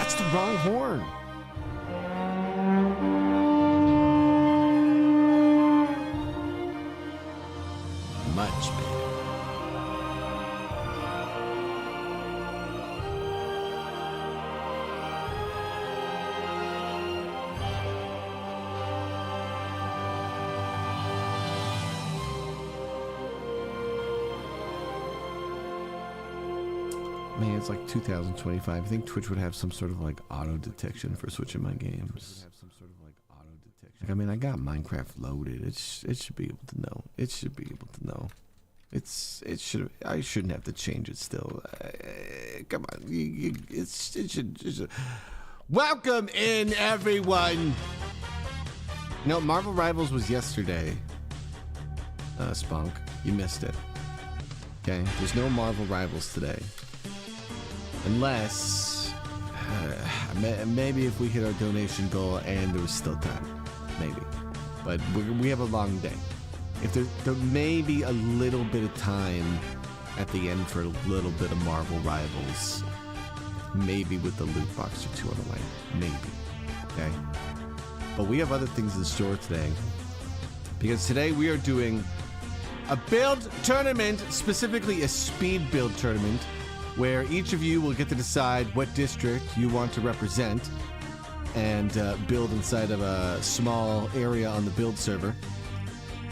That's the wrong horn. Much better. Man, it's like 2025. I think Twitch would have some sort of like auto detection for switching my games. Like, I mean, I got Minecraft loaded. It should be able to know. It should be able to know. I shouldn't have to change it still. Come on, it should. Welcome in, everyone. No, Marvel Rivals was yesterday. Spunk, you missed it. Okay, there's no Marvel Rivals today. Unless, maybe if we hit our donation goal and there was still time. Maybe. But we have a long day. If there may be a little bit of time at the end for a little bit of Marvel Rivals. Maybe with the loot box or two on the way. Maybe. Okay? But we have other things in store today. Because today we are doing a build tournament, specifically a speed build tournament, where each of you will get to decide what district you want to represent and build inside of a small area on the build server.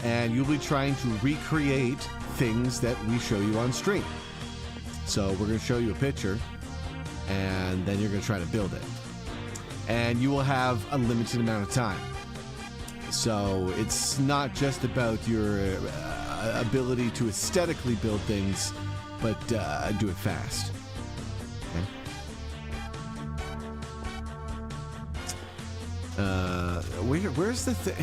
And you'll be trying to recreate things that we show you on stream. So we're going to show you a picture, and then you're going to try to build it. And you will have a limited amount of time. So it's not just about your ability to aesthetically build things, but do it fast. Okay. Where's the thing?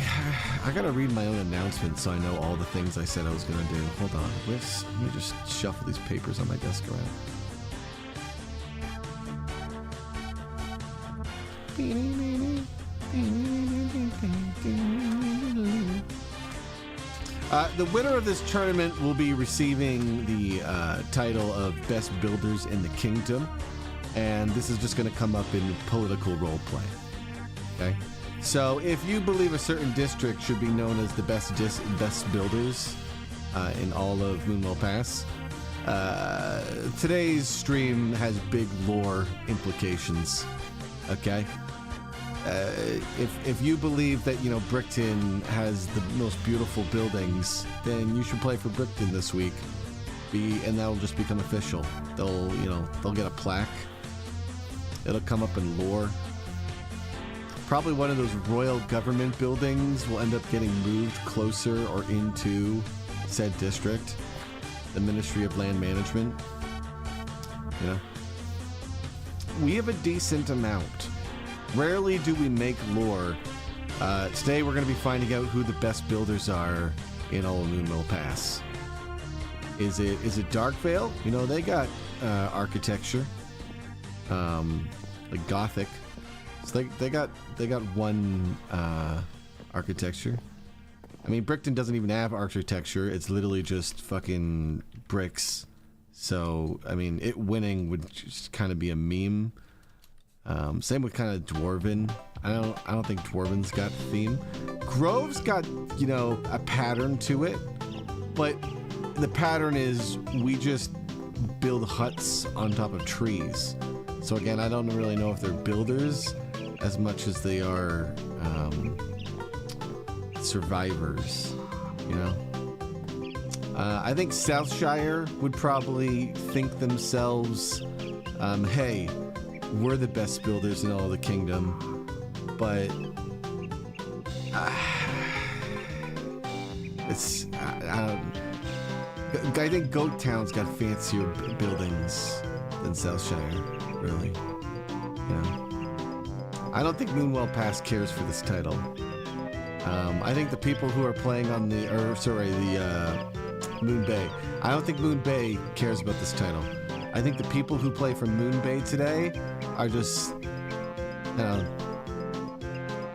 I gotta read my own announcement so I know all the things I said I was gonna do. Hold on. Let me just shuffle these papers on my desk around. The winner of this tournament will be receiving the title of Best Builders in the Kingdom, and this is just going to come up in political roleplay. Okay, so if you believe a certain district should be known as the best builders in all of Moonwell Pass, today's stream has big lore implications. Okay. If you believe that, you know, Brickton has the most beautiful buildings, then you should play for Brickton this week. And that'll just become official. They'll get a plaque. It'll come up in lore. Probably one of those royal government buildings will end up getting moved closer or into said district. The Ministry of Land Management. You know? We have a decent amount. Rarely do we make lore. Today we're going to be finding out who the best builders are in all of Moonwell Pass. Is it Darkvale? You know, they got architecture, like Gothic. So they got one architecture. I mean, Brickton doesn't even have architecture. It's literally just fucking bricks. So I mean, it winning would just kind of be a meme. Same with kind of Dwarven. I don't think Dwarven's got theme. Grove's got, you know, a pattern to it, but the pattern is we just build huts on top of trees. So again, I don't really know if they're builders as much as they are survivors, you know. I think Southshire would probably think themselves, hey, we're the best builders in all the kingdom, but I think Goat Town's got fancier buildings than Southshire, really. You know, I don't think Moonwell Pass cares for this title. I think the people who are playing on the Moon Bay. I don't think Moon Bay cares about this title. I think the people who play from Moon Bay today are just, they're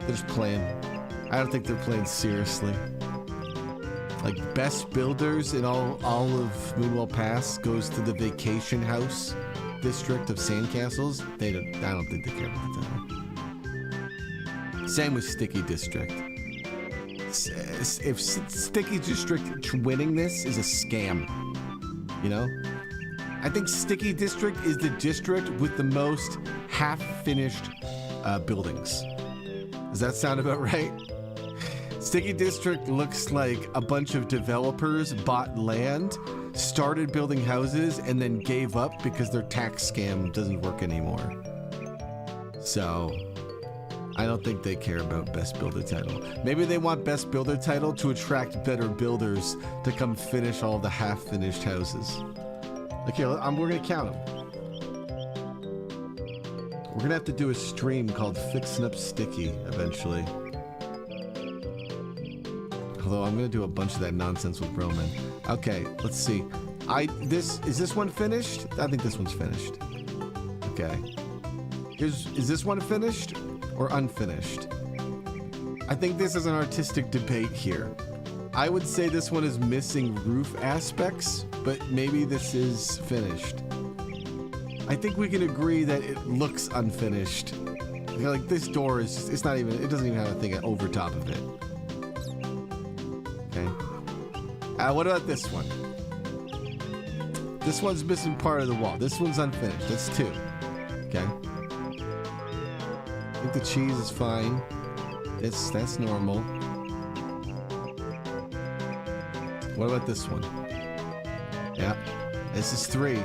just playing. I don't think they're playing seriously. Like, best builders in all of Moonwell Pass goes to the vacation house district of sandcastles, I don't think they care about the title. Same with Sticky District. If Sticky District winning this is a scam, you know? I think Sticky District is the district with the most half-finished buildings. Does that sound about right? Sticky District looks like a bunch of developers bought land, started building houses, and then gave up because their tax scam doesn't work anymore. So, I don't think they care about Best Builder title. Maybe they want Best Builder title to attract better builders to come finish all the half-finished houses. Okay, we're gonna count them. We're gonna have to do a stream called Fixin' Up Sticky eventually. Although I'm gonna do a bunch of that nonsense with Roman. Okay, let's see. Is this one finished? I think this one's finished. Okay. Is this one finished or unfinished? I think this is an artistic debate here. I would say this one is missing roof aspects, but maybe this is finished. I think we can agree that it looks unfinished. You know, like this door is just, it doesn't even have a thing over top of it. Okay. What about this one? This one's missing part of the wall. This one's unfinished. That's 2. Okay. I think the cheese is fine. That's normal. What about this one? Yeah. This is 3.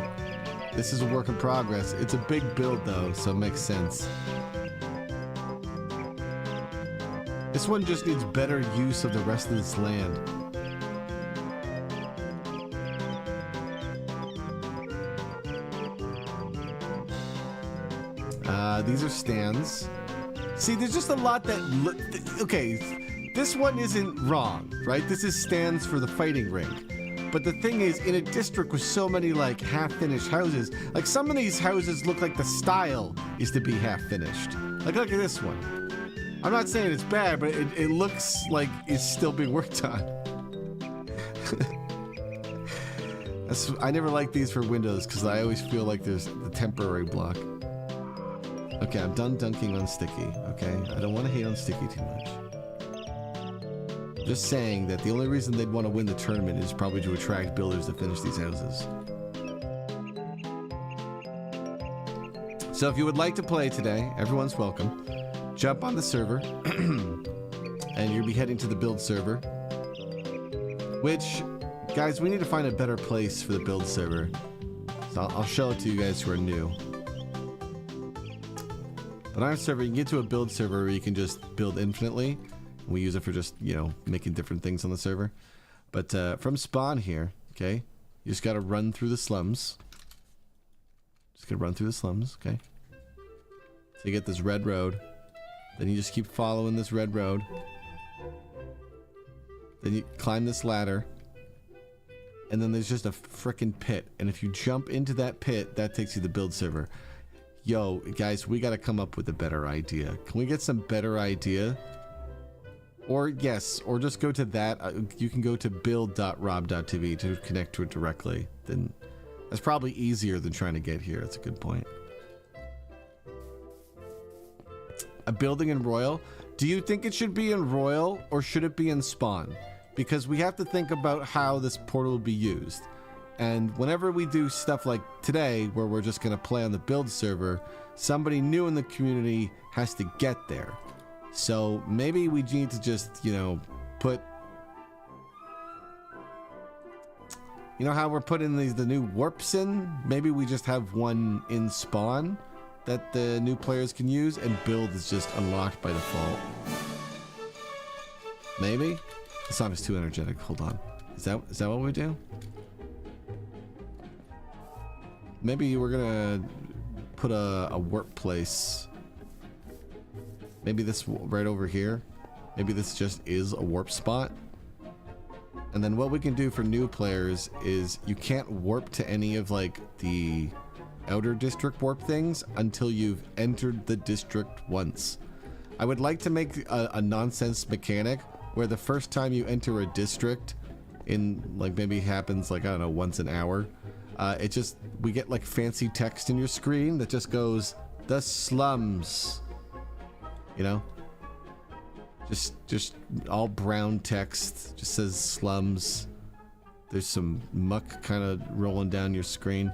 This is a work in progress. It's a big build though, so it makes sense. This one just needs better use of the rest of this land. These are stands. See, there's just a lot that okay, this one isn't wrong, right? This is stands for the fighting rink. But the thing is, in a district with so many like half-finished houses, like some of these houses look like the style is to be half-finished. Like look at this one. I'm not saying it's bad, but it looks like it's still being worked on. I never like these for windows because I always feel like there's the temporary block. Okay, I'm done dunking on Sticky, okay? I don't want to hate on Sticky too much. Just saying that the only reason they'd want to win the tournament is probably to attract builders to finish these houses. So if you would like to play today, everyone's welcome. Jump on the server, and you'll be heading to the build server. Which, guys, we need to find a better place for the build server. So I'll show it to you guys who are new. But on our server, you can get to a build server where you can just build infinitely. We use it for just, you know, making different things on the server. But from spawn here, okay, you just got to run through the slums. Just got to run through the slums, okay? So you get this red road. Then you just keep following this red road. Then you climb this ladder. And then there's just a frickin' pit. And if you jump into that pit, that takes you to the build server. Yo, guys, we got to come up with a better idea. Can we get some better idea? Or, yes, or just go to that. You can go to build.rob.tv to connect to it directly. Then that's probably easier than trying to get here. That's a good point. A building in Royal? Do you think it should be in Royal or should it be in Spawn? Because we have to think about how this portal will be used. And whenever we do stuff like today, where we're just going to play on the build server, somebody new in the community has to get there. So maybe we need to just, you know, put... You know how we're putting the new warps in? Maybe we just have one in spawn that the new players can use, and build is just unlocked by default. Maybe? The song is too energetic. Hold on. Is that what we do? Maybe we're gonna put a warp place. Maybe this right over here. Maybe this just is a warp spot. And then what we can do for new players is you can't warp to any of like the outer district warp things until you've entered the district once. I would like to make a nonsense mechanic where the first time you enter a district in like maybe happens like, I don't know, once an hour. we get like fancy text in your screen that just goes, the slums. You know? Just all brown text, just says slums. There's some muck kind of rolling down your screen.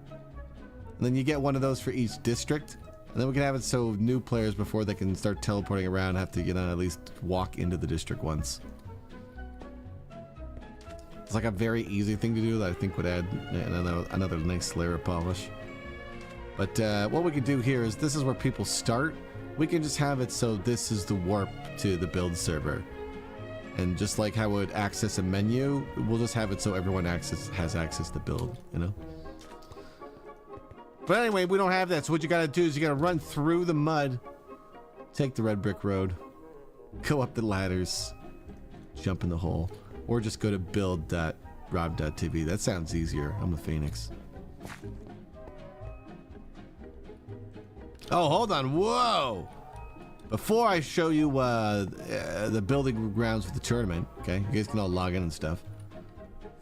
And then you get one of those for each district. And then we can have it so new players, before they can start teleporting around, have to, at least walk into the district once. It's like a very easy thing to do that I think would add another nice layer of polish. But what we can do here is, this is where people start. We can just have it so this is the warp to the build server. And just like how it would access a menu, we'll just have it so everyone has access to build, But anyway, we don't have that, so what you gotta do is you gotta run through the mud, take the red brick road, go up the ladders, jump in the hole, or just go to build.rob.tv. That sounds easier. I'm a Phoenix. Oh, hold on. Whoa! Before I show you the building grounds for the tournament, okay? You guys can all log in and stuff.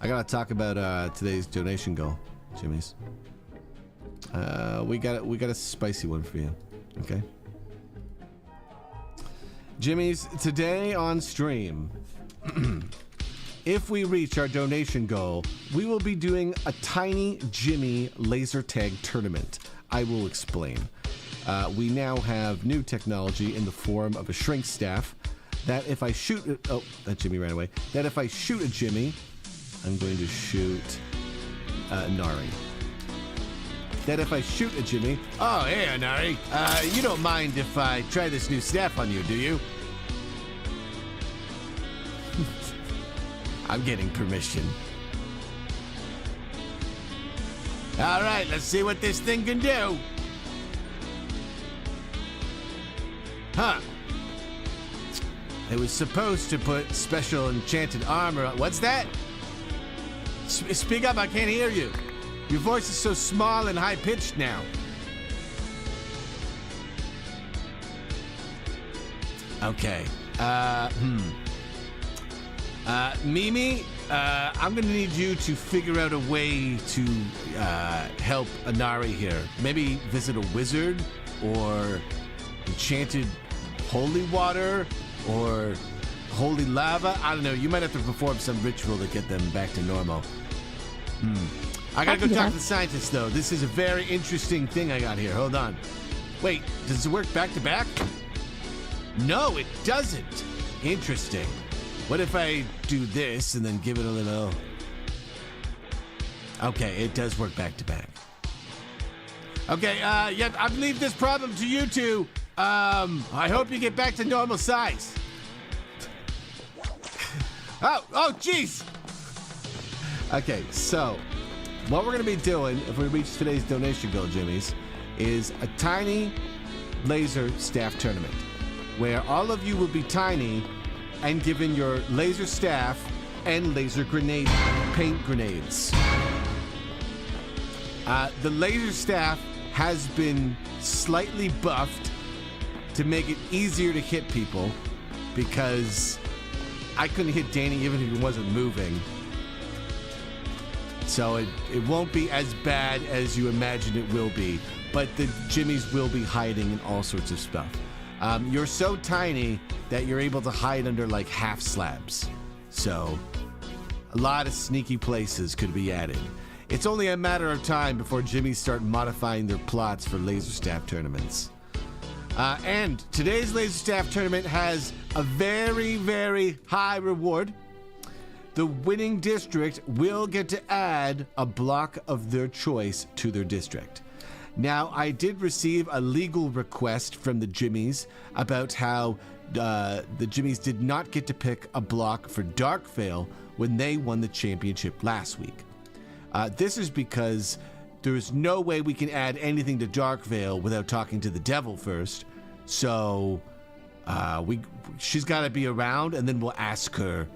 I gotta talk about today's donation goal, Jimmy's. We got a spicy one for you, okay? Jimmy's, today on stream, if we reach our donation goal, we will be doing a tiny Jimmy laser tag tournament. I will explain. We now have new technology in the form of a shrink staff that if I shoot... Oh, that Jimmy ran away. That if I shoot a Jimmy, I'm going to shoot Nari. That if I shoot a Jimmy... Oh, hey, Nari. You don't mind if I try this new staff on you, do you? I'm getting permission. All right, let's see what this thing can do. Huh. It was supposed to put special enchanted armor on. What's that? Speak up, I can't hear you. Your voice is so small and high-pitched now. Okay. Mimi, I'm gonna need you to figure out a way to help Anari here. Maybe visit a wizard, or enchanted holy water, or holy lava. I don't know. You might have to perform some ritual to get them back to normal. I gotta go talk to the scientist, though. This is a very interesting thing I got here. Hold on. Wait, does it work back to back? No, it doesn't. Interesting. What if I do this and then give it a little... Okay, it does work back to back. Okay, yeah, I leave this problem to you two. I hope you get back to normal size. Oh, jeez. Okay, so what we're gonna be doing if we reach today's donation goal, Jimmy's, is a tiny laser staff tournament where all of you will be tiny and given your laser staff and laser grenade paint grenades. The laser staff has been slightly buffed to make it easier to hit people, because I couldn't hit Danny even if he wasn't moving. So it won't be as bad as you imagine it will be, but the Jimmies will be hiding in all sorts of stuff. You're so tiny that you're able to hide under like half slabs. So a lot of sneaky places could be added. It's only a matter of time before Jimmies start modifying their plots for laser staff tournaments. And today's laser staff tournament has a very, very high reward. The winning district will get to add a block of their choice to their district. Now, I did receive a legal request from the Jimmies about how the Jimmies did not get to pick a block for Darkvale when they won the championship last week. This is because there's no way we can add anything to Darkvale without talking to the devil first. So she's got to be around, and then we'll ask her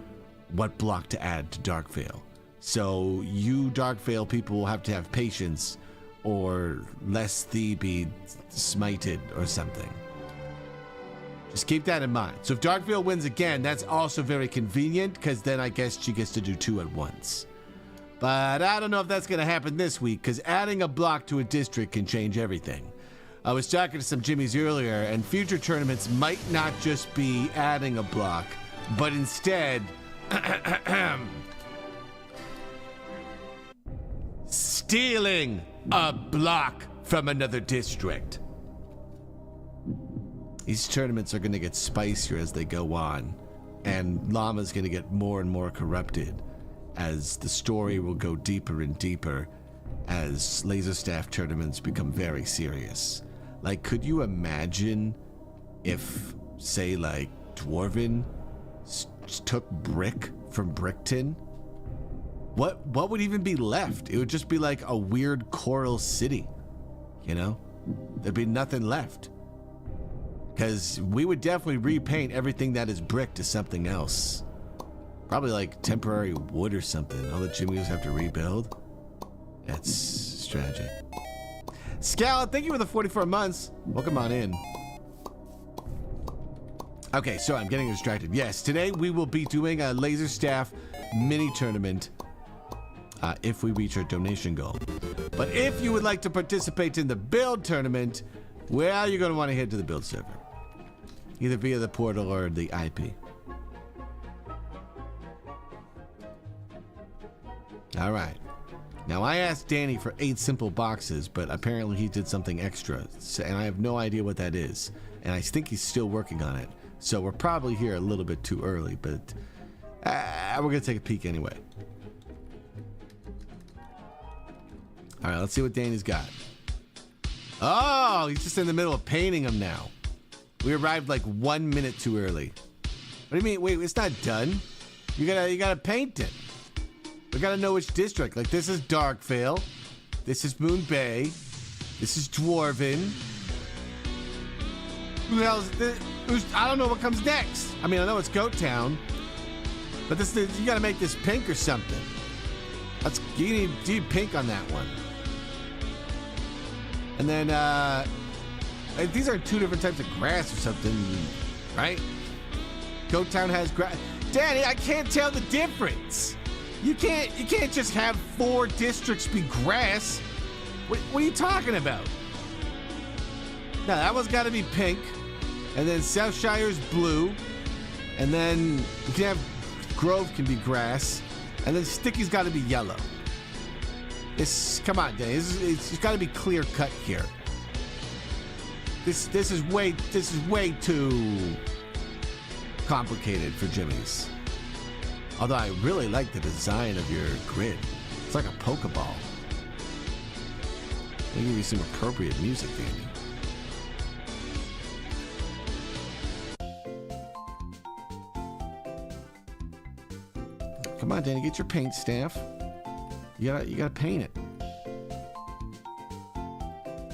what block to add to Darkvale. So you Darkvale people will have to have patience, or lest thee be smited or something. Just keep that in mind. So if Darkvale wins again, that's also very convenient, because then I guess she gets to do two at once. But I don't know if that's going to happen this week, because adding a block to a district can change everything. I was talking to some Jimmies earlier, and future tournaments might not just be adding a block, but instead stealing a block from another district. These tournaments are going to get spicier as they go on, and Llama's going to get more and more corrupted as the story will go deeper and deeper as laser staff tournaments become very serious. Like, could you imagine if, say, like, Dwarven took Brick from Brickton? What would even be left? It would just be like a weird coral city, you know? There'd be nothing left. Because we would definitely repaint everything that is brick to something else. Probably like temporary wood or something. All the Jimmies have to rebuild. That's tragic. Scal, thank you for the 44 months. Welcome on in. Okay, so I'm getting distracted. Yes, today we will be doing a laser staff mini tournament if we reach our donation goal. But if you would like to participate in the build tournament, well, you're going to want to head to the build server. Either via the portal or the IP. All right. Now, I asked Danny for 8 simple boxes, but apparently he did something extra, and I have no idea what that is. And I think he's still working on it. So we're probably here a little bit too early, but we're going to take a peek anyway. All right, let's see what Danny's got. Oh, he's just in the middle of painting them now. We arrived like 1 minute too early. What do you mean? Wait, it's not done. You gotta paint it. We gotta know which district. Like, this is Darkvale. This is Moon Bay. This is Dwarven. Who the hell is this? I don't know what comes next. I mean, I know it's Goat Town, but you gotta make this pink or something. You need pink on that one. And then, these are 2 different types of grass or something, right? Goat Town has grass. Danny, I can't tell the difference. You can't just have 4 districts be grass. What are you talking about? No, that one's got to be pink, and then Southshire's blue, and then you can have Grove can be grass, and then Sticky's got to be yellow. Come on, Danny. It's got to be clear cut here. This is way too complicated for Jimmy's. Although I really like the design of your grid. It's like a Pokeball. Let me give you some appropriate music, Danny. Come on, Danny, get your paint staff. You gotta paint it.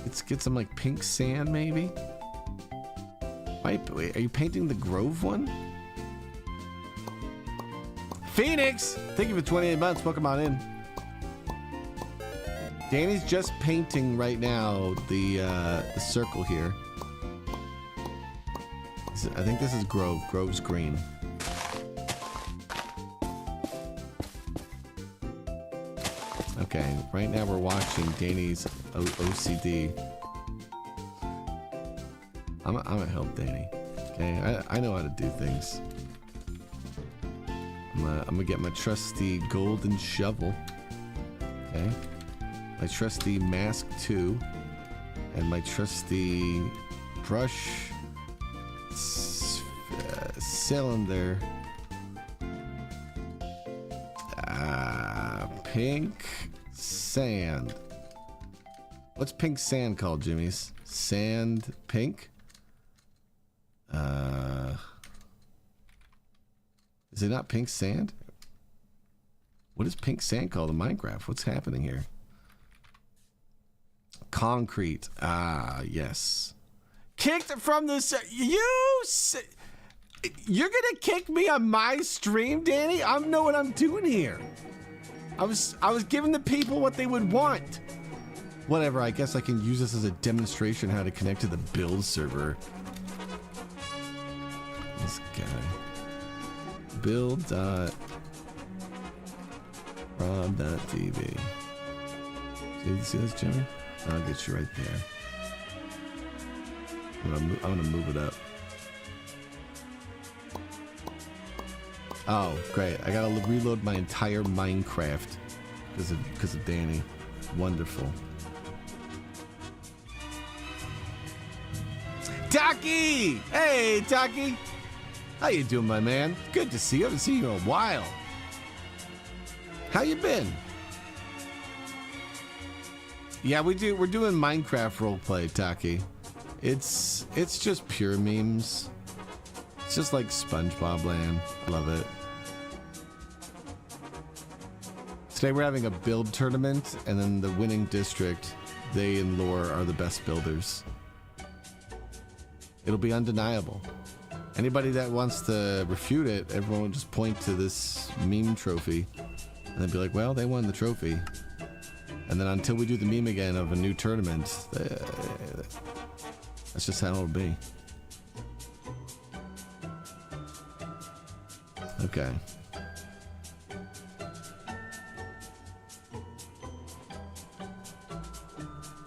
Let's get some like pink sand, maybe. Wait, are you painting the Grove one? Phoenix, thank you for 28 months. Welcome on in. Danny's just painting right now the circle here. I think this is Grove. Grove's green. Okay, right now we're watching Danny's OCD. I'm gonna help Danny. Okay, I know how to do things. I'm gonna get my trusty golden shovel. Okay, my trusty mask 2, and my trusty brush cylinder. Pink sand. What's pink sand called, Jimmy's? Sand pink? Is it not pink sand? What is pink sand called in Minecraft? What's happening here? Concrete. Ah, yes. Kicked from the... You're gonna kick me on my stream, Danny? I know what I'm doing here. I was giving the people what they would want. Whatever, I guess I can use this as a demonstration how to connect to the build server. This guy. Build. Rob.tv. See this, Jimmy? I'll get you right there. I'm gonna move it up. Oh, great. I gotta reload my entire Minecraft because of Danny. Wonderful. Taki! Hey, Taki! How you doing, my man? Good to see you. I haven't seen you in a while. How you been? Yeah, we're doing Minecraft roleplay, Taki. It's just pure memes. It's just like SpongeBob land. Love it. Today we're having a build tournament, and then the winning district, they and Lore are the best builders. It'll be undeniable. Anybody that wants to refute it, everyone will just point to this meme trophy, and they'll be like, well, they won the trophy. And then until we do the meme again of a new tournament, that's just how it'll be. Okay.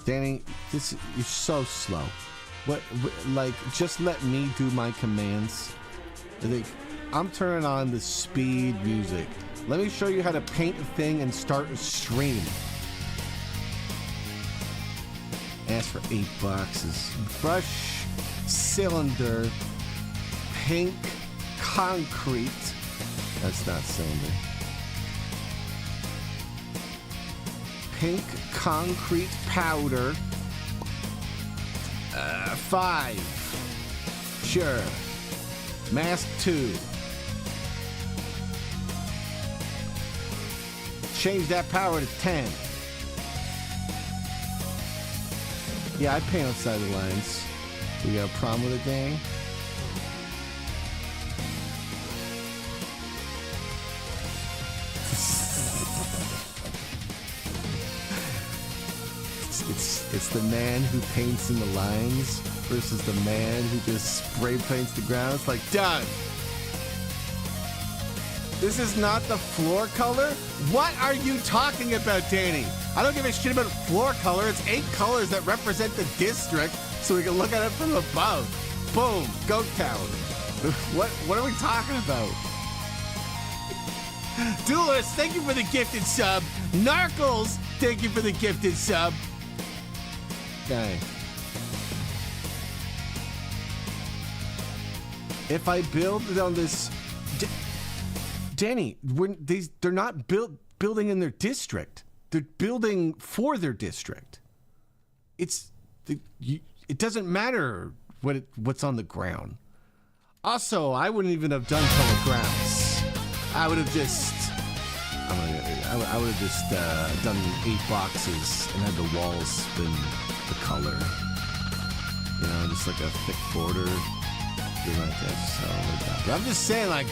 Danny, you're so slow. What, like, just let me do my commands. I'm turning on the speed music. Let me show you how to paint a thing and start a stream. Ask for $8. Brush, cylinder, pink, concrete. That's not cylinder. Pink concrete powder. 5. Sure. Mask 2. Change that power to 10. Yeah, I paint outside the lines. We got a problem with it, gang? It's the man who paints in the lines versus the man who just spray paints the ground. It's like, done. This is not the floor color? What are you talking about, Danny? I don't give a shit about floor color. It's 8 colors that represent the district, so we can look at it from above. Boom, Goat Town. What are we talking about? Duelist, thank you for the gifted sub. Narcles, thank you for the gifted sub. Okay. If I build on this, Danny, they're not building in their district. They're building for their district. It doesn't matter what's on the ground. Also, I wouldn't even have done color grounds. I would have just done 8 boxes and had the walls been the color. You know, just like a thick border. Like this. But I'm just saying, like,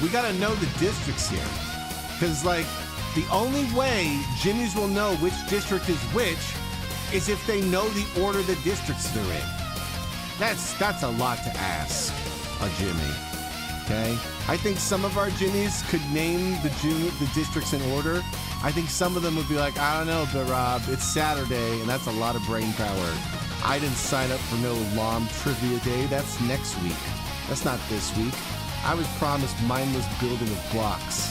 we gotta know the districts here. Because, like, the only way Jimmy's will know which district is which is if they know the order the districts they're in. That's a lot to ask a Jimmy. Okay? I think some of our Jimmies could name the districts in order. I think some of them would be like, I don't know, but Rob, it's Saturday, and that's a lot of brain power. I didn't sign up for no LOM trivia day. That's next week. That's not this week. I was promised mindless building of blocks.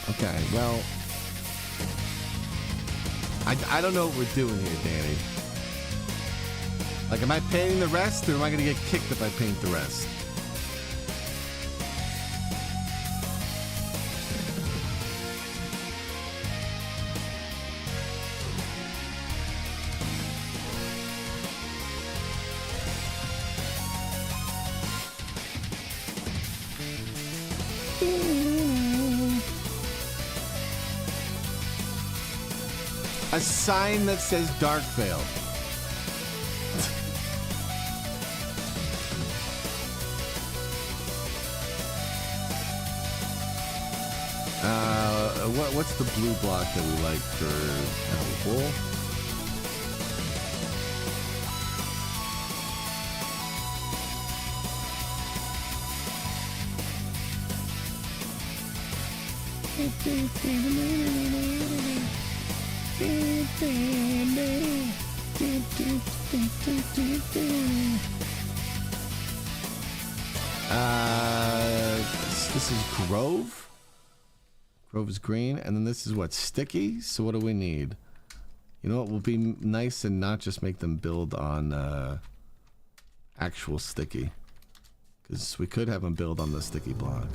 Okay, well, I don't know what we're doing here, Danny. Like, am I painting the rest, or am I going to get kicked if I paint the rest? A sign that says Darkvale. what's the blue block that we like for wool? This is Grove. Grove is green, and then this is what, sticky? So what do we need? You know what will be nice and not just make them build on actual sticky, because we could have them build on the sticky block.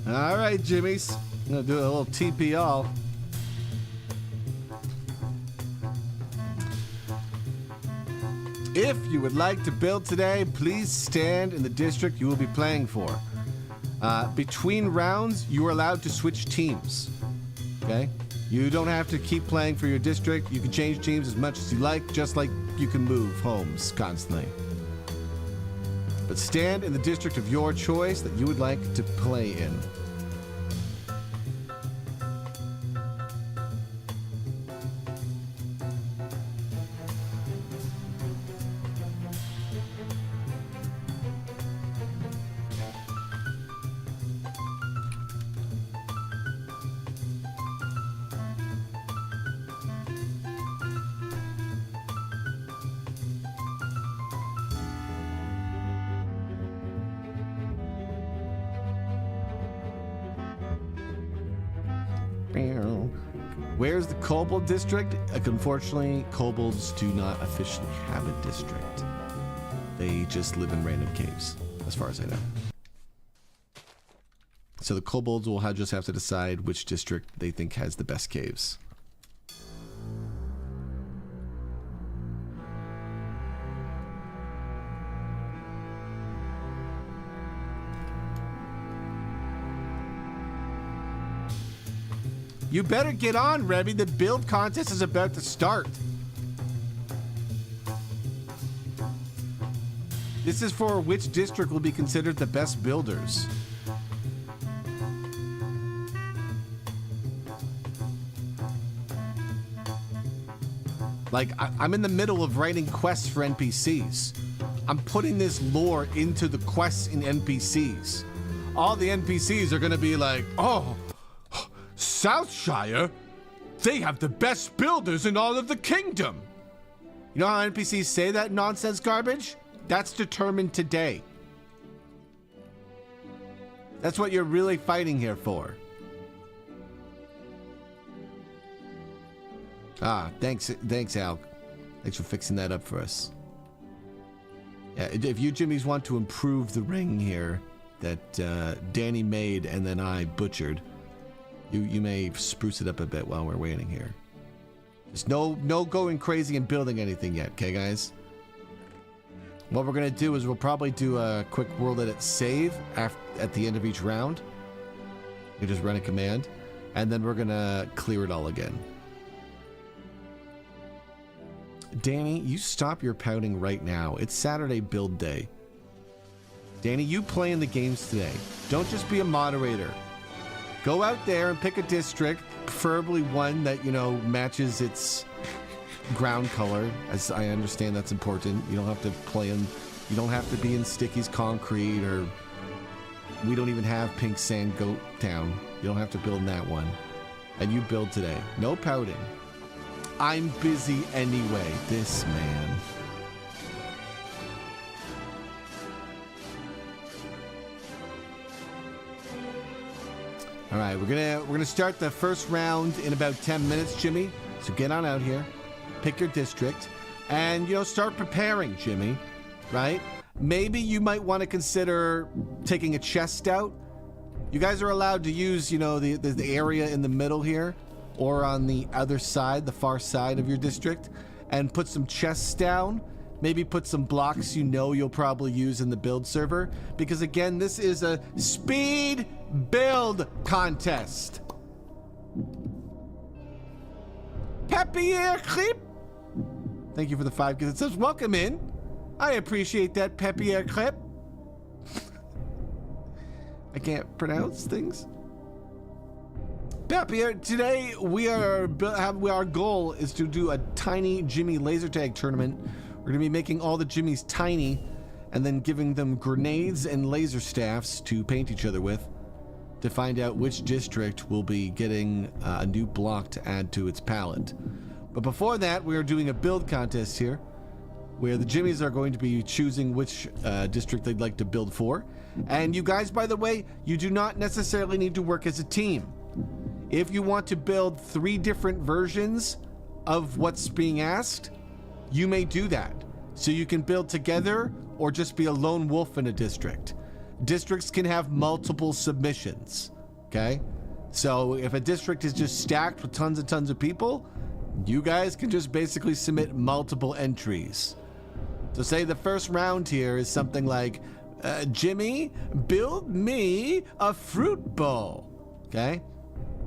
All right, Jimmy's. I'm gonna do a little TPL. If you would like to build today, please stand in the district you will be playing for. Between rounds, you are allowed to switch teams. Okay? You don't have to keep playing for your district. You can change teams as much as you like, just like you can move homes constantly. But stand in the district of your choice that you would like to play in. Where's the Kobold district? Unfortunately, kobolds do not officially have a district. They just live in random caves, as far as I know. So the kobolds will just have to decide which district they think has the best caves. You better get on, Revy. The build contest is about to start. This is for which district will be considered the best builders. Like, I'm in the middle of writing quests for NPCs. I'm putting this lore into the quests in NPCs. All the NPCs are gonna be like, oh, Southshire? They have the best builders in all of the kingdom. You know how NPCs say that nonsense garbage? That's determined today. That's what you're really fighting here for. Thanks Al. Thanks for fixing that up for us. Yeah, if you Jimmies want to improve the ring here that Danny made and then I butchered, you may spruce it up a bit while we're waiting here. Just no going crazy and building anything yet, okay, guys? What we're gonna do is we'll probably do a quick world edit save at the end of each round. You just run a command, and then we're gonna clear it all again. Danny, you stop your pouting right now. It's Saturday build day. Danny, you play in the games today. Don't just be a moderator. Go out there and pick a district, preferably one that, you know, matches its ground color, as I understand that's important. You don't have to play in, you don't have to be in Sticky's Concrete, or we don't even have Pink Sand Goat Town. You don't have to build in that one. And you build today. No pouting. I'm busy anyway. This man. All right, we're gonna start the first round in about 10 minutes, Jimmy. So get on out here, pick your district, and start preparing, Jimmy. Right? Maybe you might want to consider taking a chest out. You guys are allowed to use, the area in the middle here, or on the other side, the far side of your district, and put some chests down. Maybe put some blocks you'll probably use in the build server, because again, this is a speed build contest. Papier Clip. Thank you for the 5 gifted subs. Welcome in. I appreciate that, Papier Clip. I can't pronounce things. Papier, today our goal is to do a tiny Jimmy laser tag tournament. We're going to be making all the Jimmys tiny and then giving them grenades and laser staffs to paint each other with to find out which district will be getting a new block to add to its palette. But before that, we are doing a build contest here where the Jimmys are going to be choosing which district they'd like to build for. And you guys, by the way, you do not necessarily need to work as a team. If you want to build 3 different versions of what's being asked, you may do that. So you can build together or just be a lone wolf in a district. Districts can have multiple submissions, okay? So if a district is just stacked with tons and tons of people, you guys can just basically submit multiple entries. So say the first round here is something like, Jimmy, build me a fruit bowl, okay?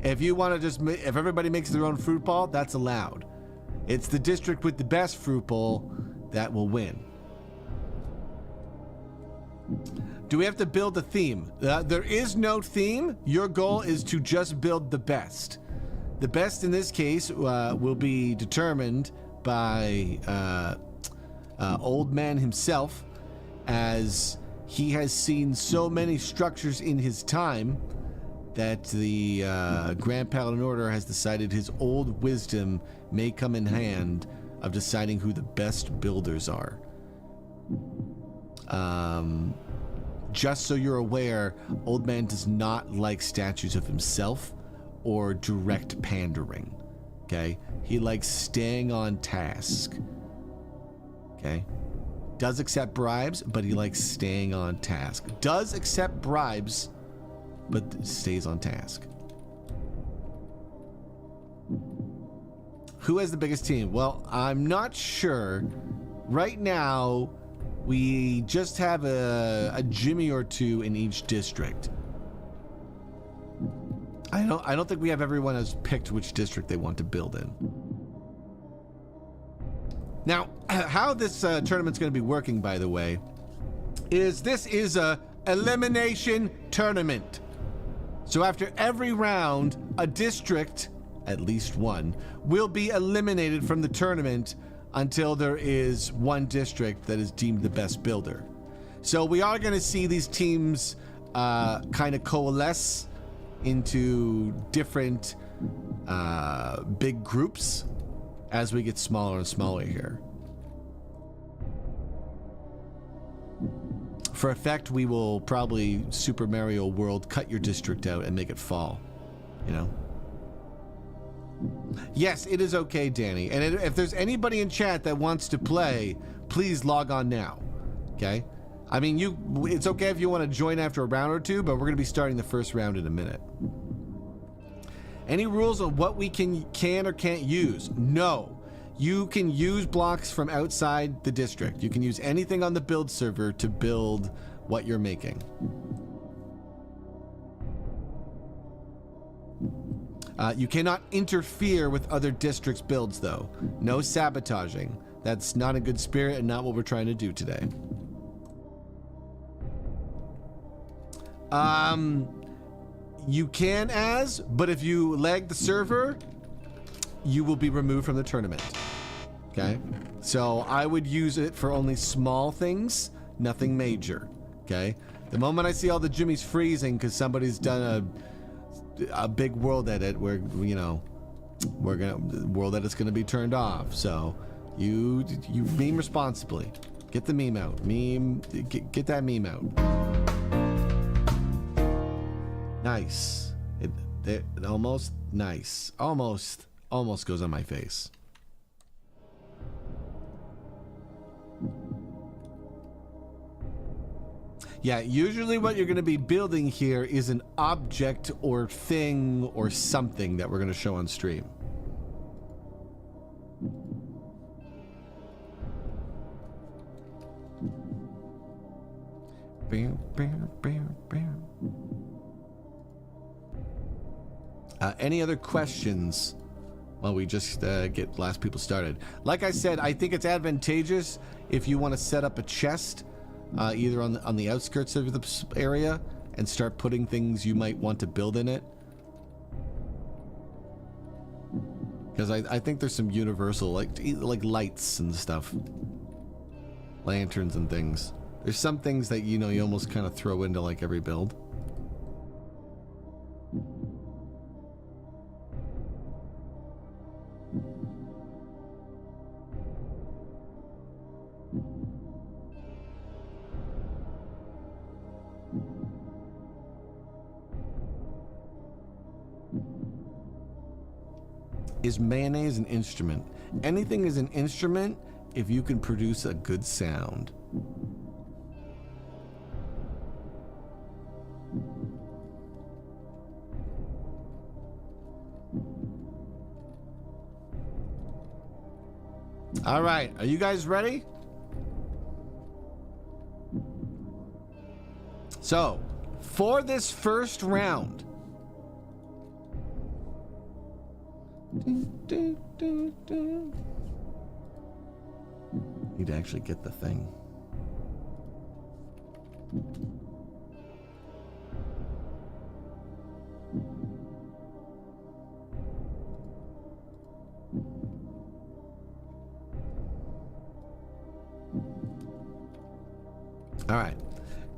If you want to if everybody makes their own fruit ball, that's allowed. It's the district with the best fruit bowl that will win. Do we have to build a theme? There is no theme. Your goal is to just build the best. The best in this case will be determined by Old Man himself, as he has seen so many structures in his time that the Grand Paladin Order has decided his old wisdom may come in hand of deciding who the best builders are. Just so you're aware, Old Man does not like statues of himself or direct pandering, okay? He likes staying on task, okay? Does accept bribes, but he likes staying on task. Does accept bribes, but stays on task. Who has the biggest team? Well, I'm not sure. Right now, we just have a Jimmy or 2 in each district. I don't think we have everyone has picked which district they want to build in. Now, how this tournament's going to be working, by the way, is this is a elimination tournament. So after every round, a district, at least one, will be eliminated from the tournament until there is one district that is deemed the best builder. So we are going to see these teams kind of coalesce into different big groups as we get smaller and smaller here. For effect, we will probably Super Mario World cut your district out and make it fall, you know? Yes, it is okay, Danny. And if there's anybody in chat that wants to play, please log on now, okay? I mean, it's okay if you want to join after a round or 2, but we're going to be starting the first round in a minute. Any rules on what we can or can't use? No. You can use blocks from outside the district. You can use anything on the build server to build what you're making. You cannot interfere with other districts' builds, though. No sabotaging. That's not a good spirit and not what we're trying to do today. You can but if you lag the server, you will be removed from the tournament. Okay? So I would use it for only small things, nothing major. Okay? The moment I see all the Jimmys freezing because somebody's done a big world edit where, you know, world edit's gonna be turned off. So you meme responsibly. Get the meme out. Get that meme out. Nice. It almost nice. Almost goes on my face. Yeah, usually what you're going to be building here is an object or thing or something that we're going to show on stream. Any other questions while we just get last people started. Like I said, I think it's advantageous if you want to set up a chest either on the outskirts of the area and start putting things you might want to build in it. Because I think there's some universal, like lights and stuff. Lanterns and things. There's some things that, you know, you almost kind of throw into like every build. Is mayonnaise an instrument? Anything is an instrument if you can produce a good sound. All right, are you guys ready? So, for this first round, need to actually get the thing. All right.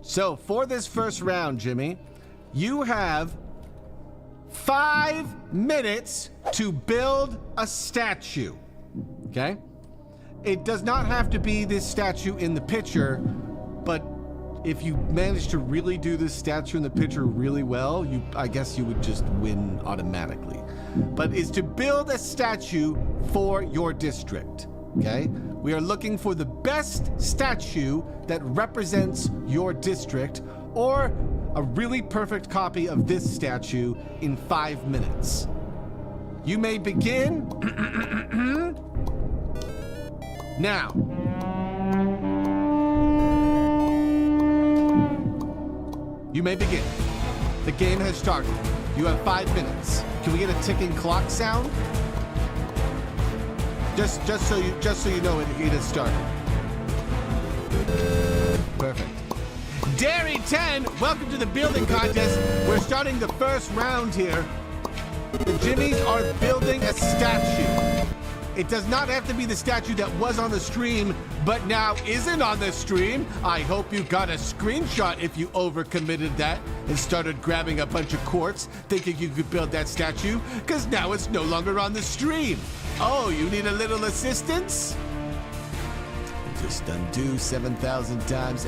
So for this first round, Jimmy, you have 5 minutes to build a statue. Okay? It does not have to be this statue in the picture, but if you manage to really do this statue in the picture really well, I guess you would just win automatically. But it's to build a statue for your district. Okay? We are looking for the best statue that represents your district, or a really perfect copy of this statue in 5 minutes. You may begin now. You may begin. The game has started. You have 5 minutes. Can we get a ticking clock sound? Just so you know it has started. Perfect. Dairy 10, welcome to the building contest. We're starting the first round here. The Jimmies are building a statue. It does not have to be the statue that was on the stream, but now isn't on the stream. I hope you got a screenshot if you overcommitted that and started grabbing a bunch of quartz thinking you could build that statue, because now it's no longer on the stream. Oh, you need a little assistance? Just undo 7,000 times.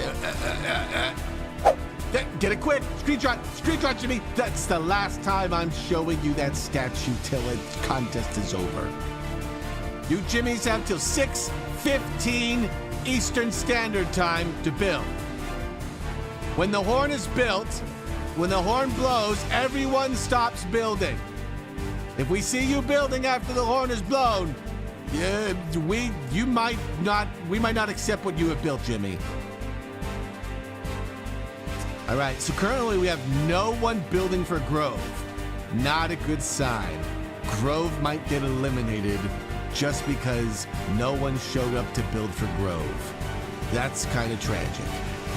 Get it quick. Screenshot, Jimmy. That's the last time I'm showing you that statue till the contest is over. You Jimmies have till 6:15 Eastern Standard Time to build. When the horn is built, when the horn blows, everyone stops building. If we see you building after the horn is blown, we might not accept what you have built, Jimmy. All right, so currently we have no one building for Grove. Not a good sign. Grove might get eliminated just because no one showed up to build for Grove. That's kind of tragic.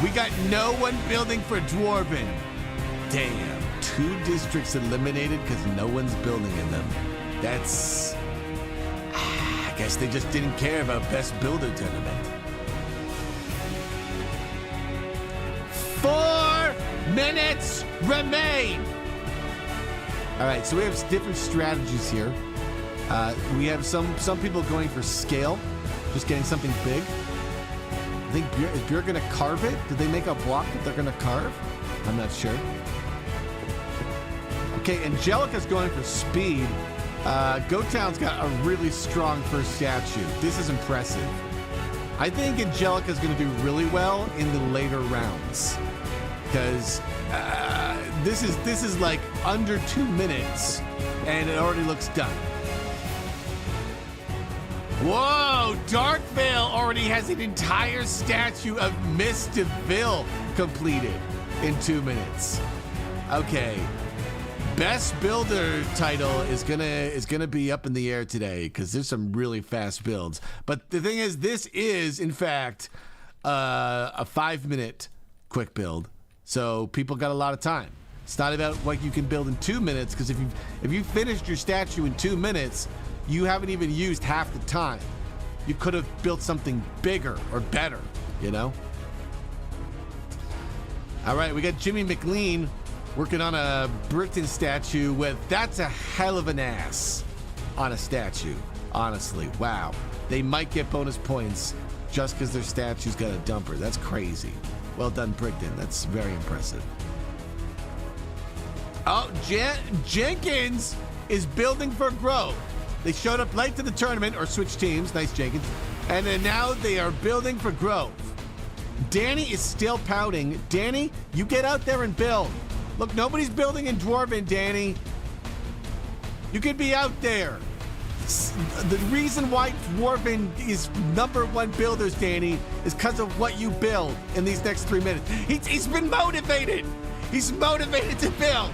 We got no one building for Dwarven. Damn, 2 districts eliminated because no one's building in them. That's... I guess they just didn't care about Best Builder Tournament. 4 minutes remain! All right, so we have different strategies here. We have some people going for scale, just getting something big. I think is Beer gonna carve it? Did they make a block that they're gonna carve? I'm not sure. Okay, Angelica's going for speed. GoTown's got a really strong first statue. This is impressive. I think Angelica's gonna do really well in the later rounds, because this is like under 2 minutes, and it already looks done. Whoa! Darkvale already has an entire statue of Miss DeVille completed in 2 minutes. Okay. Best builder title is gonna be up in the air today because there's some really fast builds. But the thing is, this is in fact a 5-minute quick build, so people got a lot of time. It's not about what you can build in 2 minutes, because if you finished your statue in 2 minutes, you haven't even used half the time. You could have built something bigger or better, you know? All right, we got Jimmy McLean working on a Brickton statue with, that's a hell of an ass on a statue, honestly. Wow. They might get bonus points just because their statue's got a dumper. That's crazy. Well done, Brickton. That's very impressive. Oh, Jenkins is building for Grove. They showed up late to the tournament, or switched teams. Nice, Jenkins. And then now they are building for Grove. Danny is still pouting. Danny, you get out there and build. Look, nobody's building in Dwarven, Danny. You could be out there. The reason why Dwarven is #1 builders, Danny, is because of what you build in these next 3 minutes. He's been motivated. He's motivated to build.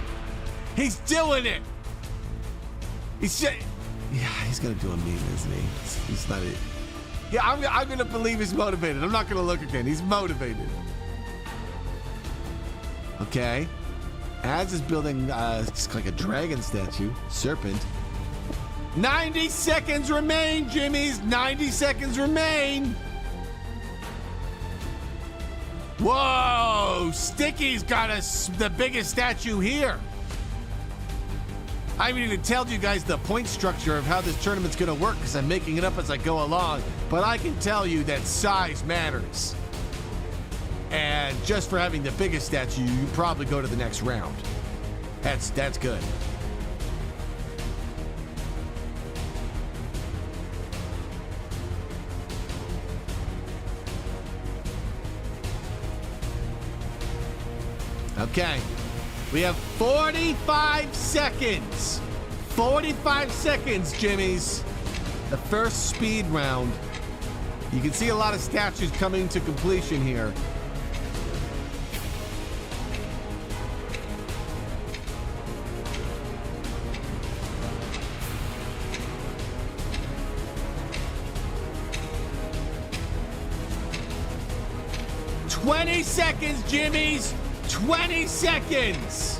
He's doing it. He's gonna do a meme, isn't he? He's not it. Yeah, I'm gonna believe he's motivated. I'm not gonna look again. He's motivated. Okay. Az is building it's like a dragon statue, serpent. 90 seconds remain, Jimmy's. 90 seconds remain. Whoa! Sticky's got the biggest statue here. I haven't even told you guys the point structure of how this tournament's gonna work because I'm making it up as I go along. But I can tell you that size matters. And just for having the biggest statue, you probably go to the next round. That's good. Okay. We have 45 seconds. 45 seconds, Jimmy's. The first speed round. You can see a lot of statues coming to completion here. "20 seconds, Jimmy's. 20 seconds.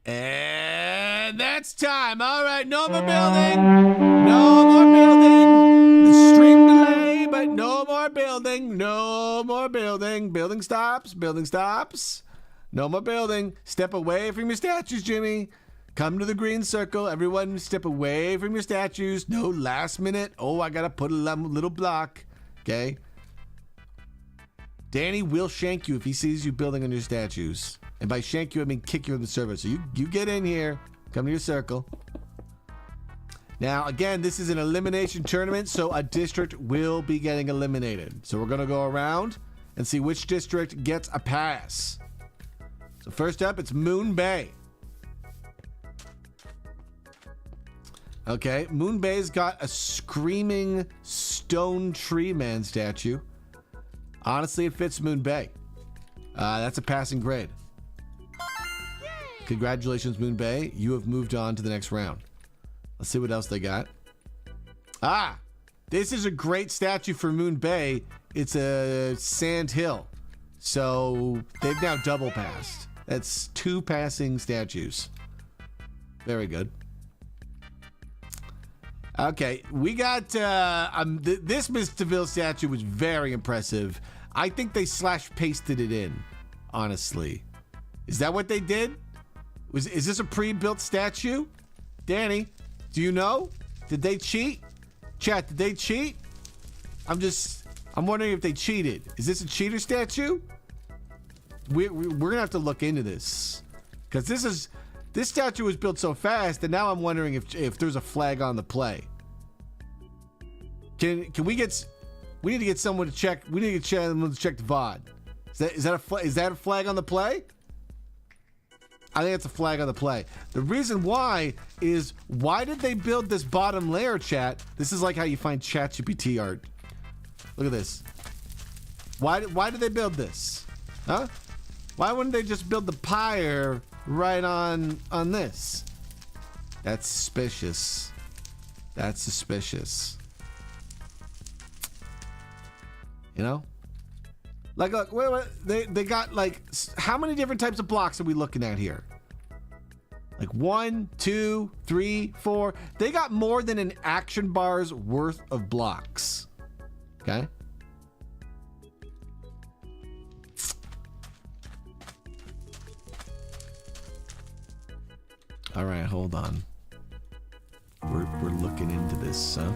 And that's time. All right, no more building. No more building. The stream delay, but no more building. No more building. Building stops. Building stops. No more building. Step away from your statues, Jimmy. Come to the green circle. Everyone step away from your statues. No last minute. Oh, I gotta put a little block. Okay. Danny will shank you if he sees you building on your statues. And by shank you, I mean kick you in the server. So you get in here. Come to your circle. Now, again, this is an elimination tournament, so a district will be getting eliminated. So we're gonna go around and see which district gets a pass. So first up, it's Moon Bay. Okay, Moon Bay's got a screaming stone tree man statue. Honestly, it fits Moon Bay. That's a passing grade. Congratulations, Moon Bay. You have moved on to the next round. Let's see what else they got. Ah, this is a great statue for Moon Bay. It's a sand hill. So they've now double passed. That's 2 passing statues. Very good. Okay, we got this Miss DeVille statue was very impressive. I think they slash pasted it in, honestly. Is that what they did? Is this a pre-built statue? Danny, do you know? Did they cheat? Chat, did they cheat? I'm wondering if they cheated. Is this a cheater statue? We're gonna have to look into this, because this statue was built so fast, and now I'm wondering if there's a flag on the play. Can we get? We need to get someone to check. We need to get someone to check the VOD. Is that a flag on the play? I think it's a flag on the play. The reason why is, why did they build this bottom layer, chat? This is like how you find ChatGPT art. Look at this. Why did they build this? Huh? Why wouldn't they just build the pyre right on this? That's suspicious. That's suspicious. You know? Like, look, wait, they got like, how many different types of blocks are we looking at here? Like 1, 2, 3, 4. They got more than an action bar's worth of blocks. Okay? All right, hold on. We're looking into this, huh?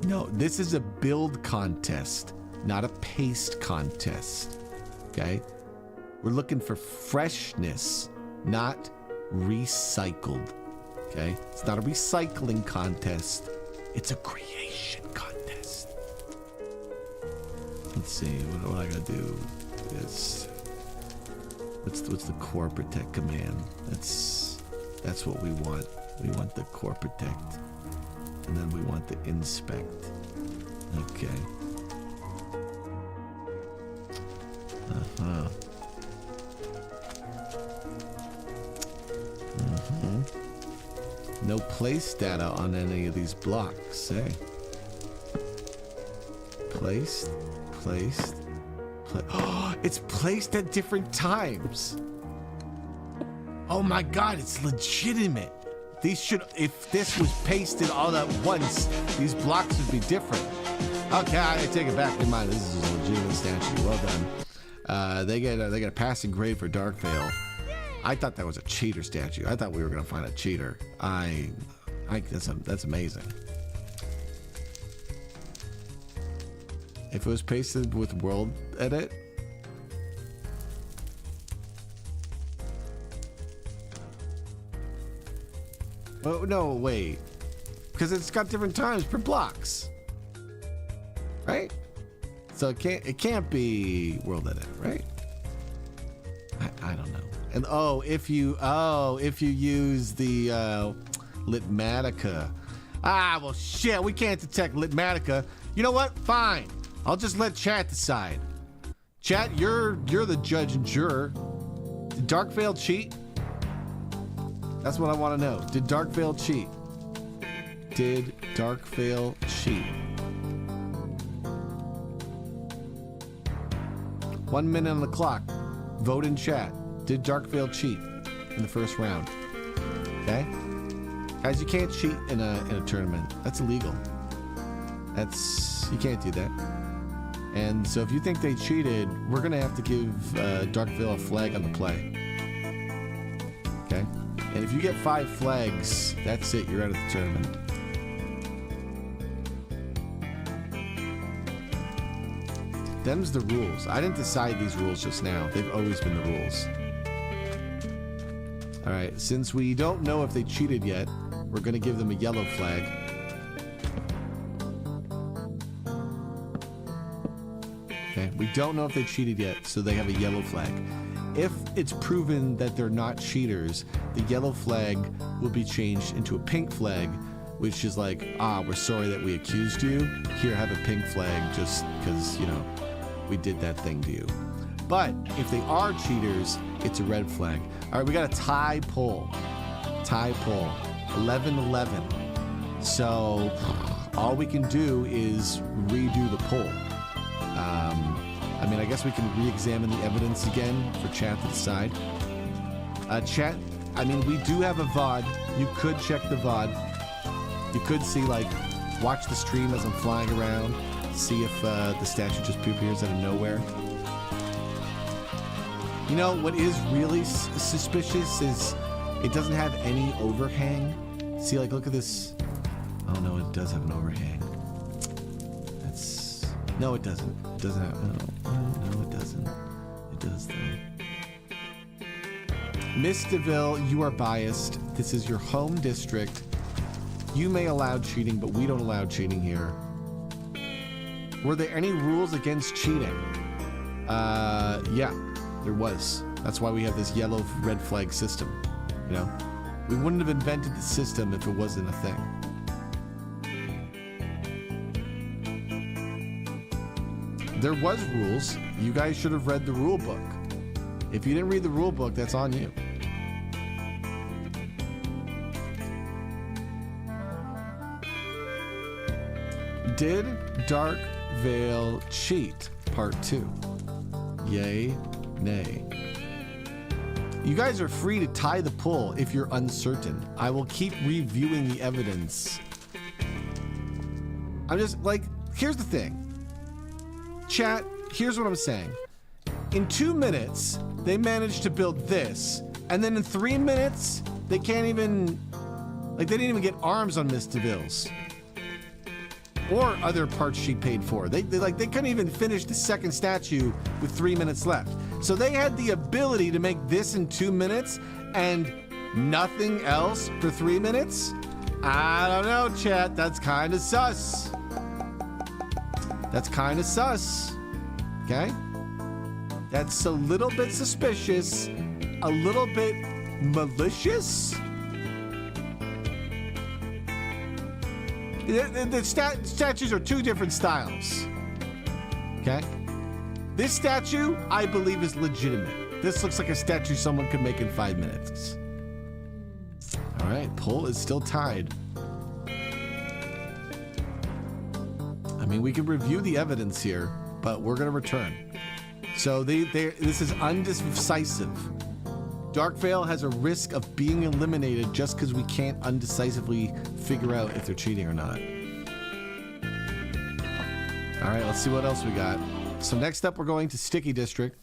No, this is a build contest, not a paste contest. Okay? We're looking for freshness, not recycled. Okay? It's not a recycling contest. It's a creation contest. Let's see, what I gotta do is, what's the core protect command? That's what we want. We want the core protect. And then we want the inspect. Okay. Uh-huh. Mm-hmm. No place data on any of these blocks, eh? Placed. Oh, it's placed at different times. Oh my God, it's legitimate. These should, if this was pasted all at once, these blocks would be different. Okay, I take it back. In mind, this is a legitimate statue. Well done. They get a passing grade for Darkvale. I thought that was a cheater statue. I thought we were gonna find a cheater. That's amazing. If it was pasted with World Edit. Oh, no, wait. Because it's got different times per blocks. Right? So it can't be World Edit, right? I don't know. And if you use the Litmatica. Well shit, we can't detect Litmatica. You know what? Fine. I'll just let chat decide. Chat, you're the judge and juror. Did Darkvale cheat? That's what I want to know. Did Darkvale cheat? Did Darkvale cheat? 1 minute on the clock. Vote in chat. Did Darkvale cheat in the first round? Okay? Guys, you can't cheat in a tournament. That's illegal. You can't do that. And so if you think they cheated, we're gonna have to give Darkvale a flag on the play. Okay? And if you get 5 flags, that's it. You're out of the tournament. Them's the rules. I didn't decide these rules just now. They've always been the rules. All right. Since we don't know if they cheated yet, we're going to give them a yellow flag. Okay. We don't know if they cheated yet, so they have a yellow flag. If it's proven that they're not cheaters, the yellow flag will be changed into a pink flag, which is like, we're sorry that we accused you. Here, have a pink flag just because, we did that thing to you. But if they are cheaters, it's a red flag. All right, we got a tie poll. Tie poll. 11-11. So all we can do is redo the poll. I guess we can re-examine the evidence again for chat to decide. Chat, we do have a VOD. You could check the VOD. You could see, watch the stream as I'm flying around, see if the statue just appears out of nowhere. You know, what is really suspicious is it doesn't have any overhang. See, look at this. Oh, no, it does have an overhang. No, it doesn't. It doesn't have... No, it doesn't. It does, though. Miss DeVille, you are biased. This is your home district. You may allow cheating, but we don't allow cheating here. Were there any rules against cheating? Yeah, there was. That's why we have this yellow red flag system. You know, we wouldn't have invented the system if it wasn't a thing. There was rules. You guys should have read the rule book. If you didn't read the rule book, that's on you. Did Dark Veil cheat? Part 2. Yay, nay. You guys are free to tie the pull if you're uncertain. I will keep reviewing the evidence. I'm just like, here's the thing. Chat, here's what I'm saying. In 2 minutes, they managed to build this, and then in 3 minutes, they can't even, like, they didn't even get arms on Miss DeVille's. Or other parts she paid for. They couldn't even finish the second statue with 3 minutes left. So they had the ability to make this in 2 minutes and nothing else for 3 minutes? I don't know, chat. That's kind of sus. That's kind of sus. Okay? That's a little bit suspicious, a little bit malicious. The statues are 2 different styles. Okay? This statue, I believe, is legitimate. This looks like a statue someone could make in 5 minutes. All right, poll is still tied. I mean, we can review the evidence here, but we're going to return. So this is undecisive. Dark Veil has a risk of being eliminated just because we can't undecisively figure out if they're cheating or not. All right, let's see what else we got. So next up, we're going to Sticky District.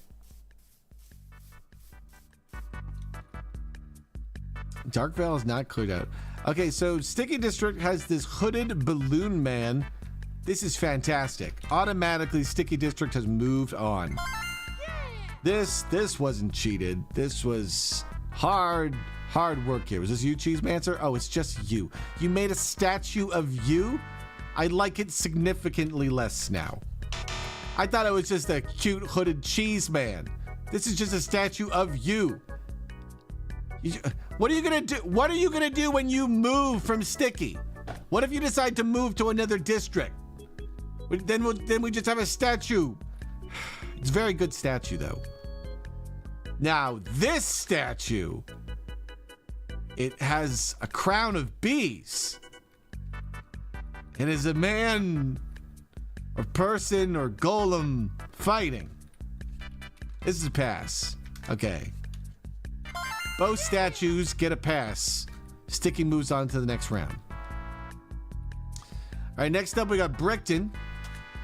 Dark Veil is not cleared out. Okay, so Sticky District has this hooded balloon man. This is fantastic. Automatically, Sticky District has moved on. This wasn't cheated. This was hard work here. Was this you, Cheesemancer? Oh, it's just you. You made a statue of you? I like it significantly less now. I thought it was just a cute hooded cheese man. This is just a statue of you. What are you gonna do? What are you gonna do when you move from Sticky? What if you decide to move to another district? Then we just have a statue. It's a very good statue, though. Now, this statue, it has a crown of bees. It is a man or person or golem fighting. This is a pass. Okay. Both statues get a pass. Sticky moves on to the next round. All right, next up we got Brickton.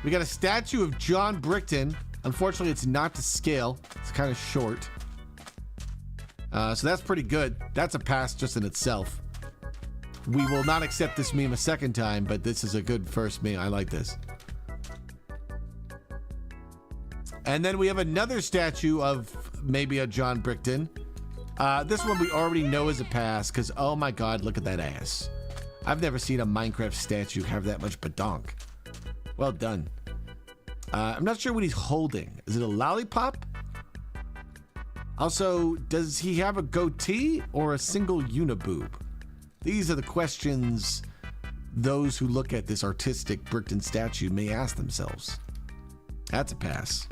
We got a statue of John Brickton. Unfortunately, it's not to scale. It's kind of short. So that's pretty good. That's a pass just in itself. We will not accept this meme a second time, but this is a good first meme. I like this. And then we have another statue of maybe a John Brickton. This one we already know is a pass because, oh my God, look at that ass. I've never seen a Minecraft statue have that much badonk. Well done. I'm not sure what he's holding. Is it a lollipop? Also, does he have a goatee or a single uniboob? These are the questions those who look at this artistic Brickton statue may ask themselves. That's a pass.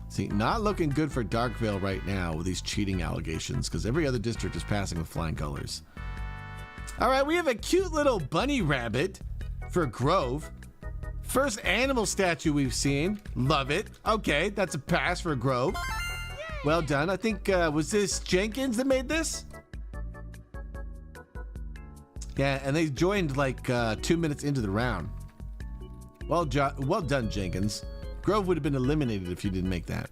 See, not looking good for Dark Veil right now with these cheating allegations because every other district is passing with flying colors. All right, we have a cute little bunny rabbit for Grove. First animal statue we've seen. Love it. Okay, that's a pass for Grove. Well done. I think, was this Jenkins that made this? Yeah, and they joined like 2 minutes into the round. Well done, Jenkins. Grove would have been eliminated if you didn't make that.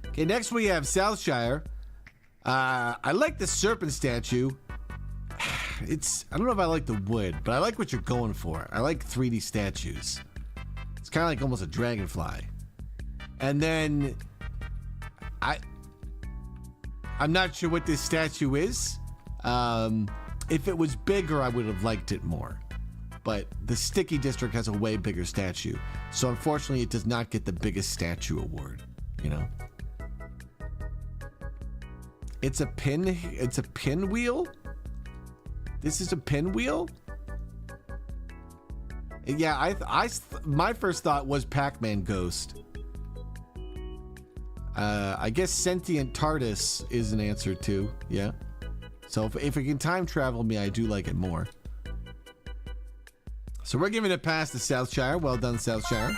Okay, next we have Southshire. I like the serpent statue. I don't know if I like the wood, but I like what you're going for. I like 3D statues. It's kind of like almost a dragonfly. And then I'm not sure what this statue is. If it was bigger, I would have liked it more. but the Sticky District has a way bigger statue. So unfortunately, it does not get the biggest statue award, you know? It's a pinwheel? This is a pinwheel? Yeah, my first thought was Pac-Man Ghost. I guess Sentient TARDIS is an answer too, yeah. So if it can time travel me, I do like it more. So we're giving it past to Southshire. Well done, Southshire.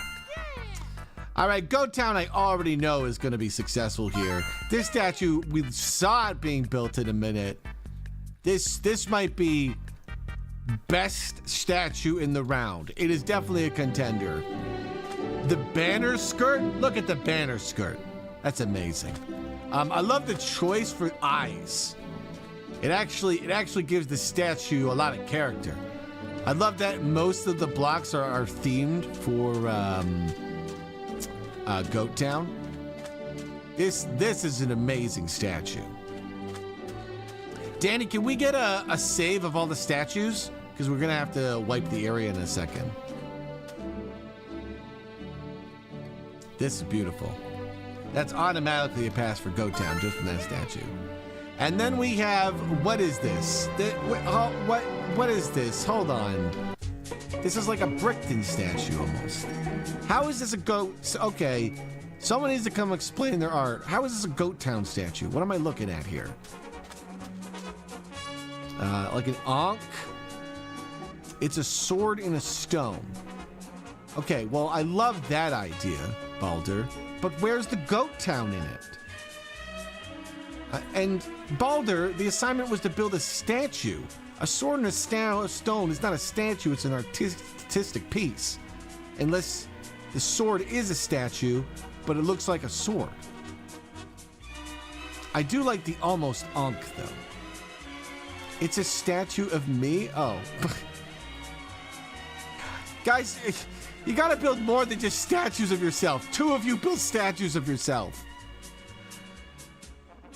All right, Goat Town I already know is going to be successful here. This statue, we saw it being built in a minute. This might be best statue in the round. It is definitely a contender. The banner skirt, look at the banner skirt. That's amazing. I love the choice for eyes. It actually gives the statue a lot of character. I love that most of the blocks are themed for Goat Town. This is an amazing statue. Danny, can we get a save of all the statues? Because we're gonna have to wipe the area in a second. This is beautiful. That's automatically a pass for Goat Town just from that statue. And then we have, what is this? What is this? Hold on. This is like a Brickton statue almost. How is this a goat? Okay, someone needs to come explain their art. How is this a Goat Town statue? What am I looking at here? Like an Ankh. It's a sword in a stone. Okay, well, I love that idea, Baldur. But where's the Goat Town in it? And Baldur, the assignment was to build a statue. A sword and a stone is not a statue, it's an artistic piece. Unless the sword is a statue, but it looks like a sword. I do like the almost Ankh, though. It's a statue of me? Oh. Guys, you gotta build more than just statues of yourself. 2 of you build statues of yourself.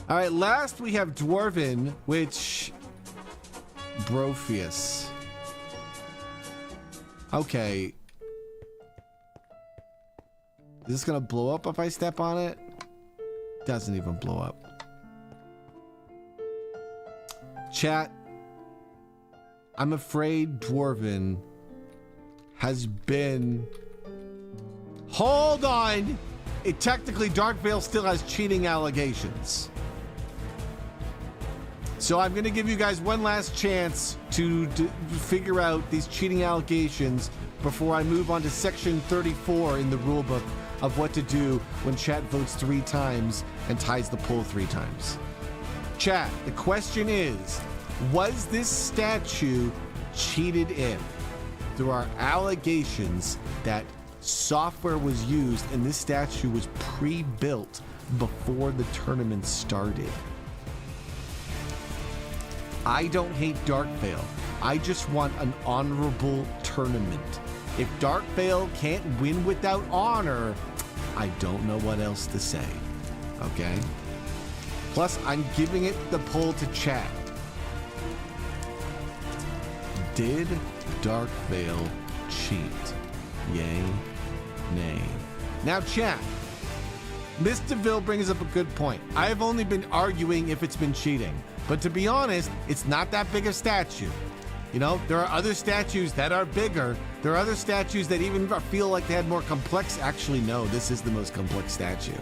All right, last we have Dwarven, which... Brofeus. Okay. Is this gonna blow up if I step on it? Doesn't even blow up. Chat. I'm afraid Dwarven has been... Hold on! It technically, Dark Veil still has cheating allegations. So I'm going to give you guys one last chance to figure out these cheating allegations before I move on to section 34 in the rulebook of what to do when chat votes 3 times and ties the poll 3 times. Chat, the question is, was this statue cheated in? There are allegations that software was used and this statue was pre-built before the tournament started. I don't hate Dark Veil. I just want an honorable tournament. If Dark Veil can't win without honor, I don't know what else to say. Okay? Plus, I'm giving it the poll to chat. Did Dark Veil cheat? Yay, nay. Now, chat. Mr. Ville brings up a good point. I've only been arguing if it's been cheating. But to be honest, it's not that big a statue. You know, there are other statues that are bigger. There are other statues that even feel like they had more complex. Actually, no, this is the most complex statue.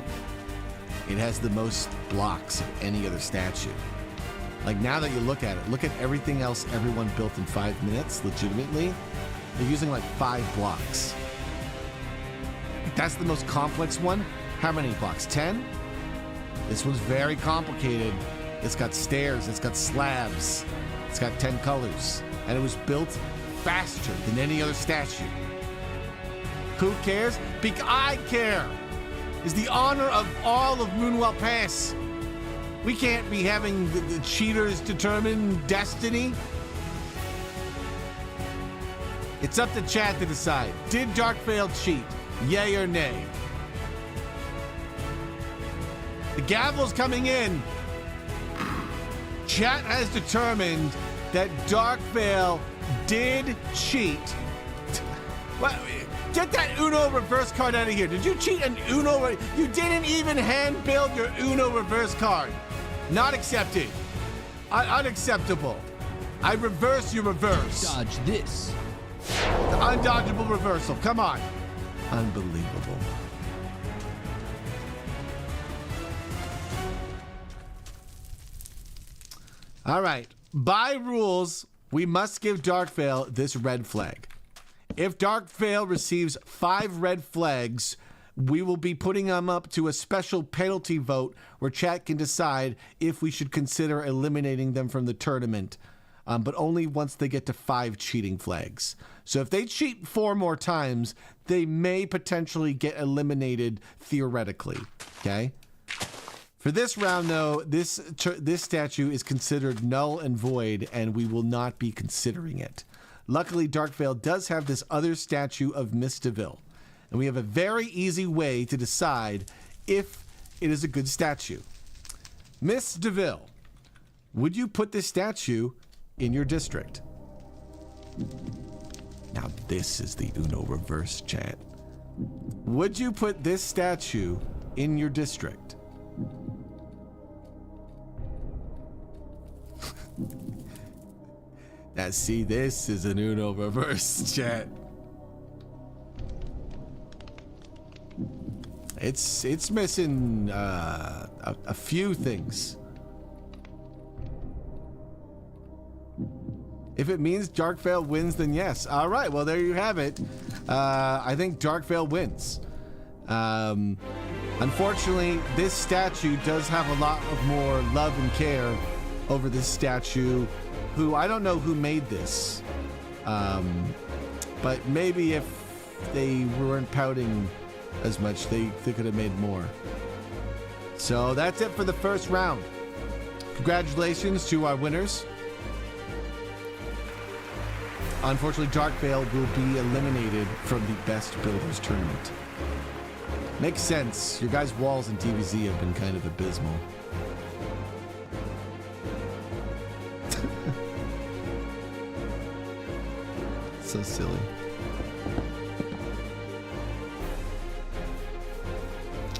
It has the most blocks of any other statue. Like, now that you look at it, look at everything else everyone built in 5 minutes, legitimately. They're using like 5 blocks. That's the most complex one. How many blocks? 10? This one's very complicated. It's got stairs, it's got slabs, it's got 10 colors, and it was built faster than any other statue. Who cares? I care! It's the honor of all of Moonwell Pass. We can't be having the cheaters determine destiny. It's up to chat to decide. Did Dark Veil cheat? Yay or nay? The gavel's coming in. Chat has determined that Dark Veil did cheat. What? Get that Uno reverse card out of here. Did you cheat an Uno? You didn't even hand build your Uno reverse card. Not accepted. Unacceptable. I reverse your reverse. Dodge this. The undodgeable reversal. Come on. Unbelievable. All right. By rules, we must give Darkvale this red flag. If Darkvale receives 5 red flags, we will be putting them up to a special penalty vote where chat can decide if we should consider eliminating them from the tournament, but only once they get to 5 cheating flags. So if they cheat 4 more times, they may potentially get eliminated theoretically, okay? For this round, though, this statue is considered null and void, and we will not be considering it. Luckily, Darkvale does have this other statue of Miss DeVille, and we have a very easy way to decide if it is a good statue. Miss DeVille, would you put this statue in your district? Now, this is the Uno reverse, chat. Would you put this statue in your district? Now, see, this is an Uno reverse, chat. It's missing a few things. If it means Darkvale wins, then yes. All right, well, there you have it. I think Darkvale wins. Unfortunately, this statue does have a lot of more love and care over this statue, who I don't know who made this. But maybe if they weren't pouting as much, they could have made more. So that's it for the first round. Congratulations to our winners. Unfortunately, Darkvale will be eliminated from the Best Builders tournament. Makes sense. Your guys' walls in DBZ have been kind of abysmal. So silly.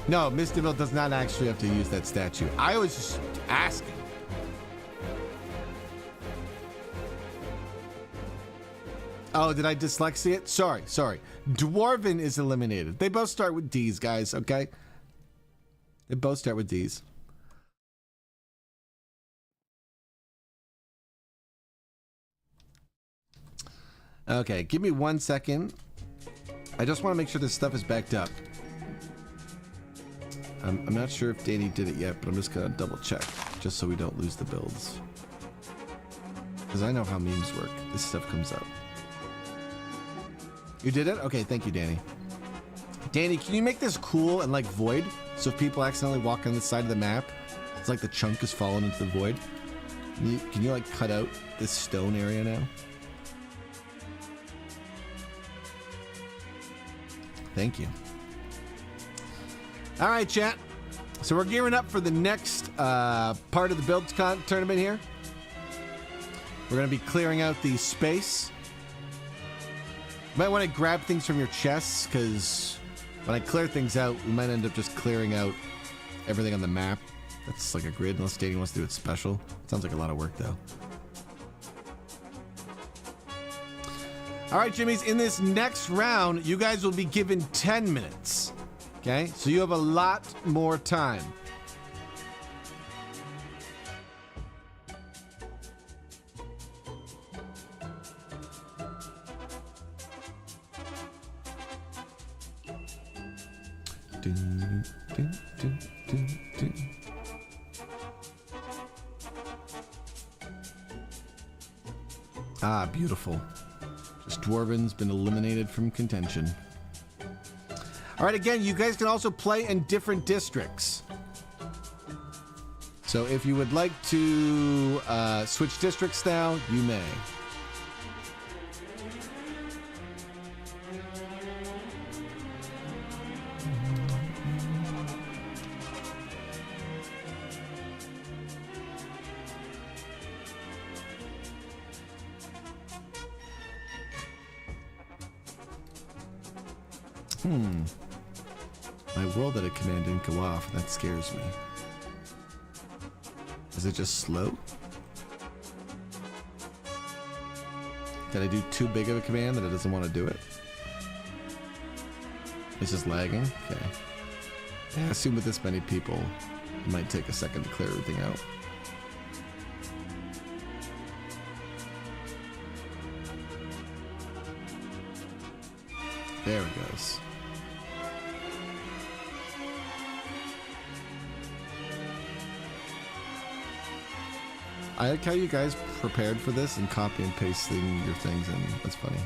No, Miss DeVille does not actually have to use that statue. I was just asking. Oh, did I dyslexia it? Sorry. Dwarven is eliminated. They both start with D's, guys, okay? They both start with D's. Okay, give me 1 second. I just want to make sure this stuff is backed up. I'm not sure if Danny did it yet, but I'm just going to double check, just so we don't lose the builds. Because I know how memes work. This stuff comes up. You did it? Okay, thank you, Danny. Danny, can you make this cool and like void? So if people accidentally walk on the side of the map, it's like the chunk is falling into the void. Can you like cut out this stone area now? Thank you. All right, chat. So we're gearing up for the next part of the build tournament here. We're going to be clearing out the space. You might want to grab things from your chests, because when I clear things out, we might end up just clearing out everything on the map. That's like a grid, unless Danny wants to do it special. Sounds like a lot of work, though. All right, Jimmies, in this next round, you guys will be given 10 minutes. Okay? So you have a lot more time. Ah, beautiful. Just Dwarven's been eliminated from contention. All right, again, you guys can also play in different districts. So if you would like to switch districts now, you may. My world edit command didn't go off, and that scares me. Is it just slow? Did I do too big of a command that it doesn't want to do it? It's just lagging? Okay. Yeah, I assume with this many people, it might take a second to clear everything out. There it goes. I like how you guys prepared for this and copy and pasting your things in. That's funny.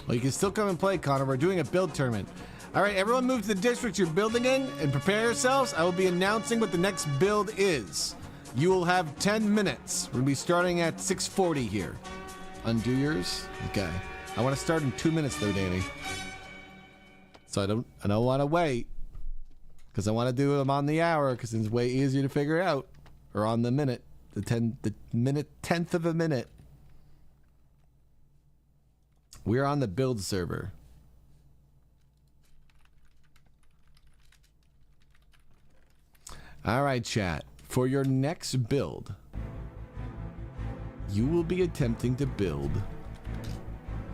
Well, you can still come and play, Connor. We're doing a build tournament. All right, everyone move to the district you're building in and prepare yourselves. I will be announcing what the next build is. You will have 10 minutes. We're going to be starting at 6:40 here. Undo yours? Okay. I want to start in 2 minutes though, Danny. So I don't want to wait. Because I want to do them on the hour because it's way easier to figure out. Or on the minute. The minute, tenth of a minute. We're on the build server. All right, chat. For your next build, you will be attempting to build...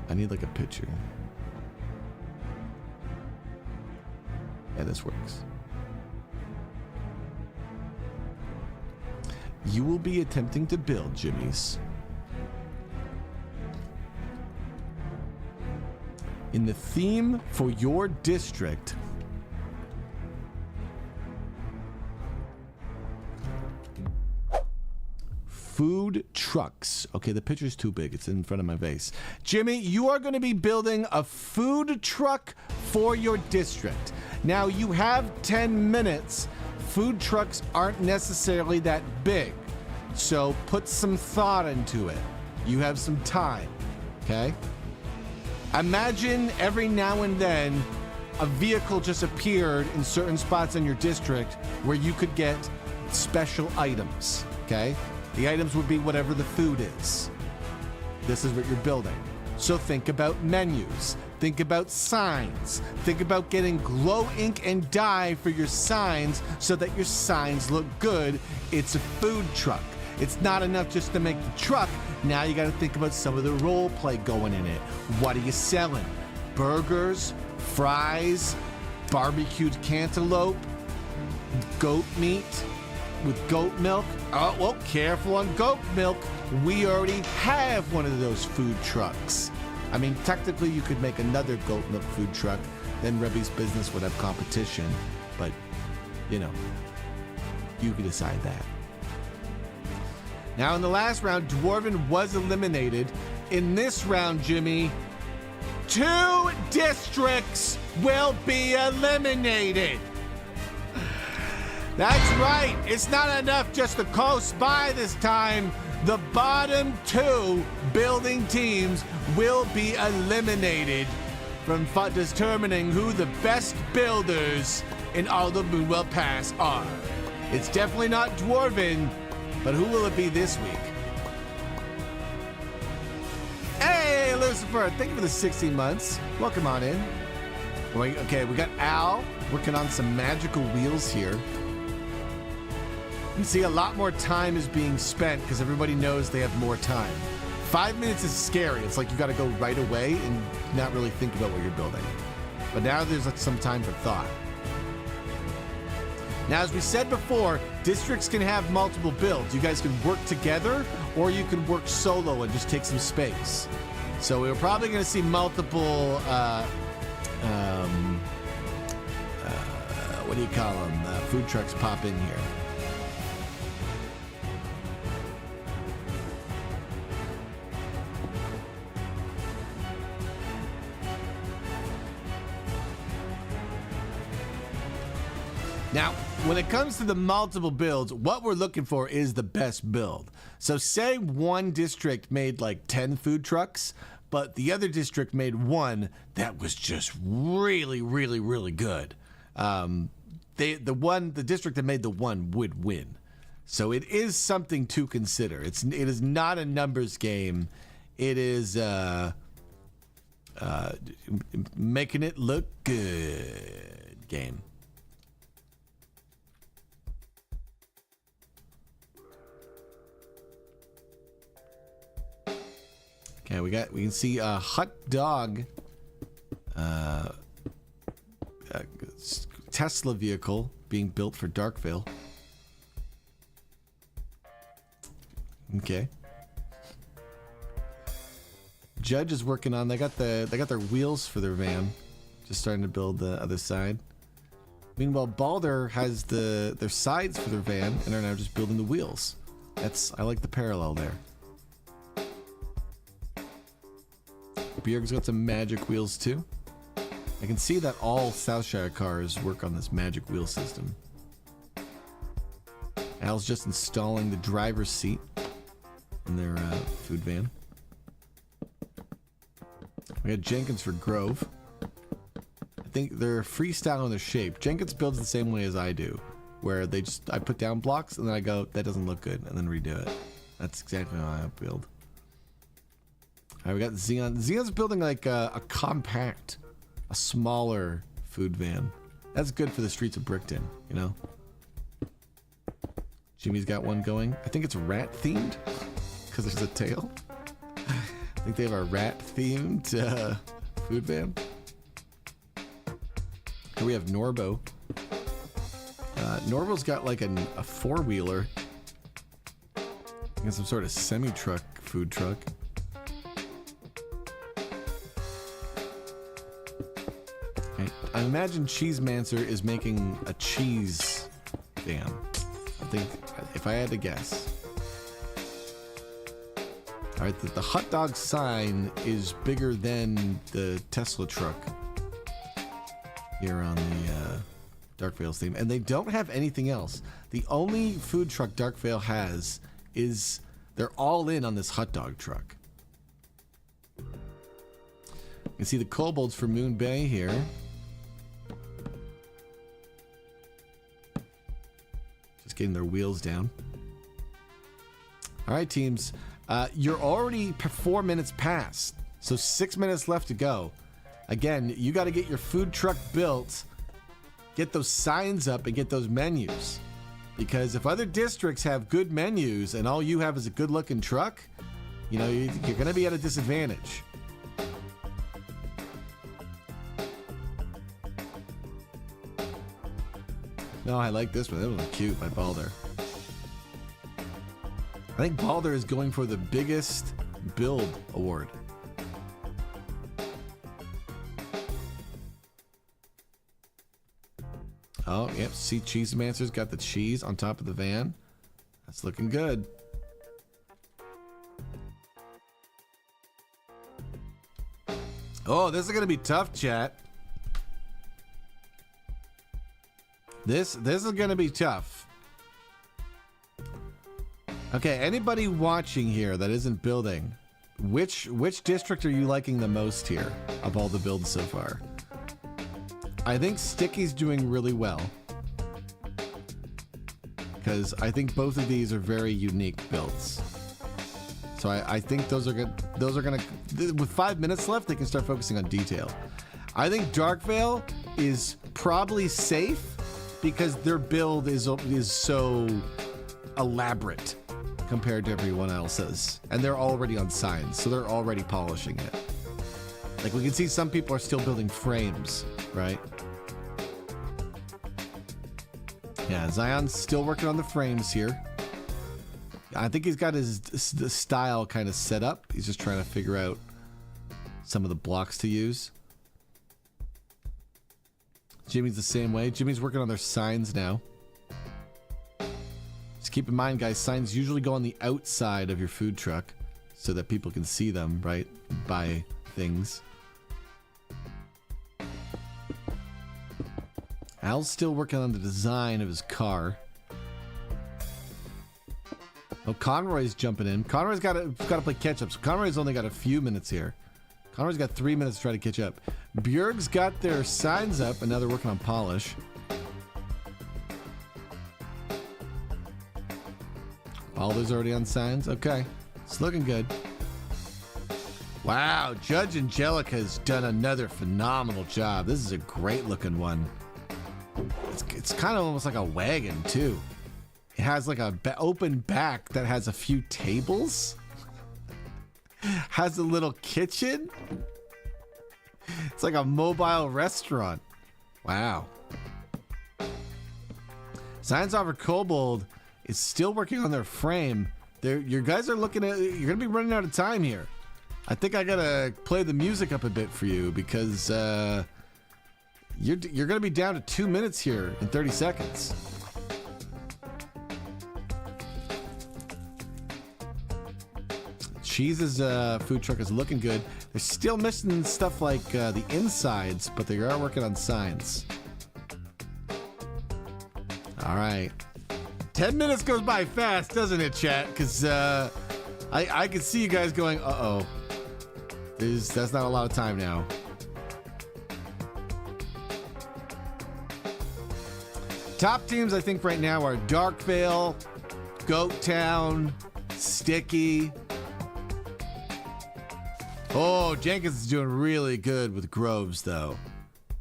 I need like a picture. Yeah, this works. You will be attempting to build, Jimmy's, in the theme for your district, food trucks. Okay, the picture's too big. It's in front of my face. Jimmy, you are going to be building a food truck for your district. Now, you have 10 minutes. Food trucks aren't necessarily that big, so put some thought into it. You have some time, okay? Imagine every now and then a vehicle just appeared in certain spots in your district where you could get special items, okay? The items would be whatever the food is. This is what you're building. So think about menus. Think about signs. Think about getting glow ink and dye for your signs so that your signs look good. It's a food truck. It's not enough just to make the truck. Now you got to think about some of the role play going in it. What are you selling? Burgers, fries, barbecued cantaloupe, goat meat with goat milk. Oh, well, careful on goat milk. We already have one of those food trucks. I mean, technically you could make another goat milk food truck, then Rebby's Business would have competition, but, you know, you can decide that. Now, in the last round, Dwarven was eliminated. In this round, Jimmy, 2 districts will be eliminated. That's right. It's not enough just to coast by this time. The bottom 2 building teams will be eliminated from determining who the best builders in all the Moonwell Pass are. It's definitely not Dwarven, but who will it be this week? Hey, Lucifer, thank you for the 16 months. Welcome on in. Okay, we got Al working on some magical wheels here. You see a lot more time is being spent because everybody knows they have more time. 5 minutes is scary. It's like you got to go right away and not really think about what you're building. But now there's some time for thought. Now, as we said before, districts can have multiple builds. You guys can work together or you can work solo and just take some space. So we're probably going to see multiple, what do you call them? Food trucks pop in here. Now, when it comes to the multiple builds, what we're looking for is the best build. So say one district made like 10 food trucks, but the other district made one that was just really, really, really good. The district that made the one would win. So it is something to consider. It is not a numbers game. It is Making it look good. Game. Okay, we can see a hot dog Tesla vehicle being built for Darkvale. Okay. Judge is working on. They got their wheels for their van. Just starting to build the other side. Meanwhile, Balder has their sides for their van and are now just building the wheels. I like the parallel there. Bjerg's got some magic wheels too. I can see that all Southshire cars work on this magic wheel system. Al's just installing the driver's seat in their food van. We got Jenkins for Grove. I think they're freestyle in their shape. Jenkins builds the same way as I do, where I put down blocks and then I go, that doesn't look good, and then redo it. That's exactly how I build. All right, we got Xeon. Xeon's building like a compact, a smaller food van. That's good for the streets of Brickton, you know? Jimmy's got one going. I think it's rat themed because there's a tail. I think they have a rat themed food van. Here we have Norbo. Norbo's got like a four-wheeler. I think it's some sort of semi-truck, food truck. I imagine Cheesemancer is making a cheese van. I think, if I had to guess. All right, the hot dog sign is bigger than the Tesla truck here on the Darkvale's theme. And they don't have anything else. The only food truck Darkvale has is they're all in on this hot dog truck. You can see the kobolds for Moon Bay here. Just getting their wheels down. All right, teams. You're already 4 minutes past, so 6 minutes left to go. Again, you got to get your food truck built, get those signs up, and get those menus. Because if other districts have good menus and all you have is a good-looking truck, you know, you're going to be at a disadvantage. No, I like this one. That was cute by Balder. I think Balder is going for the biggest build award. Oh, yep. See, Cheesemancer's got the cheese on top of the van. That's looking good. Oh, this is going to be tough, chat. This is going to be tough. Okay, anybody watching here that isn't building, which district are you liking the most here of all the builds so far? I think Sticky's doing really well, because I think both of these are very unique builds. So I think those are good. Those are gonna, with 5 minutes left, they can start focusing on detail. I think Darkvale is probably safe because their build is so elaborate compared to everyone else's, and they're already on signs, so they're already polishing it. Like, we can see some people are still building frames, right? Yeah, Zion's still working on the frames here. I think he's got the style kind of set up. He's just trying to figure out some of the blocks to use. Jimmy's the same way. Jimmy's working on their signs now. Just keep in mind, guys, signs usually go on the outside of your food truck so that people can see them, right? Buy things. Al's still working on the design of his car. Oh, Conroy's jumping in. Conroy's got to play catch up. So Conroy's only got a few minutes here. Conroy's got 3 minutes to try to catch up. Bjerg's got their signs up, and now they're working on polish. Balder's already on signs. Okay, it's looking good. Wow, Judge Angelica has done another phenomenal job. This is a great looking one. It's kind of almost like a wagon too. It has like a open back that has a few tables. Has a little kitchen. It's like a mobile restaurant. Wow. Science Offer Kobold is still working on their frame. Your guys are looking at, you're gonna be running out of time here. I think I gotta play the music up a bit for you because you're gonna be down to 2 minutes here in 30 seconds. Cheese's food truck is looking good. They're still missing stuff like the insides, but they are working on signs. All right. 10 minutes goes by fast, doesn't it, chat? Because I can see you guys going, uh-oh. That's not a lot of time now. Top teams, I think, right now are Darkvale, Goat Town, Sticky. Oh, Jenkins is doing really good with Groves, though.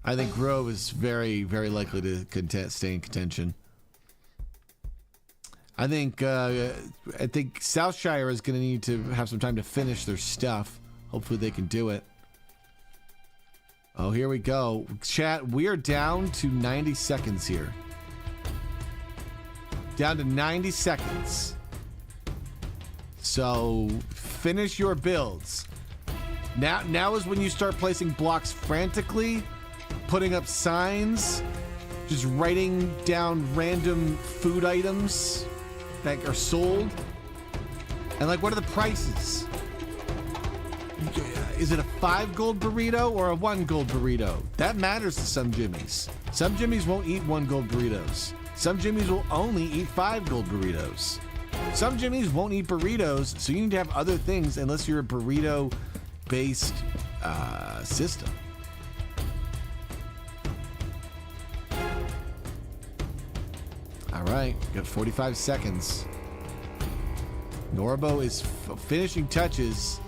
I think Grove is very, very likely to stay in contention. I think Southshire is going to need to have some time to finish their stuff. Hopefully they can do it. Oh, here we go. Chat, we are down to 90 seconds here. Down to 90 seconds. So finish your builds. Now is when you start placing blocks frantically, putting up signs, just writing down random food items that are sold. And like, what are the prices? Is it a 5 gold burrito or a 1 gold burrito? That matters to some Jimmies. Some Jimmies won't eat 1 gold burritos. Some Jimmies will only eat 5 gold burritos. Some Jimmies won't eat burritos, so you need to have other things unless you're a burrito-based system. All right, got 45 seconds. Norbo is finishing touches.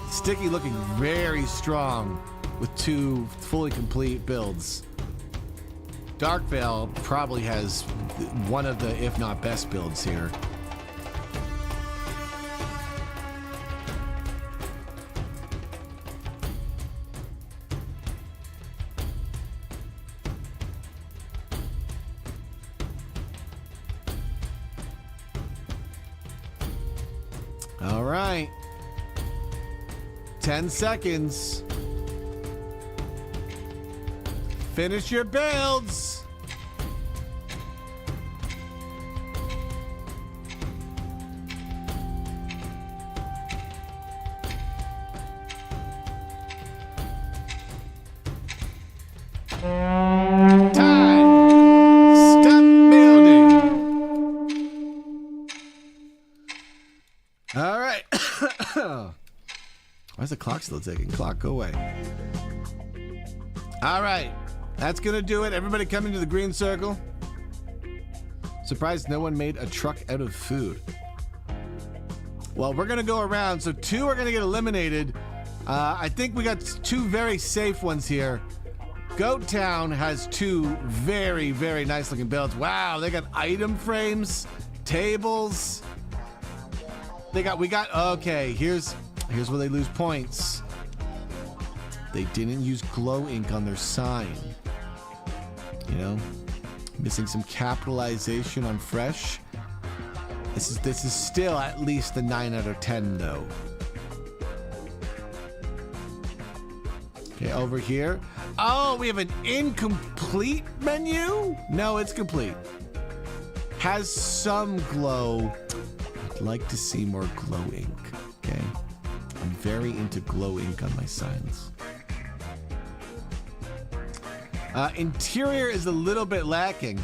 Sticky looking very strong with 2 fully complete builds. Darkvale probably has one of the, if not best, builds here. All right. 10 seconds. Finish your builds. Time. Stop building. All right. Why is the clock still ticking? Clock, go away. All right. That's going to do it. Everybody come into the green circle. Surprised no one made a truck out of food. Well, we're going to go around. So 2 are going to get eliminated. I think we got 2 very safe ones here. Goat Town has 2 very, very nice looking builds. Wow, they got item frames, tables. Okay, here's where they lose points. They didn't use glow ink on their sign. You know, missing some capitalization on fresh. This is still at least a 9 out of 10 though. Okay, over here. Oh, we have an incomplete menu? No, it's complete. Has some glow. I'd like to see more glow ink. Okay. I'm very into glow ink on my signs. Interior is a little bit lacking,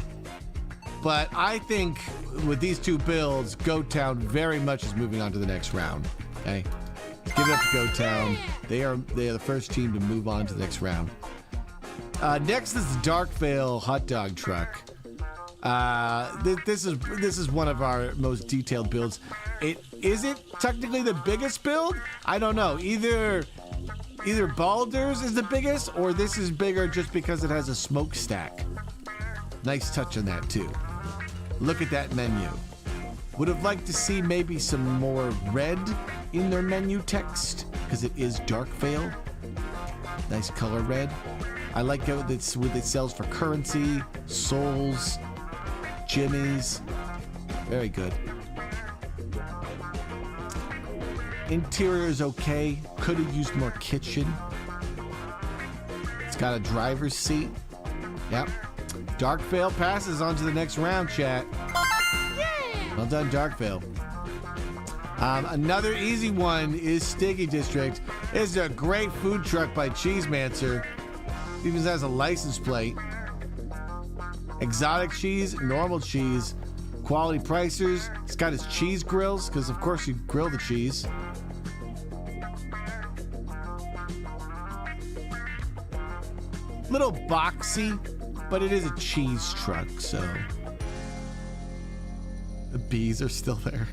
but I think with these 2 builds, Goat Town very much is moving on to the next round. Okay, give it up to Goat Town. They are the first team to move on to the next round. Next is the Darkvale hot dog truck. This is one of our most detailed builds. Is it technically the biggest build? I don't know. Either Baldur's is the biggest, or this is bigger just because it has a smokestack. Nice touch on that too. Look at that menu. Would have liked to see maybe some more red in their menu text, because it is Darkvale. Nice color red. I like how what it sells for currency, souls, jimmies. Very good. Interior is okay. Could have used more kitchen. It's got a driver's seat. Yep. Darkvale passes on to the next round, chat. Yeah! Well done, Darkvale. Another easy one is Sticky District. It's a great food truck by Cheesemancer. Even has a license plate. Exotic cheese, normal cheese, quality pricers. It's got his cheese grills, because of course you grill the cheese. Little boxy, but it is a cheese truck, so the bees are still there.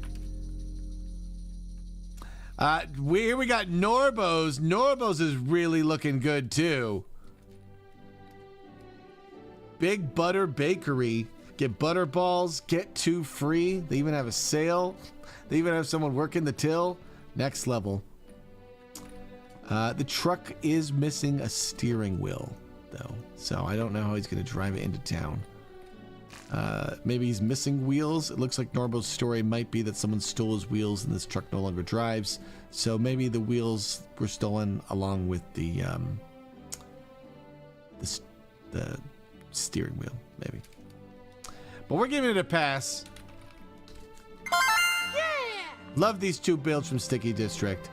Here we got Norbo's. Norbo's is really looking good too. Big Butter Bakery. Get butter balls, get 2 free. They even have a sale. They even have someone working the till. Next level. The truck is missing a steering wheel, though. So I don't know how he's going to drive it into town. Maybe he's missing wheels. It looks like Norbo's story might be that someone stole his wheels and this truck no longer drives. So maybe the wheels were stolen along with the steering wheel, maybe. But we're giving it a pass. Yeah! Love these 2 builds from Sticky District.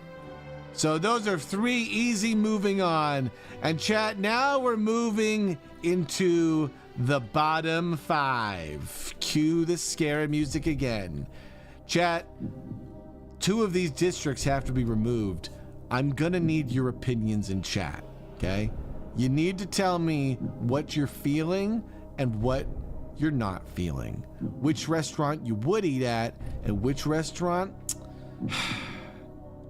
So those are 3 easy moving on. And chat, now we're moving into the bottom 5. Cue the scary music again. Chat, 2 of these districts have to be removed. I'm gonna need your opinions in chat, okay? You need to tell me what you're feeling and what you're not feeling. Which restaurant you would eat at and which restaurant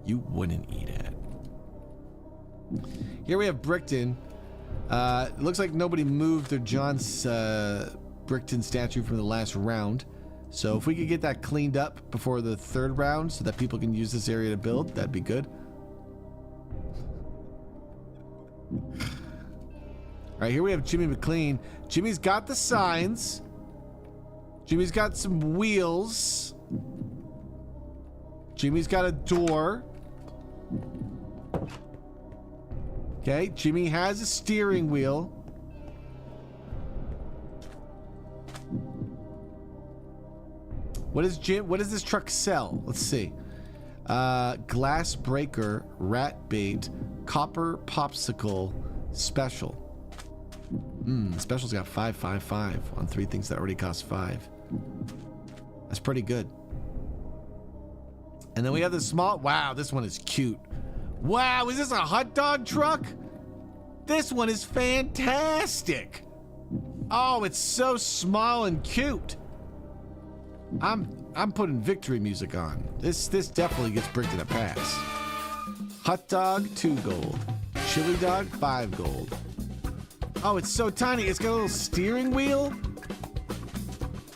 you wouldn't eat at. Here we have Brickton. It looks like nobody moved their John Brickton statue from the last round. So if we could get that cleaned up before the 3rd round so that people can use this area to build, that'd be good. All right, here we have Jimmy McLean. Jimmy's got the signs. Jimmy's got some wheels. Jimmy's got a door. Okay, Jimmy has a steering wheel. What does this truck sell? Let's see. Glass breaker, rat bait, copper popsicle, special. Special's got 555 on 3 things that already cost 5. That's pretty good. And then we have the small. Wow, this one is cute. Wow, is this a hot dog truck? This one is fantastic. Oh, it's so small and cute. I'm putting victory music on. This definitely gets Brickton a pass. Hot dog, 2 gold. Chili dog, 5 gold. Oh, it's so tiny. It's got a little steering wheel.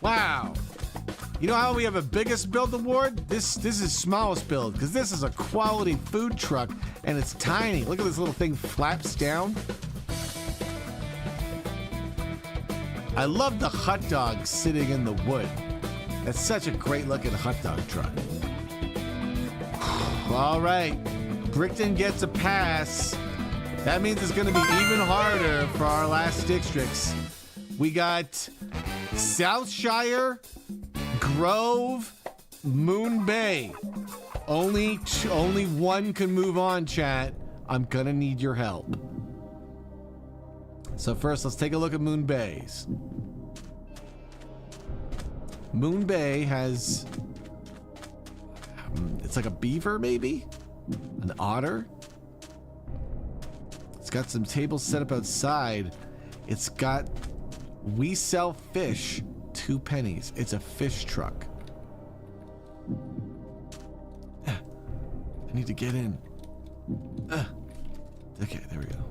Wow. You know how we have a biggest build award? This is smallest build, because this is a quality food truck and it's tiny. Look at this little thing flaps down. I love the hot dog sitting in the wood. That's such a great looking hot dog truck. All right, Brickton gets a pass. That means it's going to be even harder for our last districts. We got Southshire, Grove, Moon Bay. Only one can move on, chat. I'm going to need your help. So first, let's take a look at Moon Bay's. Moon Bay has, it's like a beaver, maybe? An otter? It's got some tables set up outside. It's got, we sell fish 2 pennies. It's a fish truck. I need to get in. Okay, there we go.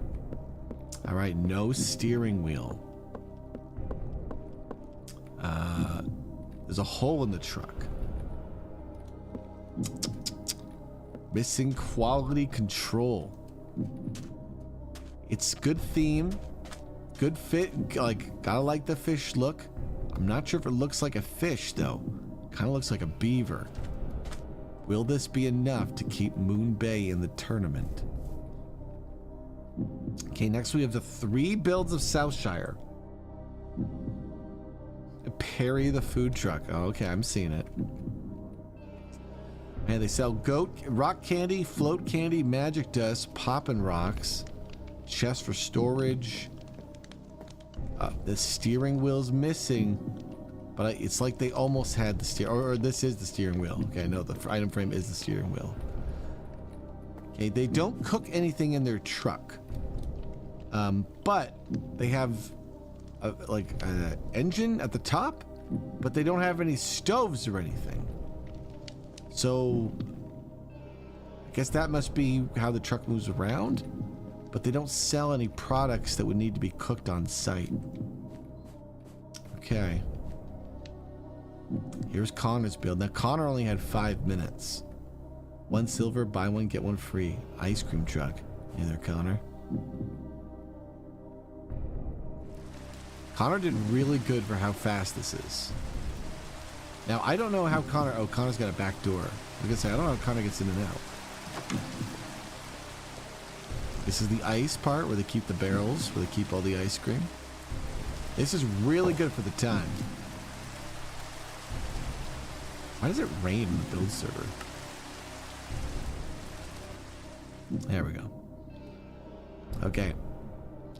All right, no steering wheel. There's a hole in the truck. Missing quality control. It's good theme, good fit. Like, gotta like the fish look. I'm not sure if it looks like a fish though. Kind of looks like a beaver. Will this be enough to keep Moon Bay in the tournament? Okay, next we have the 3 builds of Southshire. Perry the food truck. Oh, okay, I'm seeing it. And they sell rock candy, float candy, magic dust, poppin' rocks, chest for storage. The steering wheel's missing, but it's like they almost had the steer. Or this is the steering wheel. Okay, no, the item frame is the steering wheel. Okay, they don't cook anything in their truck, but they have like an engine at the top, but they don't have any stoves or anything. So I guess that must be how the truck moves around, but they don't sell any products that would need to be cooked on site. Okay. Here's Connor's build. Now Connor only had 5 minutes. 1 silver, buy 1, get 1 free. Ice cream truck. Hey there, Connor. Connor did really good for how fast this is. Now, I don't know how Connor... Oh, Connor's got a back door. I was gonna say, I don't know how Connor gets in and out. This is the ice part where they keep the barrels, where they keep all the ice cream. This is really good for the time. Why does it rain in the build server? There we go. Okay.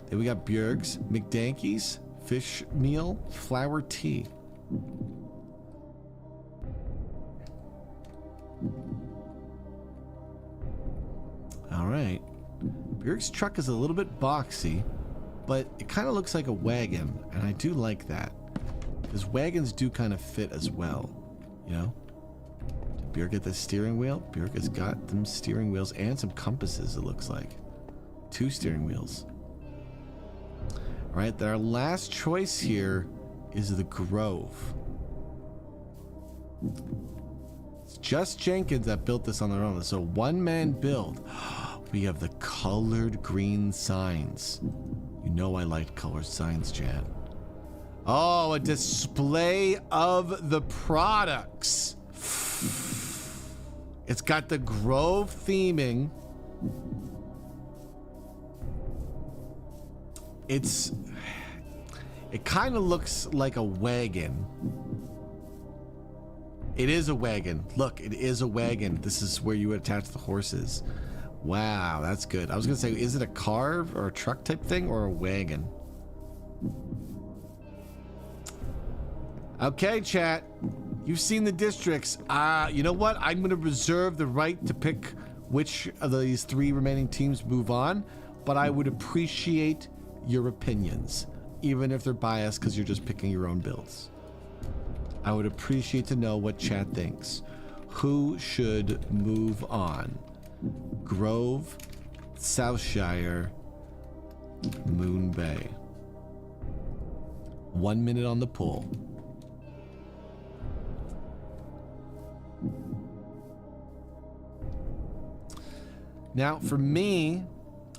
Then we got Björg's, McDanky's, fish meal, flour tea. All right. Björk's truck is a little bit boxy, but it kind of looks like a wagon, and I do like that. Because wagons do kind of fit as well, you know? Did Björk get the steering wheel? Björk has got them steering wheels and some compasses, it looks like. 2 steering wheels. All right, our last choice here is the Grove. It's just Jenkins that built this on their own. So 1-man build. We have the colored green signs. You know I like colored signs, Chad. Oh, a display of the products. It's got the Grove theming. It kind of looks like a wagon. It is a wagon. Look, it is a wagon. This is where you would attach the horses. Wow, that's good. I was gonna say, is it a car or a truck type thing or a wagon? Okay, chat. You've seen the districts. You know what? I'm gonna reserve the right to pick which of these 3 remaining teams move on, but I would appreciate your opinions, even if they're biased because you're just picking your own builds. I would appreciate to know what chat thinks. Who should move on? Grove, Southshire, Moon Bay. 1 minute on the poll. Now, for me,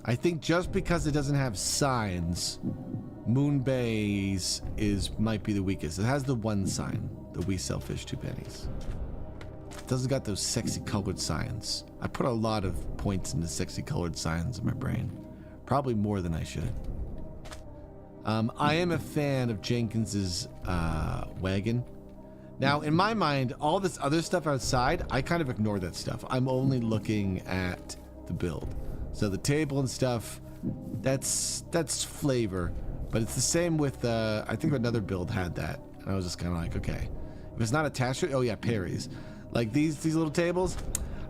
I think just because it doesn't have signs, Moon Bay's might be the weakest. It has the 1 sign, the we sell fish 2 pennies. It doesn't got those sexy colored signs. I put a lot of points into sexy colored signs in my brain. Probably more than I should. I am a fan of Jenkins's wagon. Now, in my mind, all this other stuff outside, I kind of ignore that stuff. I'm only looking at the build. So the table and stuff, that's flavor. But it's the same with, I think another build had that. And I was just kind of like, okay. If it's not attached to it, oh yeah, Perry's. Like these little tables,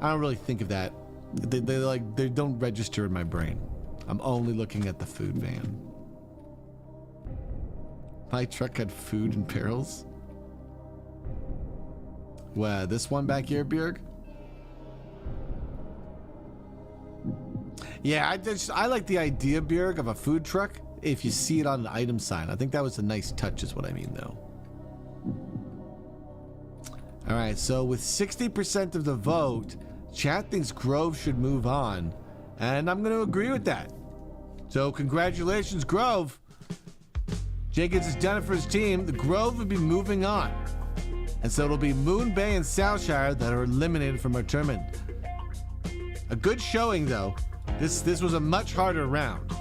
I don't really think of that. They don't register in my brain. I'm only looking at the food van. My truck had food and barrels. Well, this one back here, Bjerg? Yeah, I like the idea, Bjerg, of a food truck if you see it on an item sign. I think that was a nice touch is what I mean, though. All right, so with 60% of the vote, chat thinks Grove should move on. And I'm going to agree with that. So congratulations, Grove. Jenkins has done it for his team. The Grove will be moving on. And so it'll be Moon Bay and Southshire that are eliminated from our tournament. A good showing, though. This was a much harder round.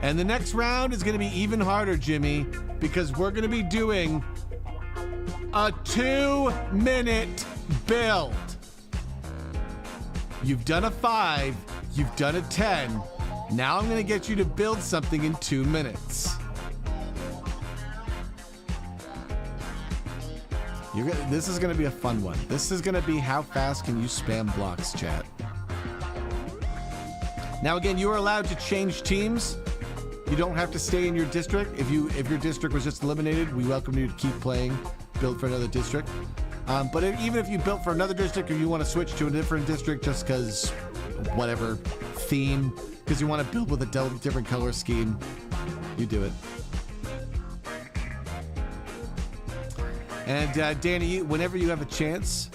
And the next round is going to be even harder, Jimmy, because we're going to be doing a 2-minute build. You've done a 5, you've done a 10. Now I'm going to get you to build something in 2 minutes. This is going to be a fun one. This is going to be how fast can you spam blocks, chat. Now again, you are allowed to change teams. You don't have to stay in your district. If your district was just eliminated, we welcome you to keep playing, build for another district. But even if you built for another district or you want to switch to a different district just because whatever theme, because you want to build with a different color scheme, you do it. And Danny, whenever you have a chance,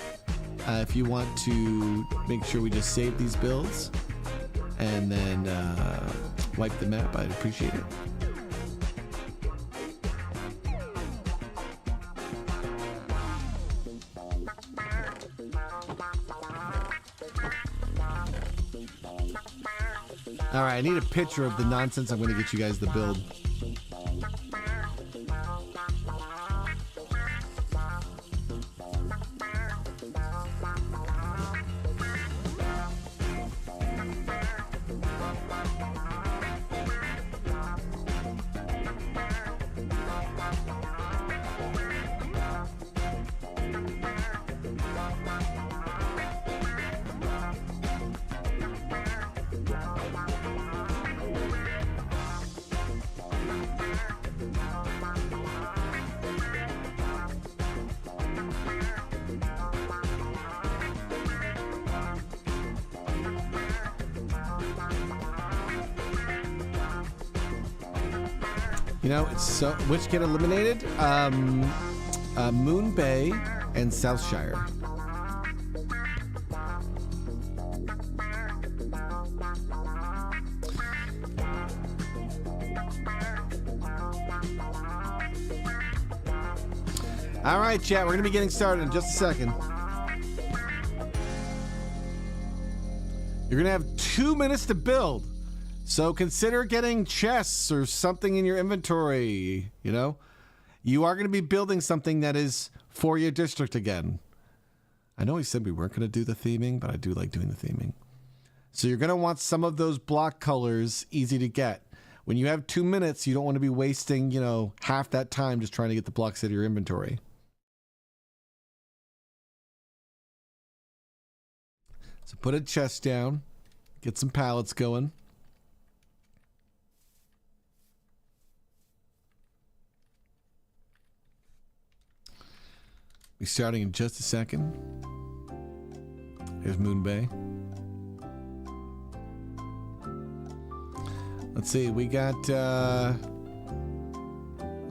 if you want to make sure we just save these builds and then wipe the map, I'd appreciate it. All right, I need a picture of the nonsense I'm going to get you guys to build. You know, so which get eliminated? Moon Bay and Southshire. All right, chat, we're going to be getting started in just a second. You're going to have 2 minutes to build. So consider getting chests or something in your inventory, you know? You are going to be building something that is for your district again. I know we said we weren't going to do the theming, but I do like doing the theming. So you're going to want some of those block colors easy to get. When you have 2 minutes, you don't want to be wasting, you know, half that time just trying to get the blocks out of your inventory. So put a chest down, get some pallets going. We're starting in just a second. Here's Moon Bay. Let's see, we got, looks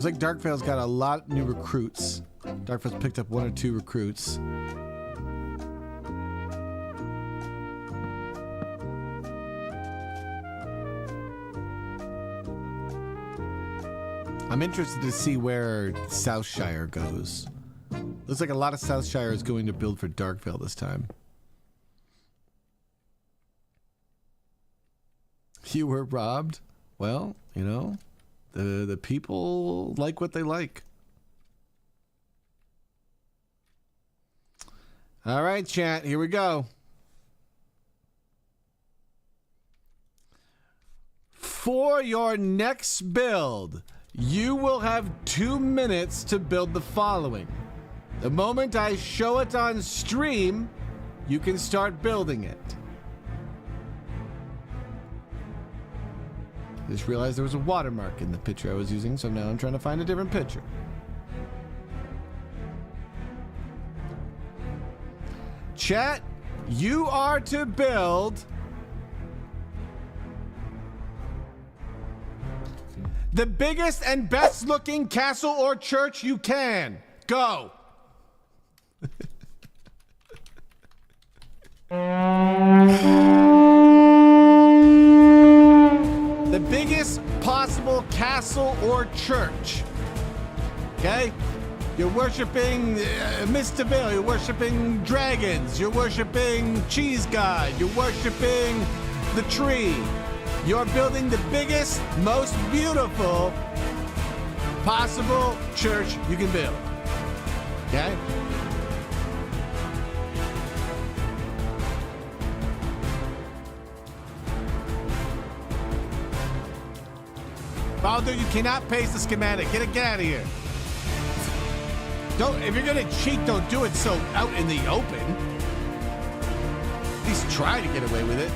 like Darkvale's got a lot of new recruits. Darkvale's picked up 1 or 2 recruits. I'm interested to see where Southshire goes. Looks like a lot of Southshire is going to build for Darkvale this time. You were robbed? Well, you know, the people like what they like. All right, chat, here we go. For your next build, you will have 2 minutes to build the following. The moment I show it on stream, you can start building it. I just realized there was a watermark in the picture I was using, so now I'm trying to find a different picture. Chat, you are to build the biggest and best looking castle or church you can. Go. The biggest possible castle or church. Okay? You're worshiping Mr. Bill. You're worshiping dragons. You're worshiping Cheese God. You're worshiping the tree. You're building the biggest, most beautiful possible church you can build. Okay? Baldur, you cannot paste the schematic. Get out of here. Don't, if you're gonna cheat, don't do it so out in the open. At least try to get away with it.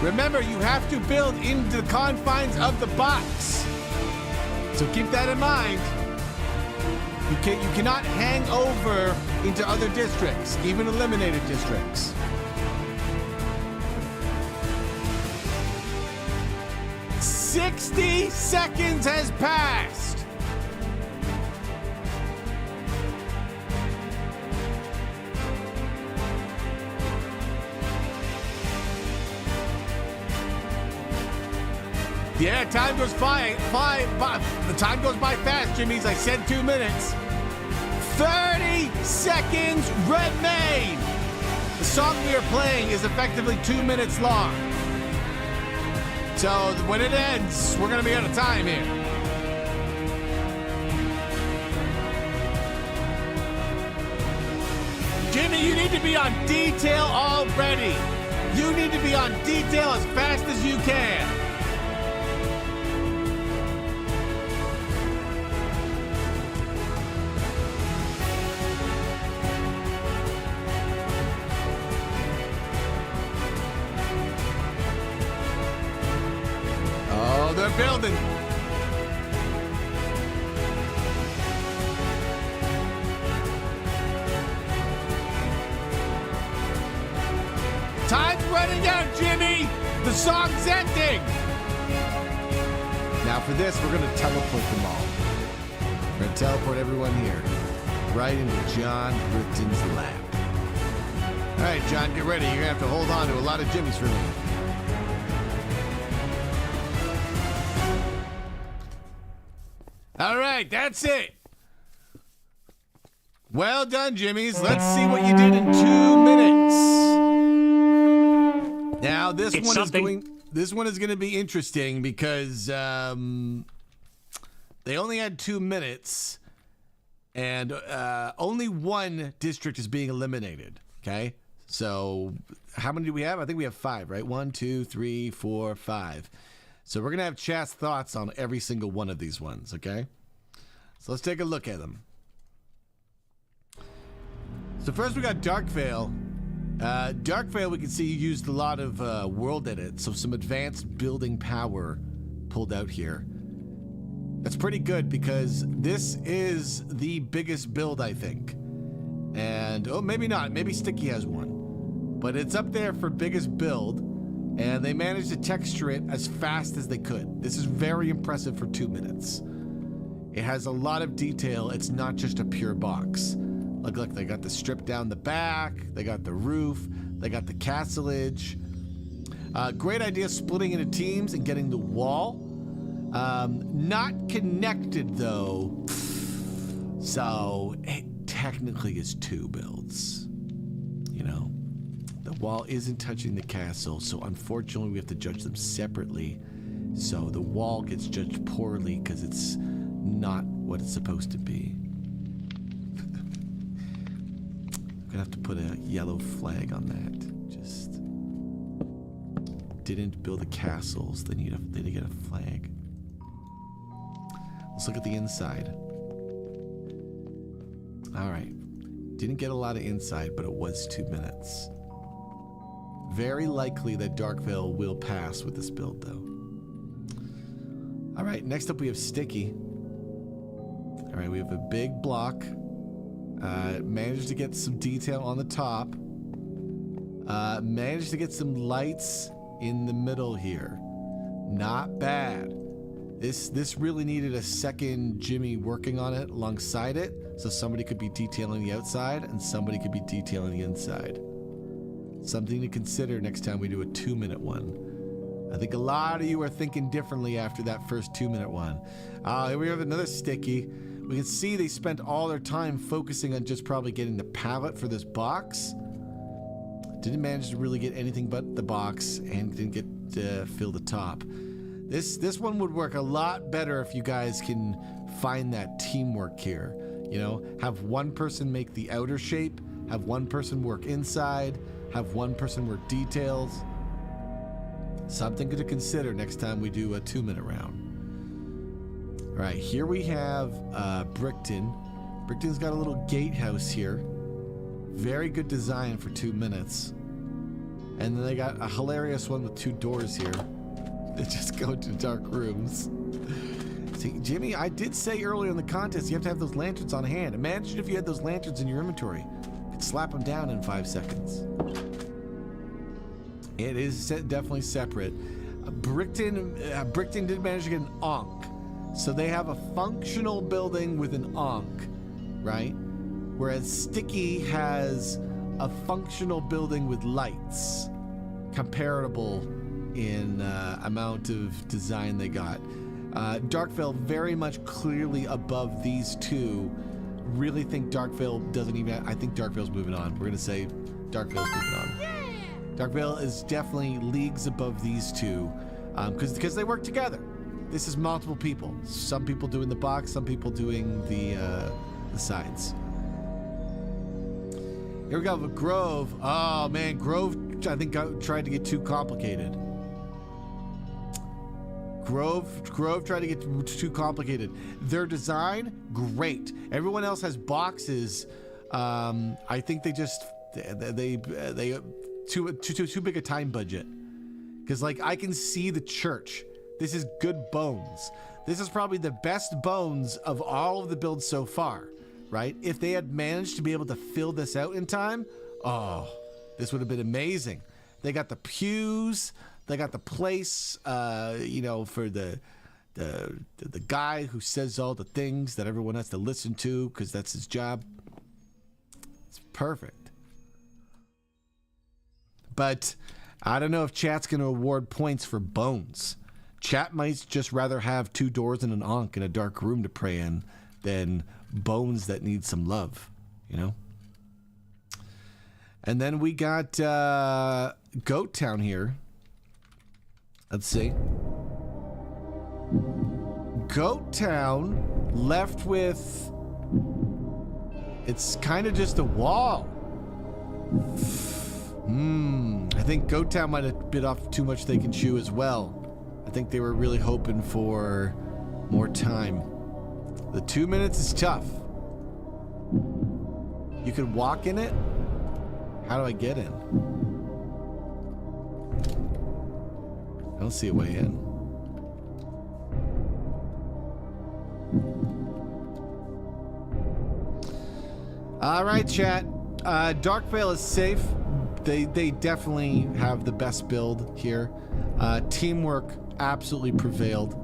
Remember, you have to build into the confines of the box. So keep that in mind. You cannot hang over into other districts, even eliminated districts. "60 seconds has passed. Yeah, time goes by. The time goes by fast, Jimmy's. I said 2 minutes. 30 seconds remain. The song we are playing is effectively 2 minutes long. So when it ends, we're gonna be out of time here. Jimmy, you need to be on detail already. You need to be on detail as fast as you can. Oh, they're building. Time's running out, Jimmy! The song's ending! Now for this, we're gonna teleport them all. We're gonna teleport everyone here. Right into John Ripton's lap. Alright, John, get ready. You're gonna have to hold on to a lot of Jimmys for me. Alright, that's it. Well done, Jimmys. Let's see what you did in 2 minutes. Now this one is going to be interesting because they only had 2 minutes, and only one district is being eliminated. Okay, so how many do we have? I think we have 5, right? 1, 2, 3, 4, 5. So we're gonna have chat's thoughts on every single one of these ones. Okay, so let's take a look at them. So first we got Darkvale. Darkvale, we can see you used a lot of world edit, so some advanced building power pulled out here. That's pretty good because this is the biggest build, I think. And, oh, maybe not. Maybe Sticky has one. But it's up there for biggest build, and they managed to texture it as fast as they could. This is very impressive for 2 minutes. It has a lot of detail. It's not just a pure box. Look, they got the strip down the back, they got the roof, they got the castlage. Great idea splitting into teams and getting the wall. Not connected though, so it technically is 2 builds. You know, the wall isn't touching the castle, so unfortunately we have to judge them separately. So the wall gets judged poorly because it's not what it's supposed to be. Gonna have to put a yellow flag on that. Just didn't build the castles. They need to get a flag. Let's look at the inside. All right, didn't get a lot of inside, but it was 2 minutes. Very likely that Darkvale will pass with this build, though. All right, next up we have Sticky. All right, we have a big block. Managed to get some detail on the top. Managed to get some lights in the middle here. Not bad. This really needed a second Jimmy working on it alongside it, so somebody could be detailing the outside and somebody could be detailing the inside. Something to consider next time we do a 2-minute one. I think a lot of you are thinking differently after that first 2-minute one. Here we have another sticky. We can see they spent all their time focusing on just probably getting the pallet for this box. Didn't manage to really get anything but the box and didn't get fill the top. This one would work a lot better if you guys can find that teamwork here. You know, have one person make the outer shape, have one person work inside, have one person work details. Something to consider next time we do a 2-minute round. All right, here we have Brickton. Brickton's got a little gatehouse here. Very good design for 2 minutes. And then they got a hilarious one with 2 doors here that just go to dark rooms. See, Jimmy, I did say earlier in the contest you have to have those lanterns on hand. Imagine if you had those lanterns in your inventory. You could slap them down in 5 seconds. It is definitely separate. Brickton did manage to get an Ankh. So they have a functional building with an Ankh, right? Whereas Sticky has a functional building with lights, comparable in amount of design they got. Darkvale very much clearly above these two. Really think Darkvale doesn't even... I think Darkvale's moving on. We're going to say Darkvale's moving on. Darkvale is definitely leagues above these two because they work together. This is multiple people. Some people doing the box, some people doing the sides. Here we go with Grove. Oh man, Grove I think tried to get too complicated. Grove tried to get too complicated. Their design, great. Everyone else has boxes. I think they just they too big a time budget. Because like I can see the church. This is good bones. This is probably the best bones of all of the builds so far, right? If they had managed to be able to fill this out in time, oh, this would have been amazing. They got the pews, they got the place, you know, for the guy who says all the things that everyone has to listen to because that's his job. It's perfect. But I don't know if chat's going to award points for bones. Chat might just rather have 2 doors and an Ankh in a dark room to pray in than bones that need some love, you know? And then we got Goat Town here. Let's see. Goat Town left with... It's kind of just a wall. I think Goat Town might have bit off too much they can chew as well. I think they were really hoping for more time. The 2 minutes is tough. You can walk in it? How do I get in? I don't see a way in. All right, chat. Darkvale is safe. They definitely have the best build here. Teamwork absolutely prevailed.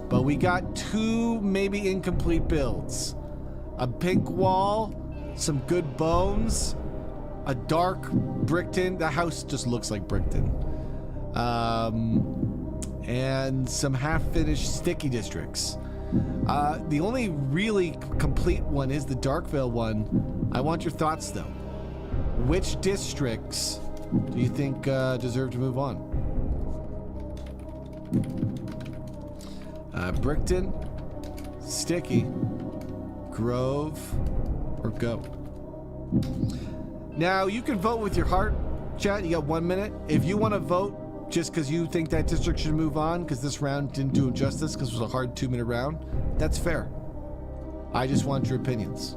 But we got 2 maybe incomplete builds. A pink wall, some good bones, a dark Brickton. The house just looks like Brickton. And some half-finished sticky districts. The only really complete one is the Darkvale one. I want your thoughts though. Which districts do you think deserve to move on? Brickton, Sticky, Grove, or Goat? Now you can vote with your heart, chat. You got 1 minute. If you want to vote just because you think that district should move on because this round didn't do him justice because it was a hard 2-minute round, that's fair. I just want your opinions.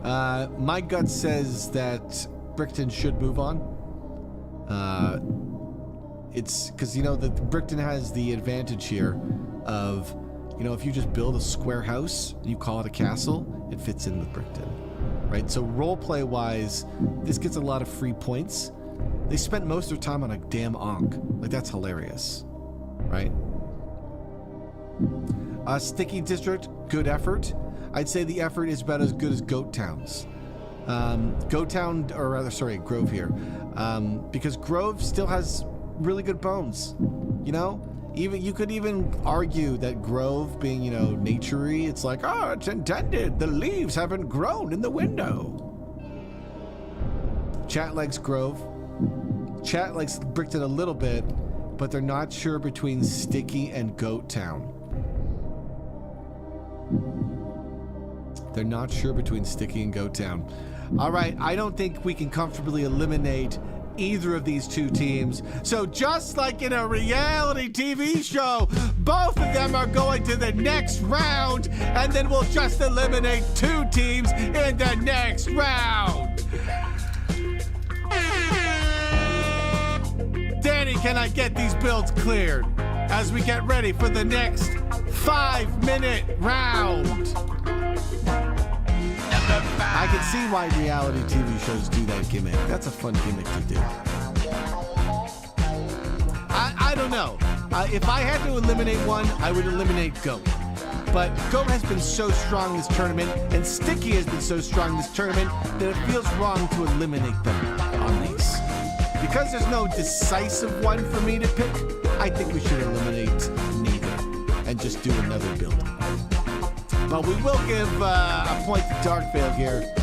My gut says that Brickton should move on. It's because, you know, the Brickton has the advantage here of, you know, if you just build a square house and you call it a castle, it fits in with Brickton, right? So roleplay wise, this gets a lot of free points. They spent most of their time on a damn Ankh. Like, that's hilarious, right? Sticky District, good effort. I'd say the effort is about as good as Goat Town's. Goat Town, or rather, sorry, Grove here. Because Grove still has really good bones, you know? Even you could even argue that Grove being, you know, nature-y, it's like, oh, it's intended. The leaves haven't grown in the window. Chat likes Grove. Chat likes Brickton a little bit, but they're not sure between Sticky and Goat Town. They're not sure between Sticky and Goat Town. All right, I don't think we can comfortably eliminate either of these two teams. So just like in a reality TV show, both of them are going to the next round, and then we'll just eliminate two teams in the next round. Danny, can I get these builds cleared as we get ready for the next 5-minute round? I can see why reality TV shows do that gimmick. That's a fun gimmick to do. I don't know. If I had to eliminate one, I would eliminate Goat. But Goat has been so strong this tournament, and Sticky has been so strong this tournament, that it feels wrong to eliminate them on these. Because there's no decisive one for me to pick, I think we should eliminate neither and just do another build. But we will give a point to Darkveil here.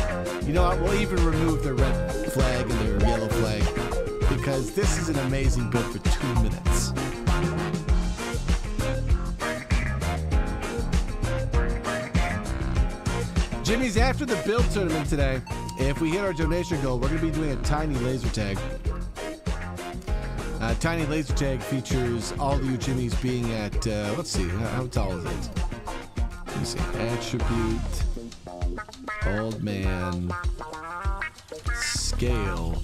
You know what? We'll even remove their red flag and their yellow flag, because this is an amazing build for 2 minutes. Jimmy's, after the build tournament today, if we hit our donation goal, we're going to be doing a tiny laser tag. Tiny laser tag features all of you Jimmys being at, let's see, how tall is it? Let me see. Attribute, old man, scale.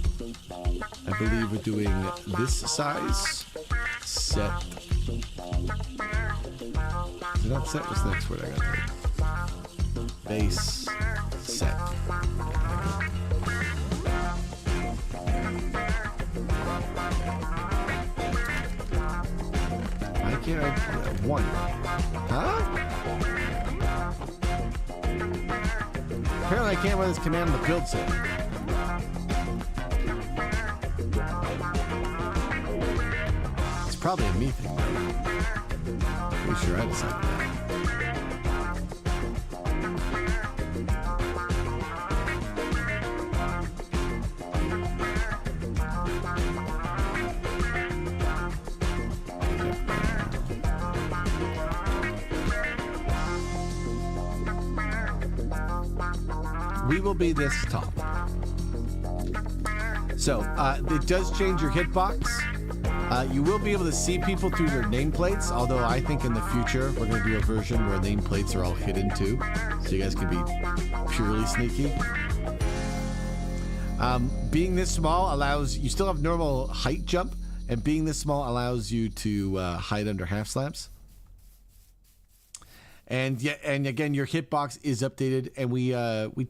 I believe we're doing this size. Set. Is it not set? What's the next word I got there? Base. Set. I can't. One. Huh? Apparently I can't run this command on the build set. It's probably a me thing. Pretty sure I decided that. We will be this tall. So, it does change your hitbox. You will be able to see people through their nameplates, although I think in the future we're going to do a version where nameplates are all hidden too, so you guys can be purely sneaky. Being this small allows, you still have normal height jump, and being this small allows you to hide under half slabs. And yeah, and again, your hitbox is updated, and we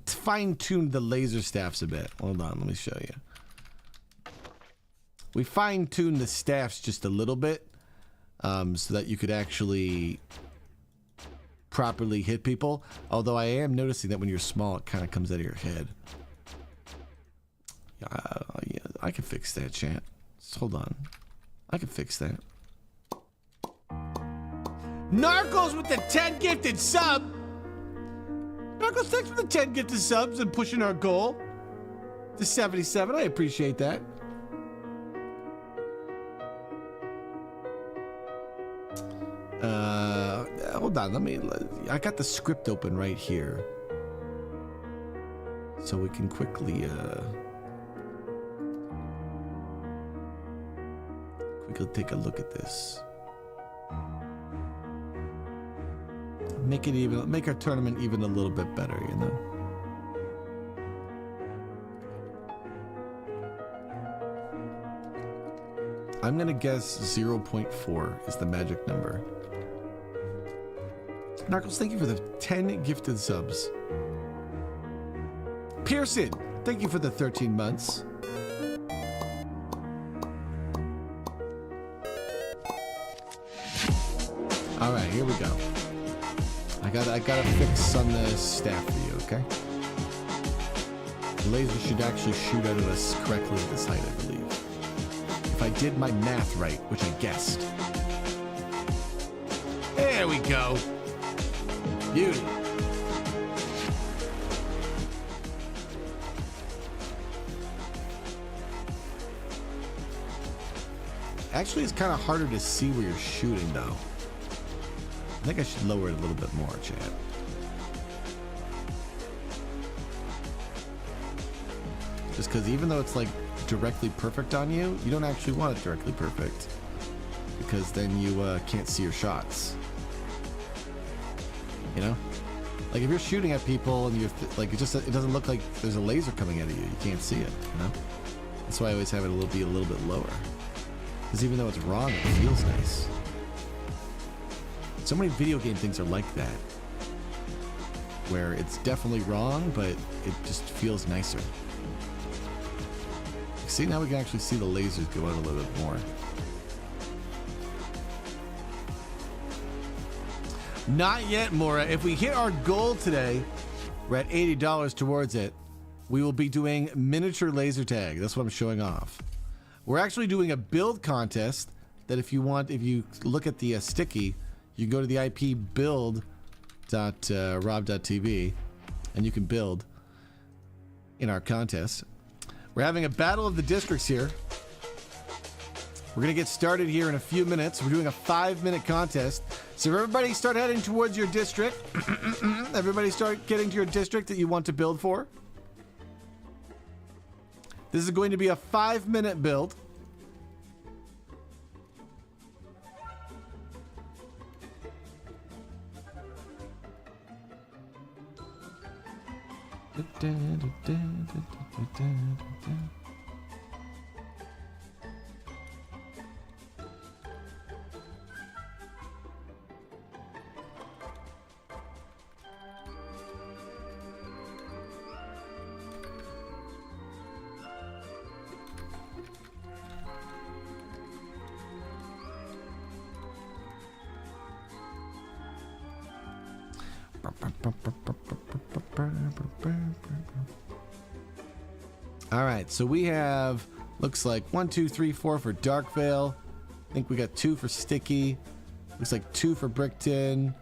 fine-tuned the laser staffs a bit. Hold on, let me show you. We fine-tuned the staffs just a little bit, so that you could actually properly hit people. Although I am noticing that when you're small, it kind of comes out of your head. Yeah, I can fix that, chat. Just hold on, I can fix that. Narcos with the 10 gifted sub. Narcos, thanks for the 10 gifted subs and pushing our goal to 77. I appreciate that. Hold on, I got the script open right here, so we can quickly take a look at this. Make our tournament even a little bit better, you know. I'm gonna guess 0.4 is the magic number. Narcles, thank you for the 10 gifted subs. Pearson, thank you for the 13 months. All right, here we go. I gotta fix on the staff for you, okay? The laser should actually shoot out of us correctly at this height, I believe. If I did my math right, which I guessed. There we go. Beauty. Actually, it's kind of harder to see where you're shooting, though. I think I should lower it a little bit more, Chad. Just because even though it's like directly perfect on you, you don't actually want it directly perfect. Because then you can't see your shots. You know? Like if you're shooting at people and you're like, it doesn't look like there's a laser coming out of you. You can't see it, you know? That's why I always have it be a little bit lower. Because even though it's wrong, it feels nice. So many video game things are like that. Where it's definitely wrong, but it just feels nicer. See, now we can actually see the lasers go out a little bit more. Not yet, Mora. If we hit our goal today, we're at $80 towards it. We will be doing miniature laser tag. That's what I'm showing off. We're actually doing a build contest that if you look at the sticky, you can go to the IP build.rob.tv and you can build in our contest. We're having a battle of the districts here. We're going to get started here in a few minutes. We're doing a 5-minute contest. So everybody start heading towards your district. Everybody start getting to your district that you want to build for. This is going to be a 5-minute build. All right, so we have, looks like 1, 2, 3, 4 for Darkvale. I think we got 2 for Sticky. Looks like 2 for Brickton,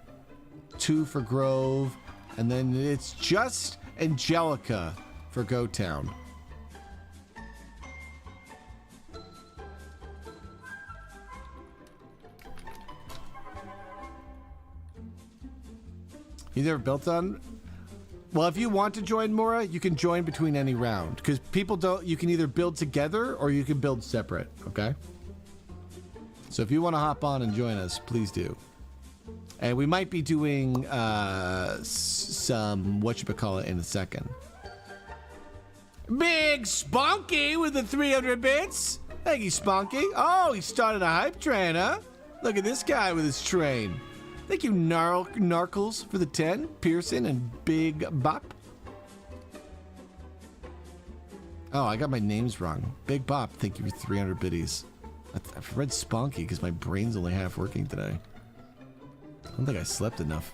2 for Grove, and then it's just Angelica for Go Town. You never built on? Well, if you want to join Mora, you can join between any round. Because people don't, you can either build together or you can build separate, okay? So if you want to hop on and join us, please do. And we might be doing some, whatchamacallit in a second. Big Spunky with the 300 bits. Thank you, Spunky. Oh, he started a hype train, huh? Look at this guy with his train. Thank you, Narcles, for the 10. Pearson and Big Bop. Oh, I got my names wrong. Big Bop, thank you for 300 biddies. I've read Sponky because my brain's only half working today. I don't think I slept enough.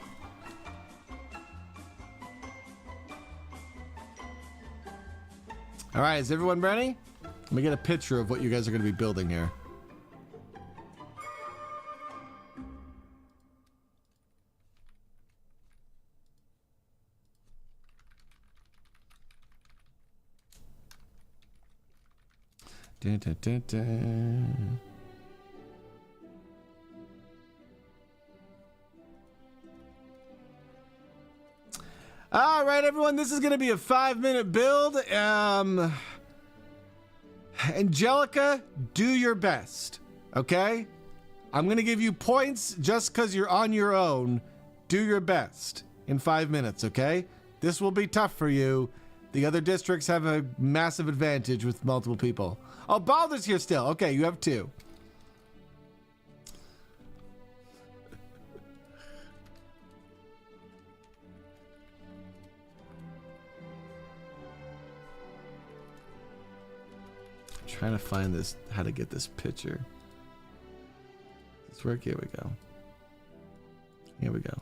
All right, is everyone ready? Let me get a picture of what you guys are going to be building here. Dun, dun, dun, dun. All right, everyone, this is going to be a 5-minute build. Angelica, do your best, okay? I'm going to give you points just because you're on your own. Do your best in 5 minutes, okay? This will be tough for you. The other districts have a massive advantage with multiple people. Oh, Baldur's here still. Okay, you have 2. trying to find this, how to get this picture. This work? Here we go. Here we go.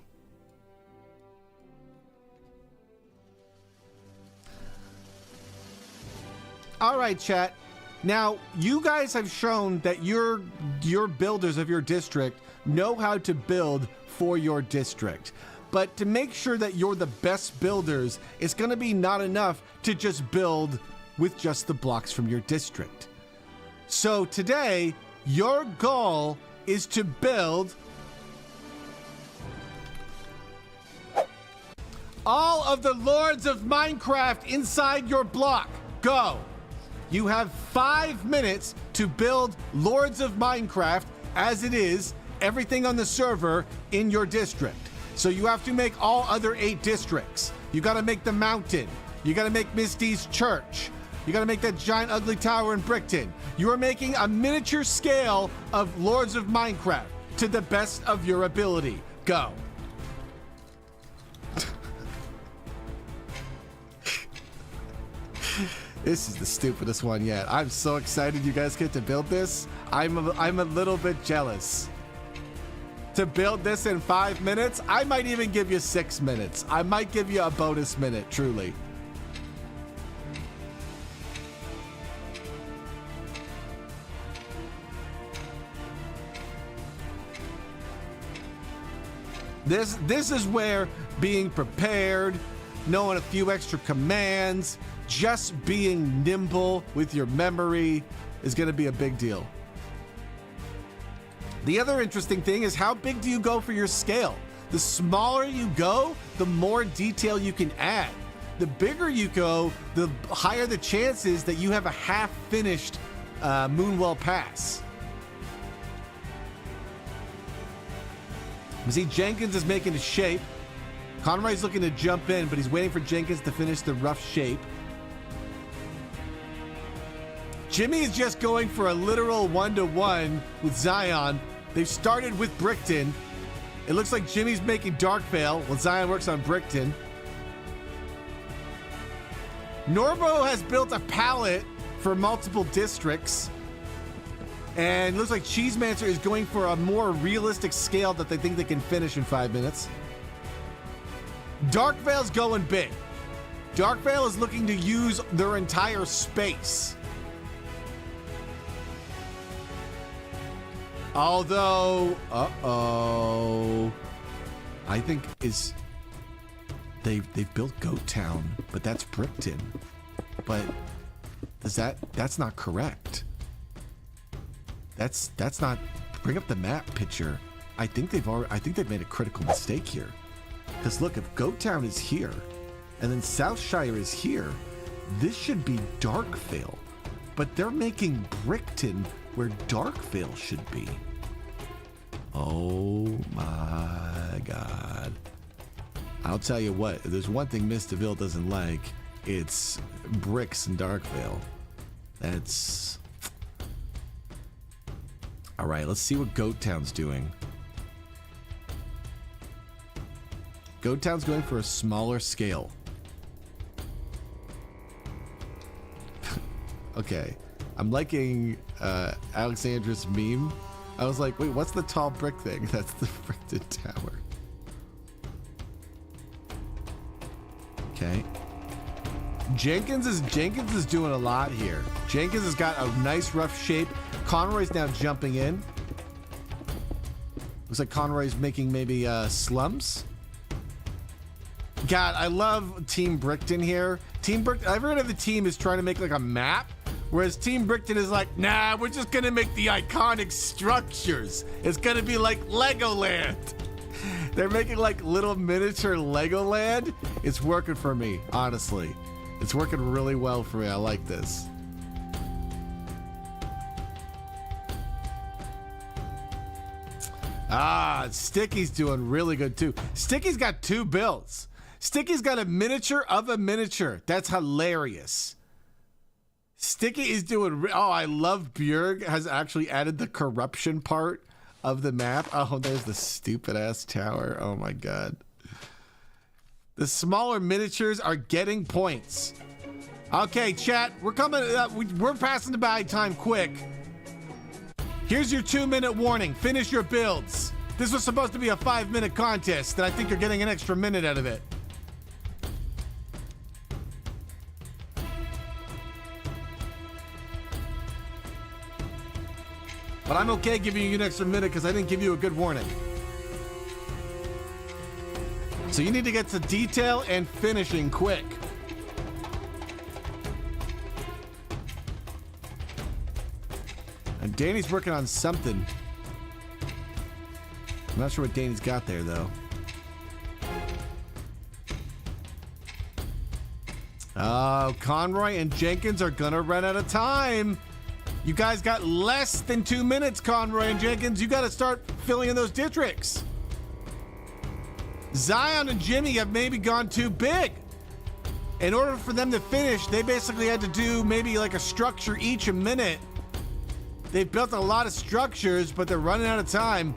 All right, chat. Now, you guys have shown that your builders of your district know how to build for your district. But to make sure that you're the best builders, it's going to be not enough to just build with just the blocks from your district. So today, your goal is to build all of the Lords of Minecraft inside your block. Go! You have 5 minutes to build Lords of Minecraft as it is, everything on the server in your district. So you have to make all other 8 districts. You gotta make the mountain. You gotta make Misty's church. You gotta make that giant ugly tower in Brickton. You are making a miniature scale of Lords of Minecraft to the best of your ability. Go. This is the stupidest one yet. I'm so excited you guys get to build this. I'm a little bit jealous. To build this in 5 minutes, I might even give you 6 minutes. I might give you a bonus minute, truly. This is where being prepared, knowing a few extra commands, just being nimble with your memory is going to be a big deal. The other interesting thing is, how big do you go for your scale? The smaller you go, the more detail you can add. The bigger you go, the higher the chances that you have a half-finished Moonwell Pass. You see, Jenkins is making a shape. Conroy's looking to jump in, but he's waiting for Jenkins to finish the rough shape. Jimmy is just going for a literal 1-to-1 with Zion. They've started with Brickton. It looks like Jimmy's making Darkvale while Zion works on Brickton. Norbo has built a palette for multiple districts. And it looks like Cheesemancer is going for a more realistic scale that they think they can finish in 5 minutes. Darkvale's going big. Darkvale is looking to use their entire space. Although, I think they've built Goat Town, but that's Brickton. But that's not correct. That's not. Bring up the map picture. I think they've made a critical mistake here. Because look, if Goat Town is here, and then Southshire is here, this should be Darkvale. But they're making Brickton where Darkvale should be. Oh my God. I'll tell you what, if there's one thing Mistaville doesn't like, it's bricks in Darkvale. That's... Alright, let's see what Goat Town's doing. Goat Town's going for a smaller scale. Okay. I'm liking Alexandra's meme. I was like, wait, what's the tall brick thing? That's the Brickton Tower. Okay. Jenkins is doing a lot here. Jenkins has got a nice rough shape. Conroy's now jumping in. Looks like Conroy's making maybe slums. God, I love Team Brickton here. Team Brickton, I've heard of the team is trying to make like a map. Whereas Team Brickton is like, nah, we're just gonna make the iconic structures. It's gonna be like Legoland. They're making like little miniature Legoland. It's working for me, honestly. It's working really well for me. I like this. Ah, Sticky's doing really good too. Sticky's got 2 builds. Sticky's got a miniature of a miniature. That's hilarious. Sticky is doing... Oh, I love Bjerg has actually added the corruption part of the map. Oh, there's the stupid-ass tower. Oh, my God. The smaller miniatures are getting points. Okay, chat, we're coming. We're passing by time quick. Here's your 2-minute warning. Finish your builds. This was supposed to be a 5-minute contest, and I think you're getting an extra minute out of it. But I'm okay giving you an extra minute because I didn't give you a good warning. So you need to get to detail and finishing quick. And Danny's working on something. I'm not sure what Danny's got there, though. Oh, Conroy and Jenkins are gonna run out of time. You guys got less than 2 minutes, Conroy and Jenkins. You gotta start filling in those districts. Zion and Jimmy have maybe gone too big. In order for them to finish, they basically had to do maybe like a structure each a minute. They've built a lot of structures, but they're running out of time.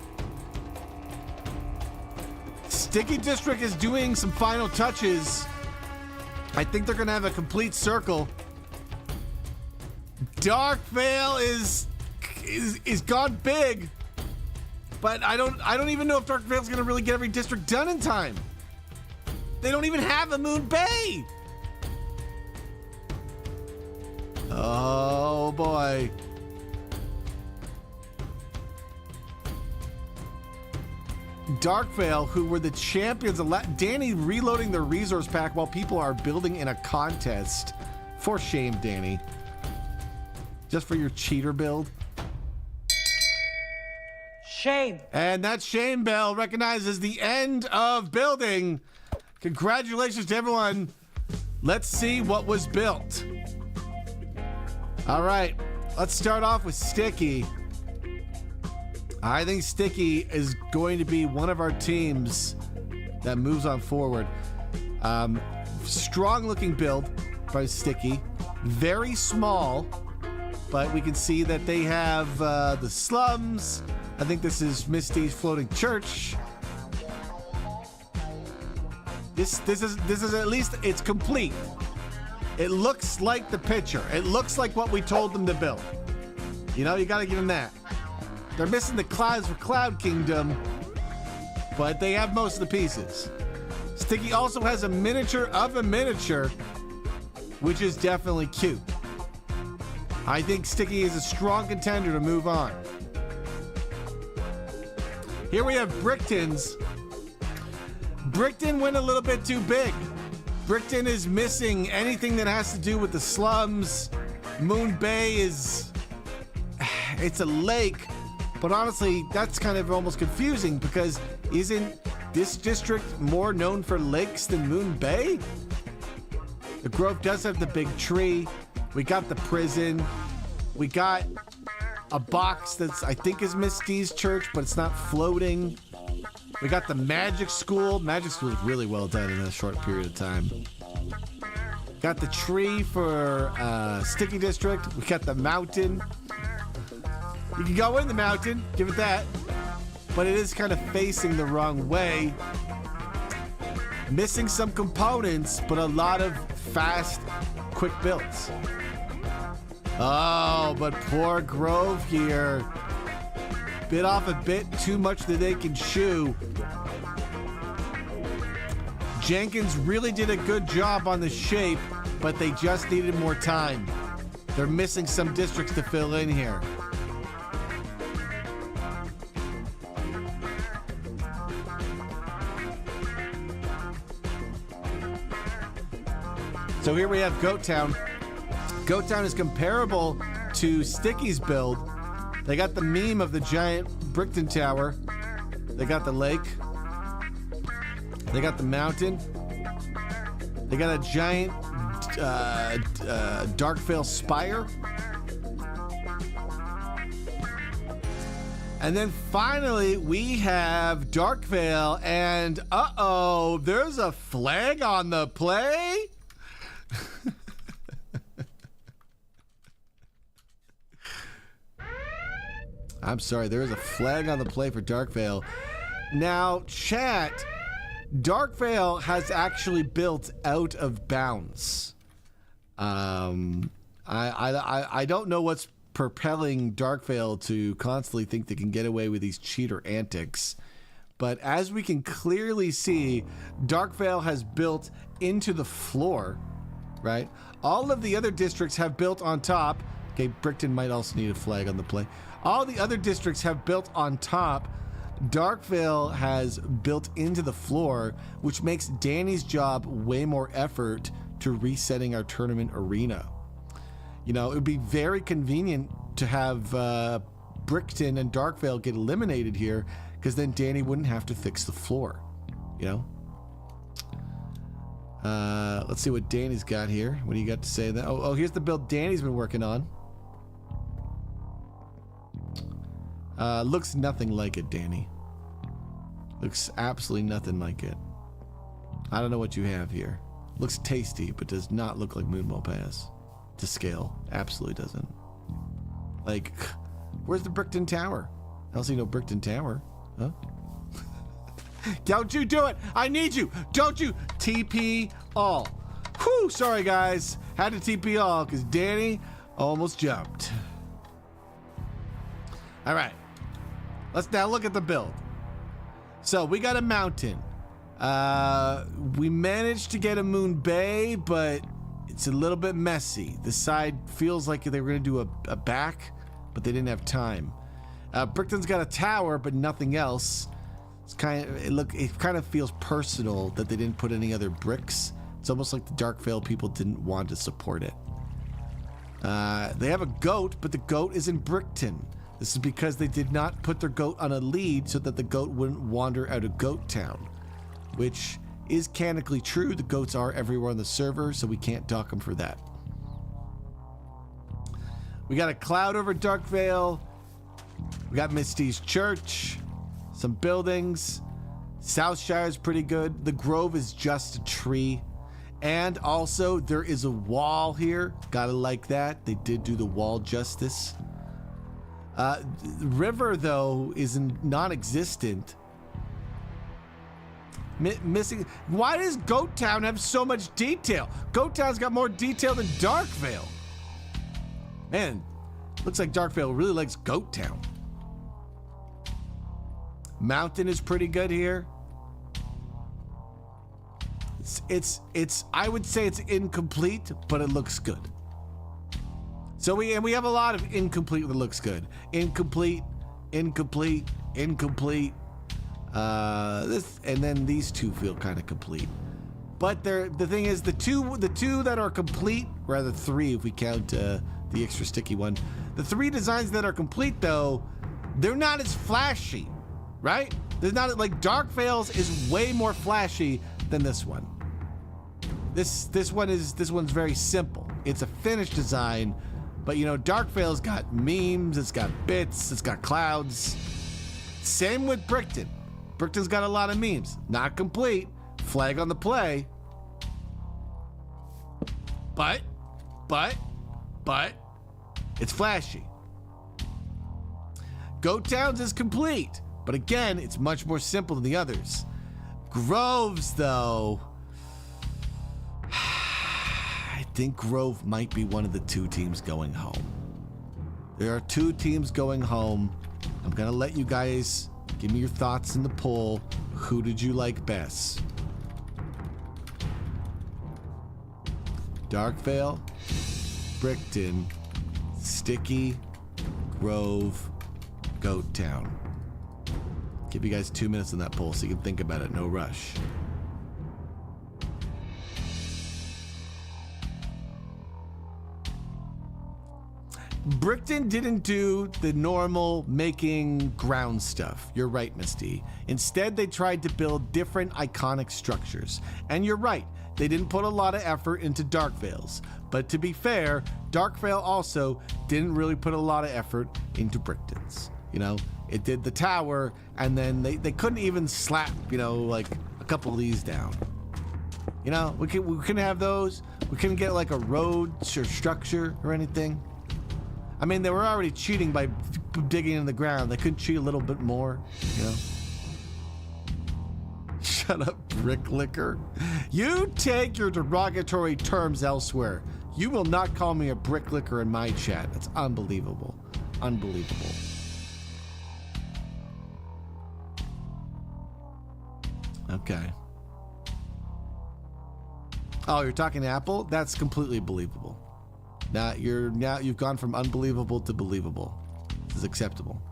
Sticky District is doing some final touches. I think they're gonna have a complete circle. Darkvale is gone big, but I don't even know if Darkvale's gonna really get every district done in time. They don't even have a Moon Bay. Oh boy. Darkvale, who were the champions of Danny reloading their resource pack while people are building in a contest. For shame, Danny. Just for your cheater build. Shame. And that shame bell recognizes the end of building. Congratulations to everyone. Let's see what was built. All right, let's start off with Sticky. I think Sticky is going to be one of our teams that moves on forward. Strong looking build by Sticky. Very small. But we can see that they have the slums. I think this is Misty's floating church. This is at least, it's complete. It looks like the picture. It looks like what we told them to build. You know, you gotta give them that. They're missing the clouds for Cloud Kingdom, but they have most of the pieces. Sticky also has a miniature of a miniature, which is definitely cute. I think Sticky is a strong contender to move on. Here we have Brickton's. Brickton went a little bit too big. Brickton is missing anything that has to do with the slums. Moon Bay is... It's a lake, but honestly, that's kind of almost confusing because isn't this district more known for lakes than Moon Bay? The Grove does have the big tree. We got the prison. We got a box that's, I think, is Misty's church, but it's not floating. We got the Magic School. Magic School is really well done in a short period of time. Got the tree for Sticky District. We got the mountain. You can go in the mountain, give it that. But it is kind of facing the wrong way. Missing some components, but a lot of fast, quick builds. Oh, but poor Grove here. Bit off a bit too much that they can chew. Jenkins really did a good job on the shape, but they just needed more time. They're missing some districts to fill in here. So here we have Goat Town. Goat Town is comparable to Sticky's build. They got the meme of the giant Brickton Tower. They got the lake. They got the mountain. They got a giant Darkvale spire. And then finally, we have Darkvale, and uh-oh, there's a flag on the play? I'm sorry, there is a flag on the play for Darkvale. Now, chat, Darkvale has actually built out of bounds. I don't know what's propelling Darkvale to constantly think they can get away with these cheater antics. But as we can clearly see, Darkvale has built into the floor, right? All of the other districts have built on top. Okay, Brickton might also need a flag on the play. All the other districts have built on top. Darkvale has built into the floor, which makes Danny's job way more effort to resetting our tournament arena. You know, it would be very convenient to have Brickton and Darkvale get eliminated here, because then Danny wouldn't have to fix the floor, you know? Let's see what Danny's got here. What do you got to say? That? Oh, here's the build Danny's been working on. Looks nothing like it, Danny. Looks absolutely nothing like it. I don't know what you have here. Looks tasty, but does not look like Moonwell Pass. To scale. Absolutely doesn't. Like, where's the Brickton Tower? I don't see no Brickton Tower. Huh? Don't you do it! I need you! Don't you TP all. Whew, sorry guys. Had to TP all because Danny almost jumped. Alright. Let's now look at the build. So we got a mountain. We managed to get a Moon Bay, but it's a little bit messy. The side feels like they were going to do a back, but they didn't have time. Brickton's got a tower, but nothing else. It's it kind of feels personal that they didn't put any other bricks. It's almost like the Darkvale people didn't want to support it. They have a goat, but the goat is in Brickton. This is because they did not put their goat on a lead so that the goat wouldn't wander out of Goat Town, which is canonically true. The goats are everywhere on the server, so we can't dock them for that. We got a cloud over Darkvale. We got Misty's church, some buildings. Southshire's pretty good. The Grove is just a tree. And also, there is a wall here. Gotta like that. They did do the wall justice. River, though, is non-existent. Missing. Why does Goat Town have so much detail? Goat Town's got more detail than Darkvale. Man, looks like Darkvale really likes Goat Town. Mountain is pretty good here. It's I would say it's incomplete, but it looks good. So we have a lot of incomplete that looks good. Incomplete. This and then these two feel kind of complete. But the thing is, the two that are complete, rather three if we count the extra sticky one. The three designs that are complete though, they're not as flashy, right? There's not like Darkvale's is way more flashy than this one. This one's very simple. It's a finished design, but you know, Darkvale's got memes, it's got bits, it's got clouds. Same with Brickton. Brickton's got a lot of memes. Not complete. Flag on the play. But it's flashy. Goat Towns is complete, but again, it's much more simple than the others. Groves, though, I think Grove might be one of the two teams going home. There are two teams going home. I'm gonna let you guys give me your thoughts in the poll. Who did you like best? Darkvale, Brickton, Sticky, Grove, Goat Town. Give you guys 2 minutes on that poll so you can think about it. No rush. Brickton didn't do the normal making ground stuff. You're right, Misty. Instead, they tried to build different iconic structures. And you're right, they didn't put a lot of effort into Darkvale's. But to be fair, Darkvale also didn't really put a lot of effort into Brickton's. You know, it did the tower, and then they couldn't even slap, you know, like a couple of these down. You know, we couldn't have those. We couldn't get like a road or structure or anything. I mean, they were already cheating by digging in the ground. They could cheat a little bit more, you know? Shut up, Brick Licker. You take your derogatory terms elsewhere. You will not call me a bricklicker in my chat. That's unbelievable. Unbelievable. Okay. Oh, you're talking Apple? That's completely believable. Now you've gone from unbelievable to believable. This is acceptable.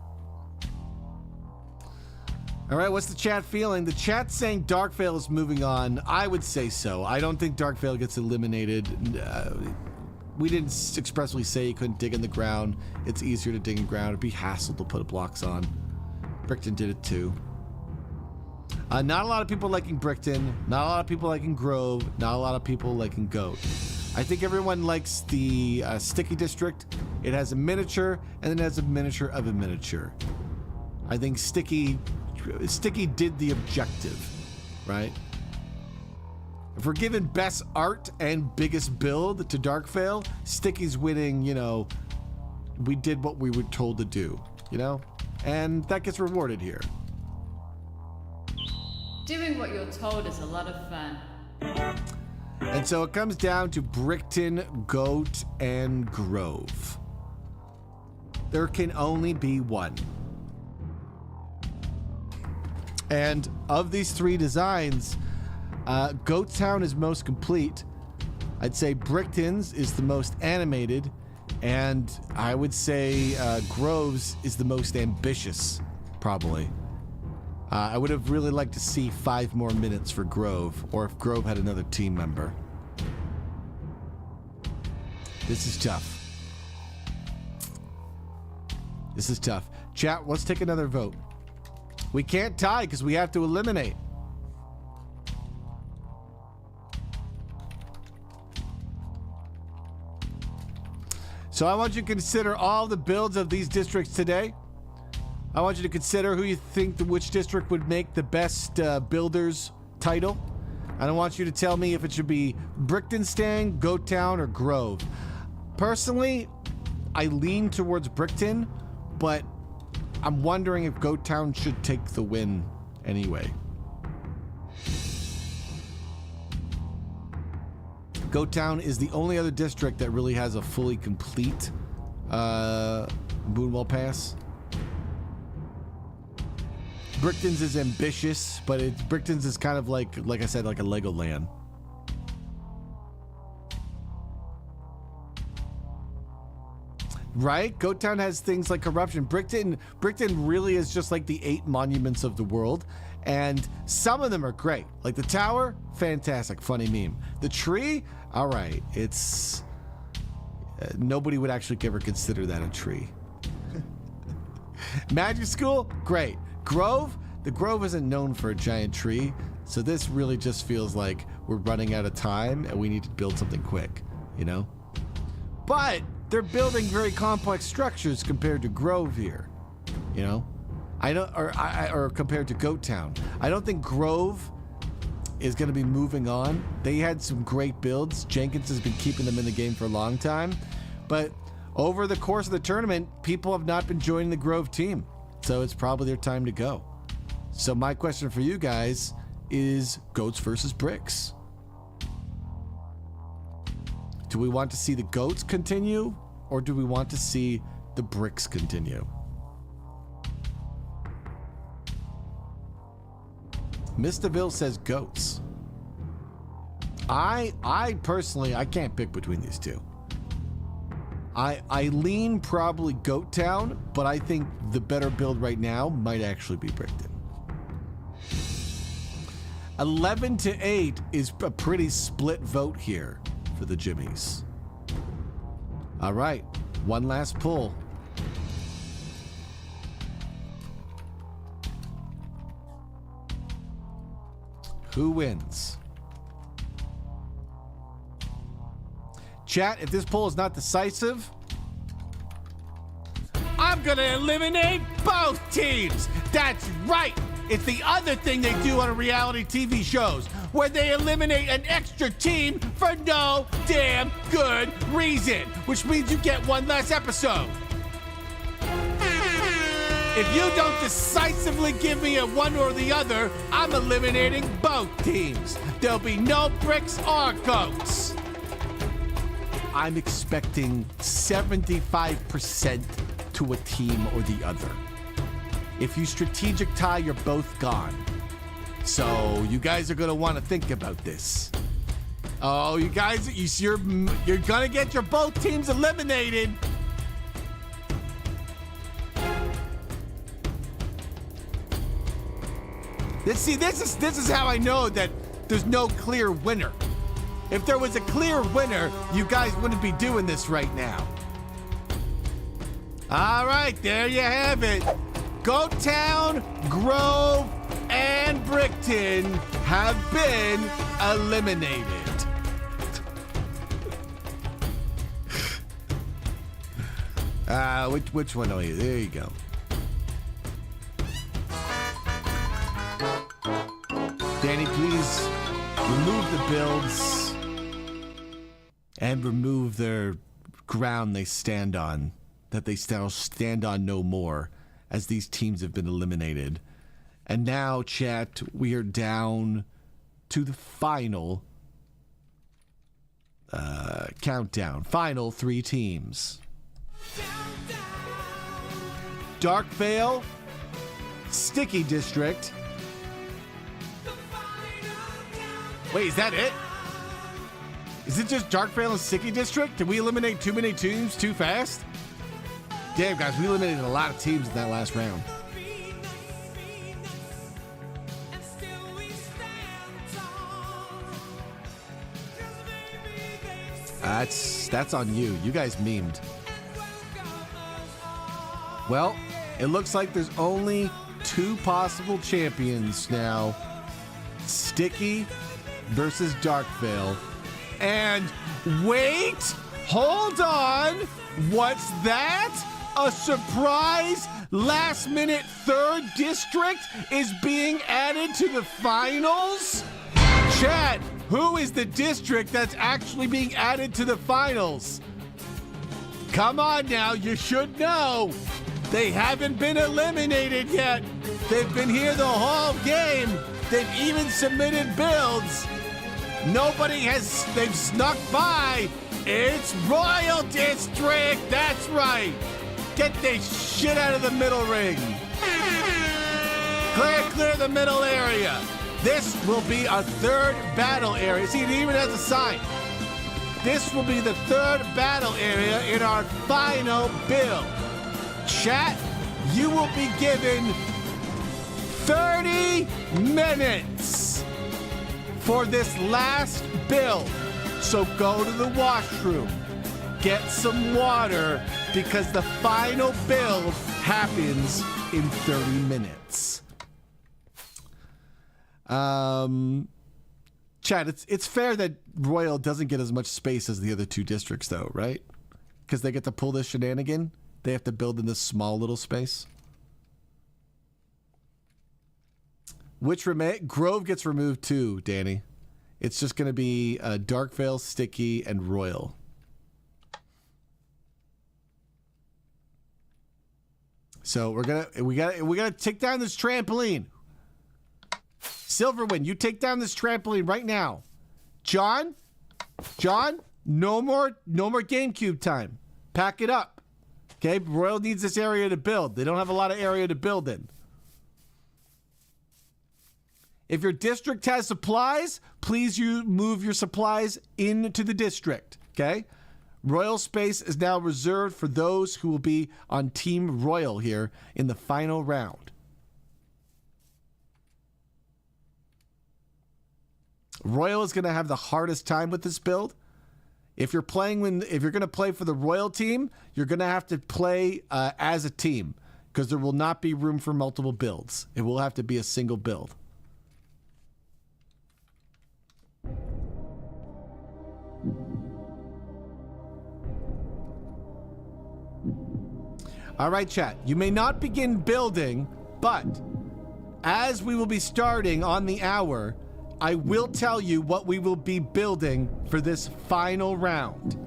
All right, what's the chat feeling? The chat's saying Darkvale is moving on. I would say so. I don't think Darkvale gets eliminated. We didn't expressly say you couldn't dig in the ground. It's easier to dig in the ground. It'd be hassle to put blocks on. Brickton did it too. Not a lot of people liking Brickton. Not a lot of people liking Grove. Not a lot of people liking Goat. I think everyone likes the Sticky District. It has a miniature, and then it has a miniature of a miniature. I think Sticky did the objective, right? If we're giving best art and biggest build to Darkvale, Sticky's winning, you know, we did what we were told to do, you know? And that gets rewarded here. Doing what you're told is a lot of fun. And so it comes down to Brickton, Goat, and Grove. There can only be one. And of these three designs, Goat Town is most complete. I'd say Brickton's is the most animated, and I would say Grove's is the most ambitious, probably. I would have really liked to see 5 more minutes for Grove, or if Grove had another team member. This is tough. This is tough. Chat, let's take another vote. We can't tie because we have to eliminate. So I want you to consider all the builds of these districts today. I want you to consider who you think which district would make the best builders title. And I want you to tell me if it should be Brickton, Goat Town, or Grove. Personally, I lean towards Brickton, but I'm wondering if Goat Town should take the win anyway. Goat Town is the only other district that really has a fully complete Moonwell Pass. Brickton's is ambitious, but Brickton's is kind of like I said, like a Legoland. Right? Goat Town has things like corruption. Brickton really is just like the 8 monuments of the world, and some of them are great. Like the tower, fantastic, funny meme. The tree, all right. It's nobody would actually ever consider that a tree. Magic School, great. Grove, the Grove isn't known for a giant tree, so this really just feels like we're running out of time and we need to build something quick, you know? But they're building very complex structures compared to Grove here, you know? Or compared to Goat Town. I don't think Grove is going to be moving on. They had some great builds. Jenkins has been keeping them in the game for a long time, but over the course of the tournament, people have not been joining the Grove team. So it's probably their time to go. So my question for you guys is Goats versus Bricks. Do we want to see the Goats continue, or do we want to see the Bricks continue? Mistaville says Goats. I personally, I can't pick between these two. I lean probably Goat Town, but I think the better build right now might actually be Brickton. 11-8 is a pretty split vote here for the Jimmies. All right, one last pull. Who wins? Chat, if this poll is not decisive, I'm gonna eliminate both teams. That's right. It's the other thing they do on reality TV shows, where they eliminate an extra team for no damn good reason, which means you get one less episode. If you don't decisively give me a one or the other, I'm eliminating both teams. There'll be no Bricks or Goats. I'm expecting 75% to a team or the other. If you strategic tie, you're both gone. So you guys are gonna want to think about this. Oh, you guys, you're gonna get your both teams eliminated. This is how I know that there's no clear winner. If there was a clear winner, you guys wouldn't be doing this right now. All right, there you have it. Goattown, Grove, and Brickton have been eliminated. Which one are you? There you go. Danny, please remove the builds and remove their ground they stand on, that they still stand on no more, as these teams have been eliminated. And now, chat, we are down to the final countdown. Final 3 teams. Darkvale, Sticky District. Wait, is that it? Is it just Darkvale and Sticky District? Did we eliminate too many teams too fast? Damn, guys, we eliminated a lot of teams in that last round. That's on you. You guys memed. Well, it looks like there's only 2 possible champions now. Sticky versus Darkvale. And wait, hold on. What's that? A surprise last minute 3rd district is being added to the finals? Chat, who is the district that's actually being added to the finals? Come on now, you should know. They haven't been eliminated yet. They've been here the whole game. They've even submitted builds. They've snuck by. It's Royal District, that's right. Get this shit out of the middle ring. Clear the middle area. This will be a 3rd battle area. See, it even has a sign. This will be the 3rd battle area in our final build. Chat, you will be given 30 minutes for this last build. So go to the washroom, get some water, because the final build happens in 30 minutes. Chat, it's fair that Royal doesn't get as much space as the other 2 districts, though, right? Because they get to pull this shenanigan. They have to build in this small little space. Grove gets removed too, Danny. It's just going to be Darkvale, Sticky, and Royal. So we gotta take down this trampoline. Silverwind, you take down this trampoline right now. John, no more GameCube time. Pack it up. Okay, Royal needs this area to build. They don't have a lot of area to build in. If your district has supplies, please move your supplies into the district, okay? Royal space is now reserved for those who will be on Team Royal here in the final round. Royal is going to have the hardest time with this build. If you're going to play for the Royal team, you're going to have to play as a team, because there will not be room for multiple builds. It will have to be a single build. All right, chat. You may not begin building, but as we will be starting on the hour, I will tell you what we will be building for this final round,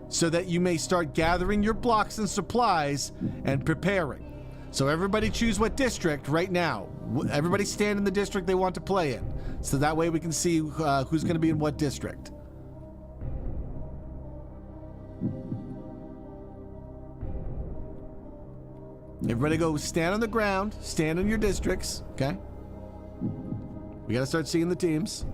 so that you may start gathering your blocks and supplies and preparing. So everybody choose what district right now. Everybody stand in the district they want to play in, so that way we can see who's going to be in what district. Everybody go stand on the ground. Stand in your districts, okay? We gotta start seeing the teams.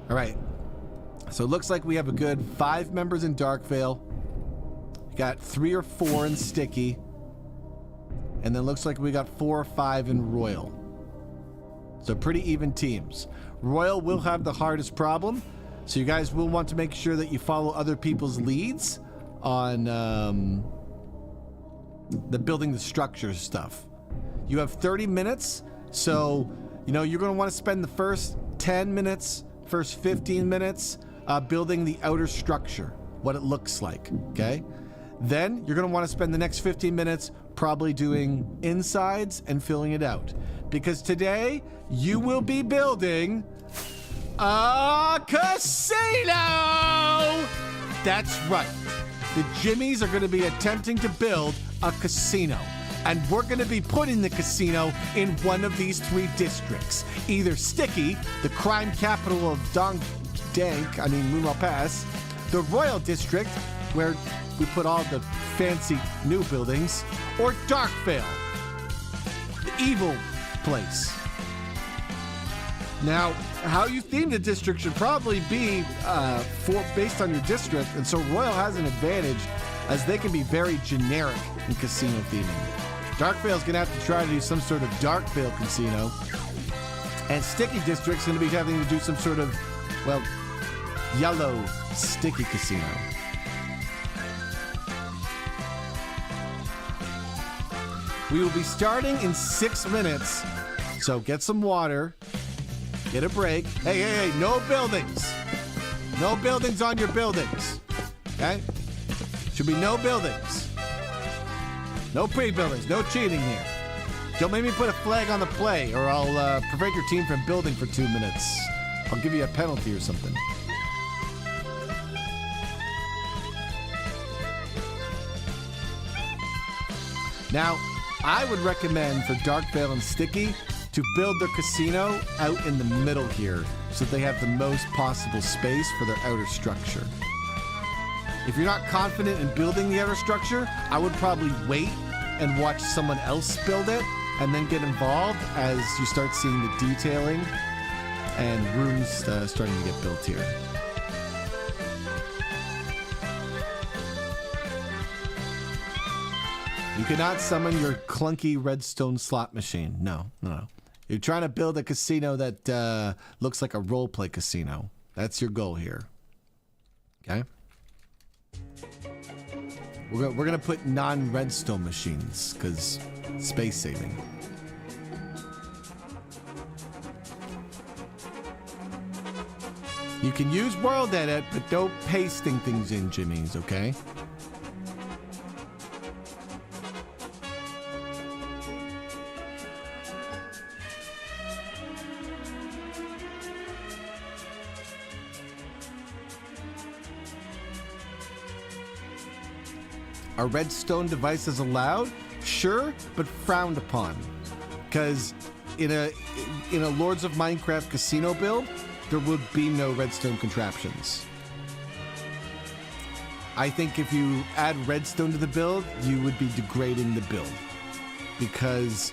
All right. So it looks like we have a good 5 members in Darkvale. We got 3 or 4 in Sticky. And then looks like we got 4 or 5 in Royal. So pretty even teams. Royal will have the hardest problem. So you guys will want to make sure that you follow other people's leads on the building the structures stuff. You have 30 minutes. So, you know, you're going to want to spend the first 10 minutes, first 15 minutes building the outer structure, what it looks like, okay? Then you're going to want to spend the next 15 minutes probably doing insides and filling it out. Because today you will be building a casino! That's right. The Jimmies are going to be attempting to build a casino. And we're going to be putting the casino in one of these 3 districts. Either Sticky, the crime capital of Moonwell Pass, the Royal District, where we put all the fancy new buildings, or Darkvale, the evil place. Now, how you theme the district should probably be based on your district, and so Royal has an advantage as they can be very generic in casino theming. Darkvale's gonna have to try to do some sort of Darkvale casino, and Sticky District's gonna be having to do some sort of, well, yellow Sticky casino. We will be starting in 6 minutes, so get some water, get a break. Hey, no buildings. No buildings on your buildings, okay? Should be no buildings. No pre-buildings, no cheating here. Don't make me put a flag on the play, or I'll prevent your team from building for 2 minutes. I'll give you a penalty or something. Now, I would recommend for Darkvale and Sticky to build their casino out in the middle here so that they have the most possible space for their outer structure. If you're not confident in building the outer structure, I would probably wait and watch someone else build it and then get involved as you start seeing the detailing and rooms starting to get built here. You cannot summon your clunky redstone slot machine. No. You're trying to build a casino that looks like a roleplay casino. That's your goal here. Okay? We're going to put non-redstone machines because space saving. You can use World Edit, but don't pasting things in, Jimmy's, okay? Are redstone devices allowed? Sure, but frowned upon. Because in a Lords of Minecraft casino build, there would be no redstone contraptions. I think if you add redstone to the build, you would be degrading the build. Because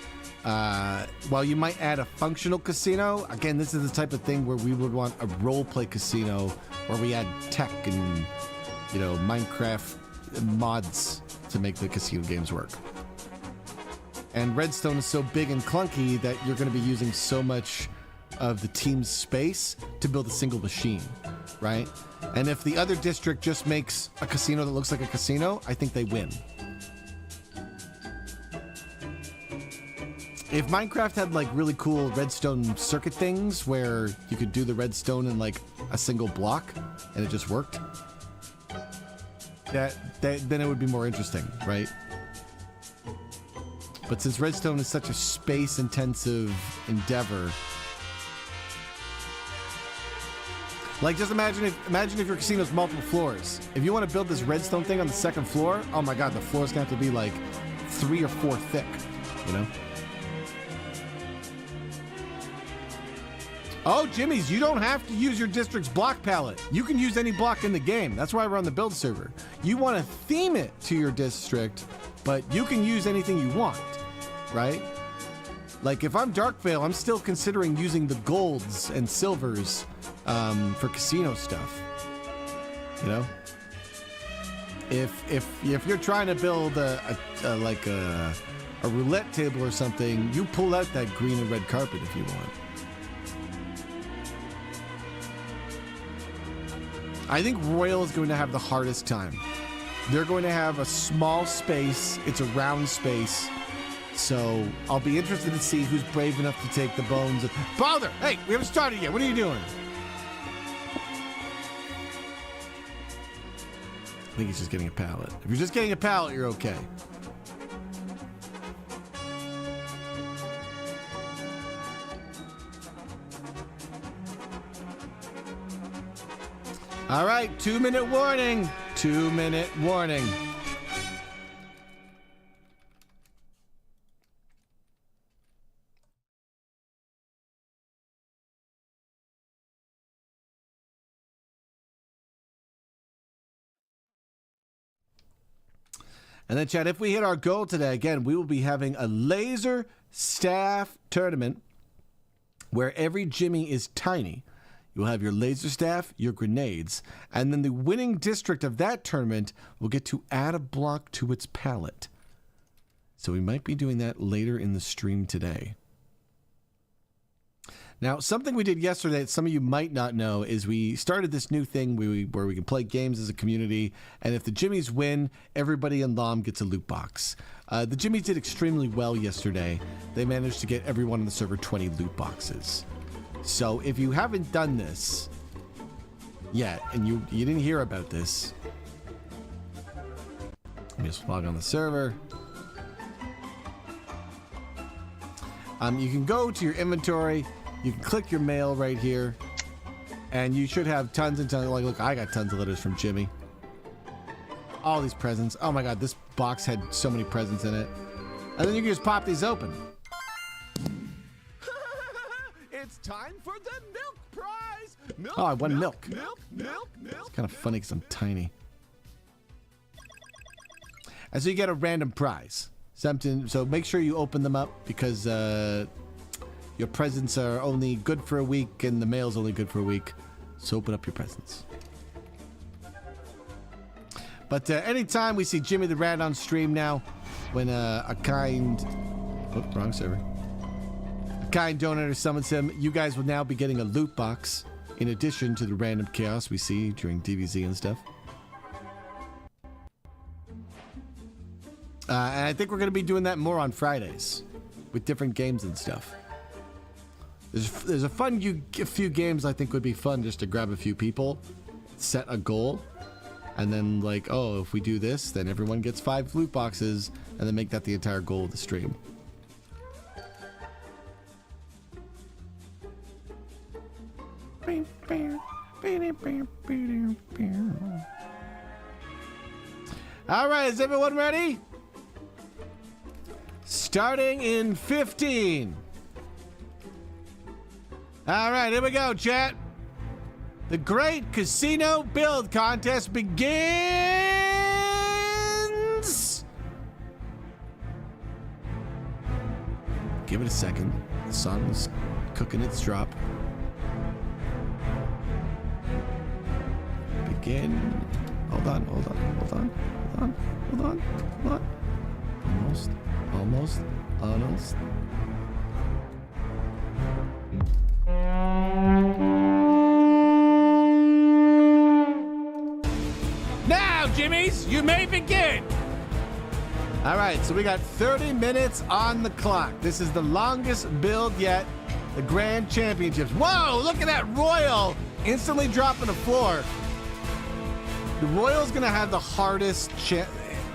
while you might add a functional casino, again, this is the type of thing where we would want a roleplay casino where we add tech and, Minecraft mods to make the casino games work. And redstone is so big and clunky that you're going to be using so much of the team's space to build a single machine, right? And if the other district just makes a casino that looks like a casino, I think they win. If Minecraft had like really cool redstone circuit things where you could do the redstone in like a single block and it just worked, then it would be more interesting, right? But since redstone is such a space-intensive endeavor, like just imagine if your casino's multiple floors. If you want to build this redstone thing on the second floor, oh my god, the floor's gonna have to be like 3 or 4 thick, Oh, Jimmy's, you don't have to use your district's block palette. You can use any block in the game. That's why we're on the build server. You want to theme it to your district, but you can use anything you want, right? Like if I'm Darkvale, I'm still considering using the golds and silvers for casino stuff. You know, if you're trying to build a roulette table or something, you pull out that green and red carpet if you want. I think Royal is going to have the hardest time. They're going to have a small space. It's a round space. So I'll be interested to see who's brave enough to take the bones of... Balder! Hey, we haven't started yet. What are you doing? I think he's just getting a pallet. If you're just getting a pallet, you're okay. All right, 2-minute warning. 2-minute warning. And then, Chad, if we hit our goal today, again, we will be having a laser staff tournament where every Jimmy is tiny. You'll have your laser staff, your grenades, and then the winning district of that tournament will get to add a block to its palette. So we might be doing that later in the stream today. Now, something we did yesterday that some of you might not know is we started this new thing where we can play games as a community, and if the Jimmies win, everybody in LOM gets a loot box. The Jimmies did extremely well yesterday. They managed to get everyone on the server 20 loot boxes. So if you haven't done this yet, and you didn't hear about this, let me just log on the server. You can go to your inventory. You can click your mail right here, and you should have tons and tons. Like, look, I got tons of letters from Jimmy. All these presents. Oh my God, this box had so many presents in it. And then you can just pop these open. It's time for the milk prize. Milk, oh, I won milk. It's kind of funny because I'm tiny. And so you get a random prize. Something. So make sure you open them up because your presents are only good for a week and the mail's only good for a week. So open up your presents. But anytime we see Jimmy the Rat on stream now, when a kind... Oh, wrong server. A kind donator summons him, you guys will now be getting a loot box in addition to the random chaos we see during DBZ and stuff. And I think we're going to be doing that more on Fridays with different games and stuff. There's a few games I think would be fun just to grab a few people, set a goal, and then like, oh, if we do this, then everyone gets 5 loot boxes, and then make that the entire goal of the stream. All right, is everyone ready? Starting in 15. All right, here we go, chat. The Great Casino Build Contest begins. Give it a second. The sun's cooking its drop. Begin. Hold on. Almost. Now, Jimmies, you may begin. All right, so we got 30 minutes on the clock. This is the longest build yet. The Grand Championships. Whoa, look at that Royal instantly dropping the floor. The Royal's going to have the hardest chance.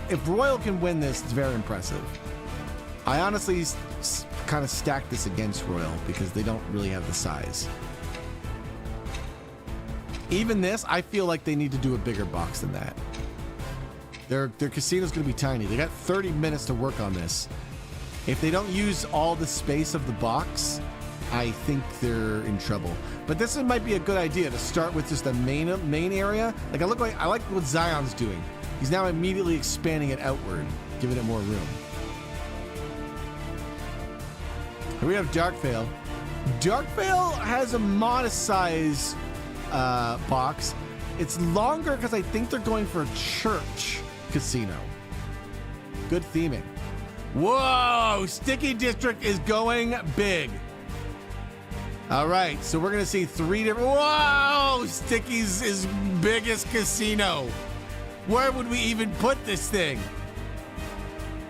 If Royal can win this, it's very impressive. I honestly kind of stacked this against Royal because they don't really have the size. Even this, I feel like they need to do a bigger box than that. Their casino's going to be tiny. They got 30 minutes to work on this. If they don't use all the space of the box, I think they're in trouble. But this might be a good idea to start with just the main area. Like I like what Zion's doing. He's now immediately expanding it outward, giving it more room. Here we have Darkvale. Darkvale has a modest size box. It's longer because I think they're going for a church casino. Good theming. Whoa! Sticky District is going big. All right, so we're gonna see 3 different. Whoa! Sticky's biggest casino. Where would we even put this thing?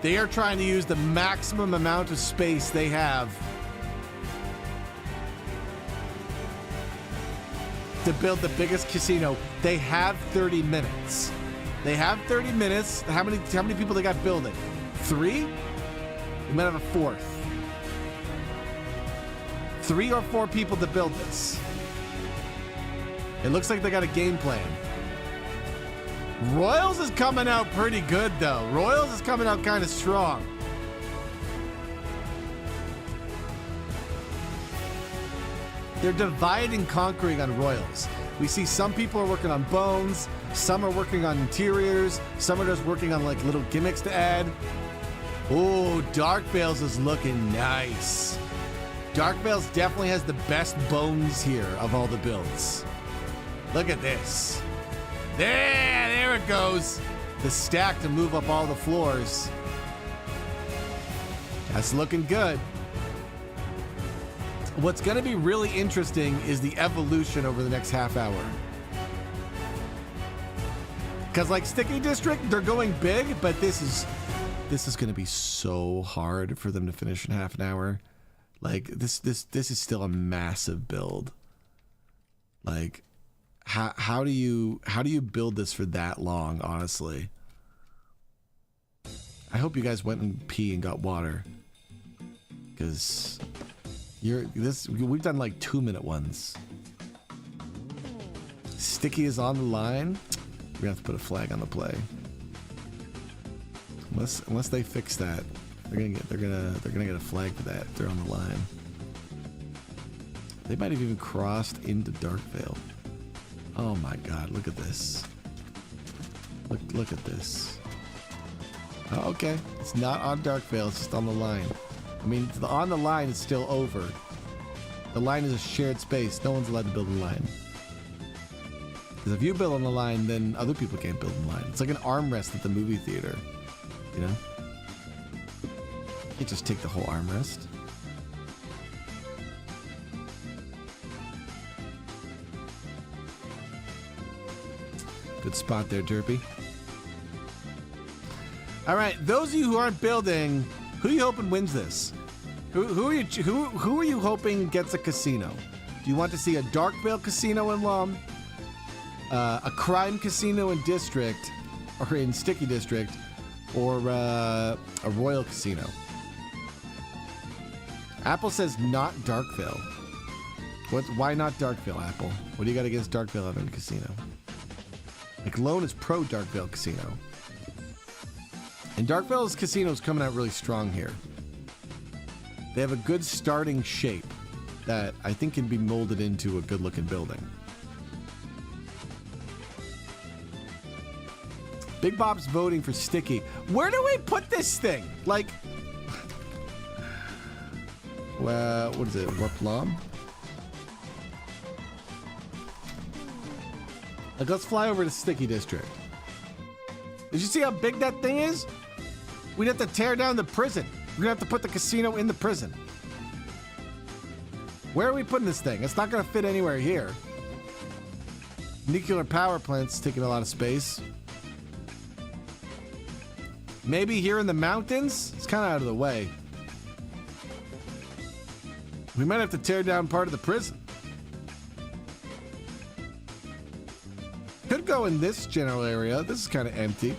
They are trying to use the maximum amount of space they have to build the biggest casino. They have 30 minutes. They have 30 minutes. How many people they got building? 3? We might have a 4th. 3 or 4 people to build this. It looks like they got a game plan. Royals is coming out pretty good, though. Royals is coming out kind of strong. They're dividing and conquering on Royals. We see some people are working on bones, some are working on interiors, some are just working on like little gimmicks to add. Oh, Darkvale's is looking nice. Darkvale's definitely has the best bones here of all the builds. Look at this. There it goes. The stack to move up all the floors. That's looking good. What's going to be really interesting is the evolution over the next half hour. Because like Sticky District, they're going big, but this is going to be so hard for them to finish in half an hour. Like this is still a massive build. Like how do you build this for that long, honestly? I hope you guys went and pee and got water. Cuz we've done like 2-minute ones. Sticky is on the line. We're gonna have to put a flag on the play. Unless they fix that, they're gonna get a flag for that if they're on the line. They might have even crossed into Darkvale. Oh my God! Look at this. Look at this. Oh, okay, it's not on Darkvale. It's just on the line. I mean, on the line is still over. The line is a shared space. No one's allowed to build a line. Because if you build on the line, then other people can't build in line. It's like an armrest at the movie theater. You know? You can't just take the whole armrest. Good spot there, Derpy. All right, those of you who aren't building, who are you hoping wins this? Who are you hoping gets a casino? Do you want to see a Darkvale casino in Lom, a crime casino in District, or in Sticky District, or a Royal casino? Apple says not Darkvale. Why not Darkvale, Apple? What do you got against Darkvale having a casino? Like, Lone is pro Darkvale casino. And Darkvale's casino is coming out really strong here. They have a good starting shape that I think can be molded into a good-looking building. Big Bob's voting for Sticky. Where do we put this thing? Like, well, what is it? Warp Lom? Like, let's fly over to Sticky District. Did you see how big that thing is? We'd have to tear down the prison. We're gonna have to put the casino in the prison. Where are we putting this thing? It's not gonna fit anywhere here. Nuclear power plant's taking a lot of space. Maybe here in the mountains? It's kind of out of the way. We might have to tear down part of the prison. Could go in this general area. This is kind of empty.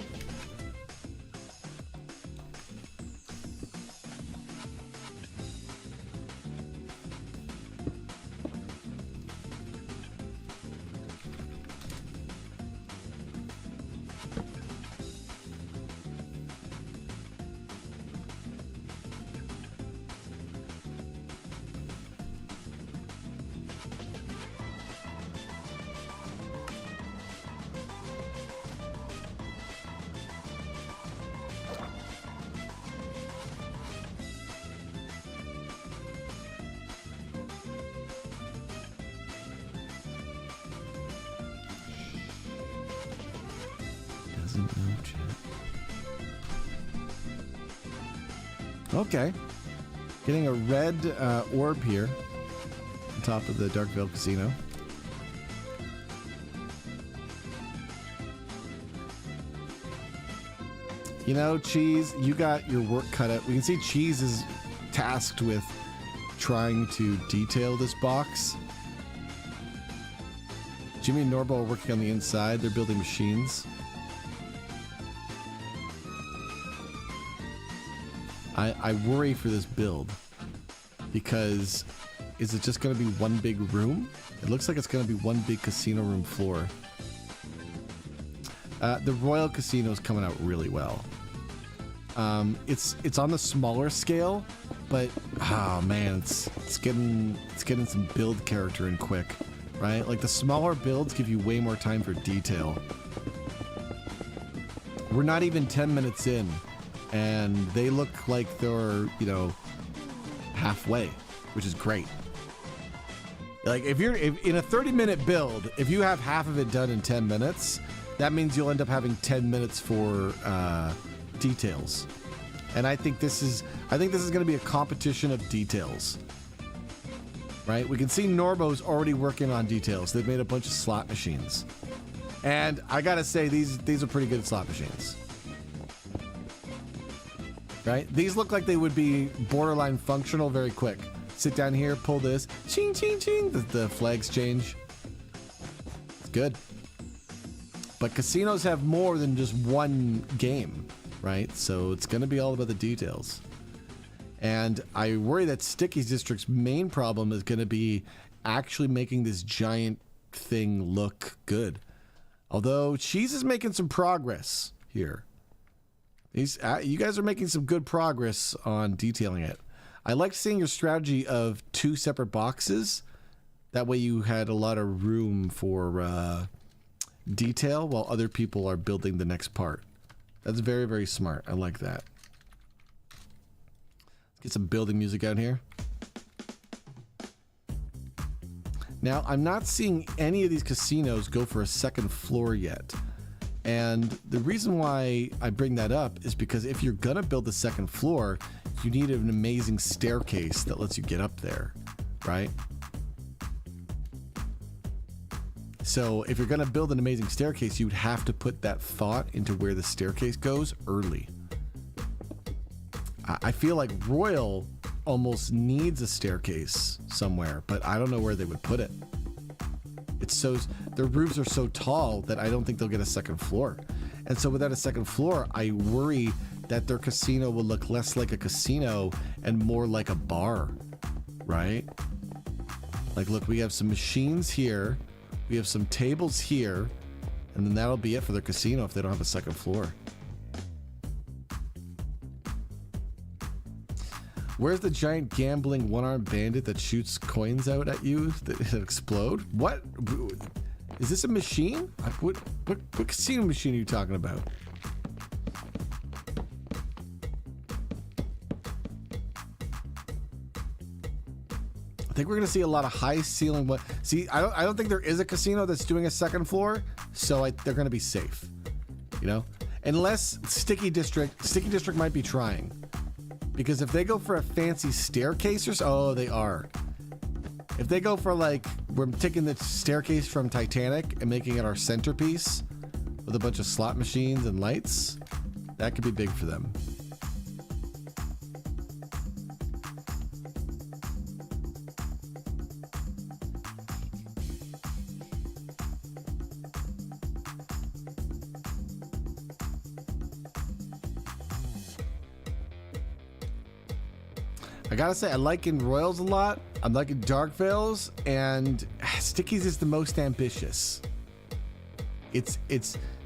Doesn't know chat. Okay. Getting a red orb here on top of the Darkvale Casino. You know, Cheese, you got your work cut out. We can see Cheese is tasked with trying to detail this box. Jimmy and Norbo are working on the inside. They're building machines. I worry for this build because is it just going to be one big room? It looks like it's going to be one big casino room floor. The Royal Casino is coming out really well. It's on the smaller scale, but oh man, it's getting some build character in quick, right? Like the smaller builds give you way more time for detail. We're not even 10 minutes in, and they look like they're, you know, halfway, which is great. Like if in a 30-minute build, if you have half of it done in 10 minutes, that means you'll end up having 10 minutes for details. And I think this is going to be a competition of details. Right? We can see Norbo's already working on details. They've made a bunch of slot machines. And I got to say these are pretty good slot machines. Right? These look like they would be borderline functional very quick. Sit down here, pull this, ching ching ching, the flags change. It's good. But casinos have more than just one game, right? So it's going to be all about the details. And I worry that Sticky's District's main problem is going to be actually making this giant thing look good. Although Cheese is making some progress here. You guys are making some good progress on detailing it. I liked seeing your strategy of 2 separate boxes. That way you had a lot of room for detail while other people are building the next part. That's very, very smart. I like that. Let's get some building music out here. Now, I'm not seeing any of these casinos go for a second floor yet. And the reason why I bring that up is because if you're gonna build the second floor, you need an amazing staircase that lets you get up there, right? So if you're gonna build an amazing staircase, you'd have to put that thought into where the staircase goes early. I feel like Royal almost needs a staircase somewhere, but I don't know where they would put it. Their roofs are so tall that I don't think they'll get a second floor. And so without a second floor, I worry that their casino will look less like a casino and more like a bar, right? Like, look, we have some machines here. We have some tables here. And then that'll be it for their casino if they don't have a second floor. Where's the giant gambling one-armed bandit that shoots coins out at you that explode? What? Is this a machine? What casino machine are you talking about? I think we're gonna see a lot of high ceiling. See, I don't think there is a casino that's doing a second floor, so they're gonna be safe. You know, unless Sticky District might be trying. Because if they go for a fancy staircase or so, oh, they are. If they go for like, we're taking the staircase from Titanic and making it our centerpiece with a bunch of slot machines and lights, that could be big for them. I gotta say, I like in Royals a lot. I'm liking Darkvale's, and Sticky's is the most ambitious. It's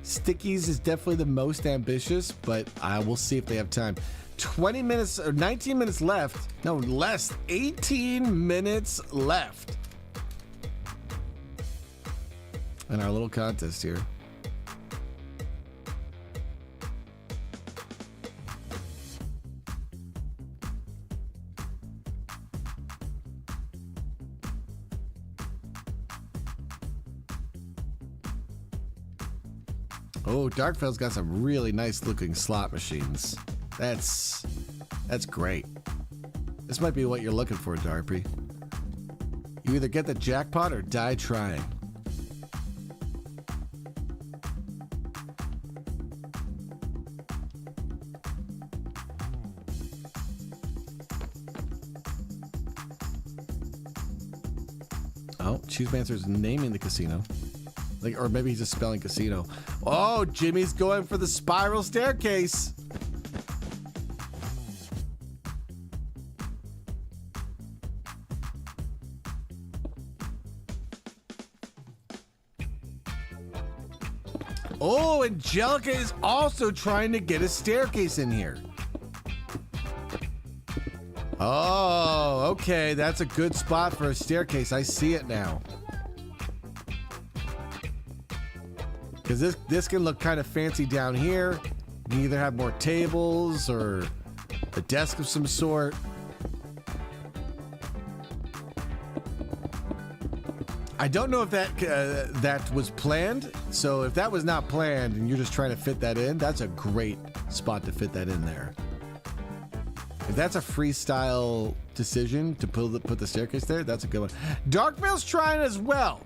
Sticky's is definitely the most ambitious, but we'll see if they have time. 20 minutes or 19 minutes left. No, less. 18 minutes left. In our little contest here. Oh, Darkvale's got some really nice looking slot machines. That's great. This might be what you're looking for, Darby. You either get the jackpot or die trying. Oh, Cheesemancer's naming the casino. Like, or maybe he's just spelling casino. Oh, Jimmy's going for the spiral staircase. Oh, Angelica is also trying to get a staircase in here. Oh, okay. That's a good spot for a staircase. I see it now. Because this can look kind of fancy down here. You can either have more tables or a desk of some sort. I don't know if that was planned. So if that was not planned and you're just trying to fit that in, that's a great spot to fit that in there. If that's a freestyle decision to put the staircase there, that's a good one. Darkvale's trying as well.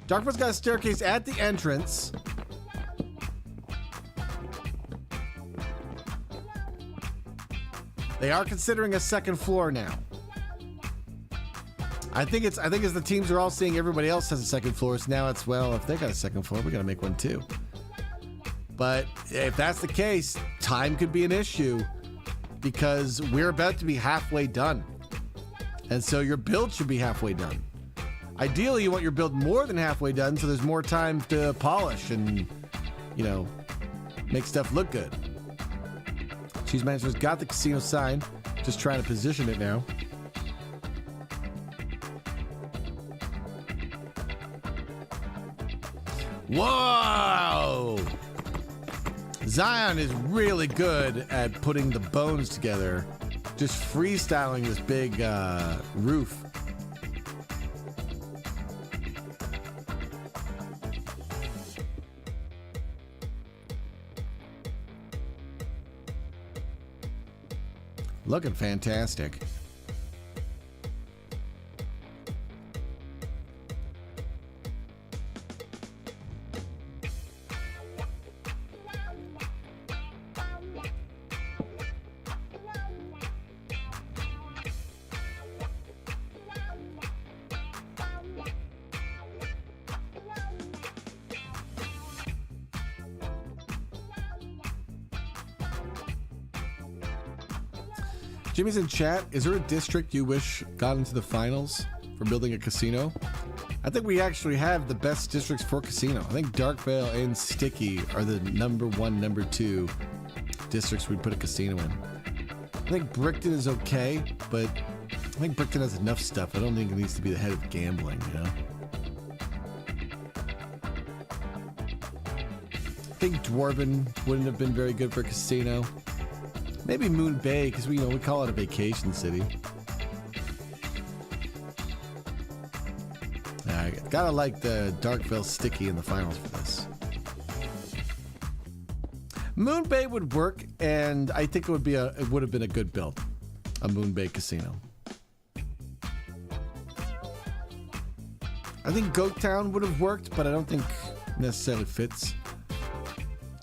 Darkvale's got a staircase at the entrance. They are considering a second floor now. I think it's the teams are all seeing everybody else has a second floor, so now it's, well, if they got a second floor, we gotta make one too. But if that's the case, time could be an issue because we're about to be halfway done. And so your build should be halfway done. Ideally, you want your build more than halfway done so there's more time to polish and, you know, make stuff look good. Cheesemancer's got the casino sign, just trying to position it now. Whoa! Zion is really good at putting the bones together, just freestyling this big roof. Looking fantastic. Jimmy's in chat. Is there a district you wish got into the finals for building a casino? I think we actually have the best districts for casino. I think Darkvale and Sticky are the number one, number two districts we'd put a casino in. I think Brickton is okay, but I think Brickton has enough stuff. I don't think it needs to be the head of gambling, you know? I think Dwarven wouldn't have been very good for a casino. Maybe Moon Bay, because we call it a vacation city. I gotta like the Darkvale Sticky in the finals for this. Moon Bay would work, and I think it would have been a good build, a Moon Bay casino. I think Goat Town would have worked, but I don't think necessarily fits.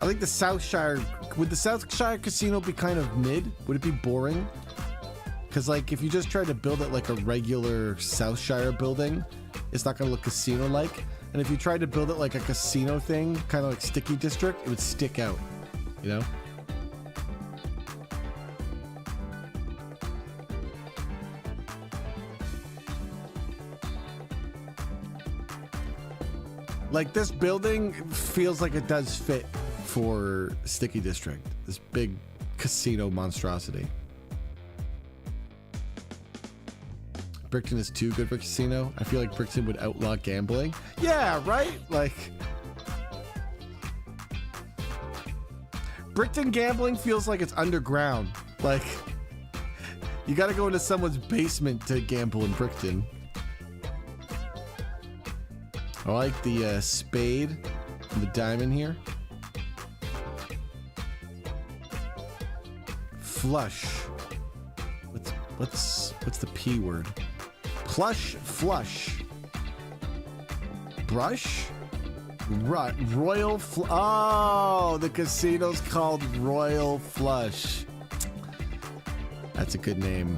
I think the Southshire. Would the Southshire casino be kind of mid? Would it be boring? Because, like, if you just tried to build it like a regular Southshire building, it's not going to look casino-like. And if you tried to build it like a casino thing, kind of like Sticky District, it would stick out, you know? Like, this building feels like it does fit for Sticky District, this big casino monstrosity. Brickton is too good for casino. I feel like Brickton would outlaw gambling. Yeah, right? Like, Brickton gambling feels like it's underground. Like, you gotta go into someone's basement to gamble in Brickton. I like the Spade The diamond here. Flush. What's the P word? Plush, flush. Brush? Royal oh, the casino's called Royal Flush. That's a good name.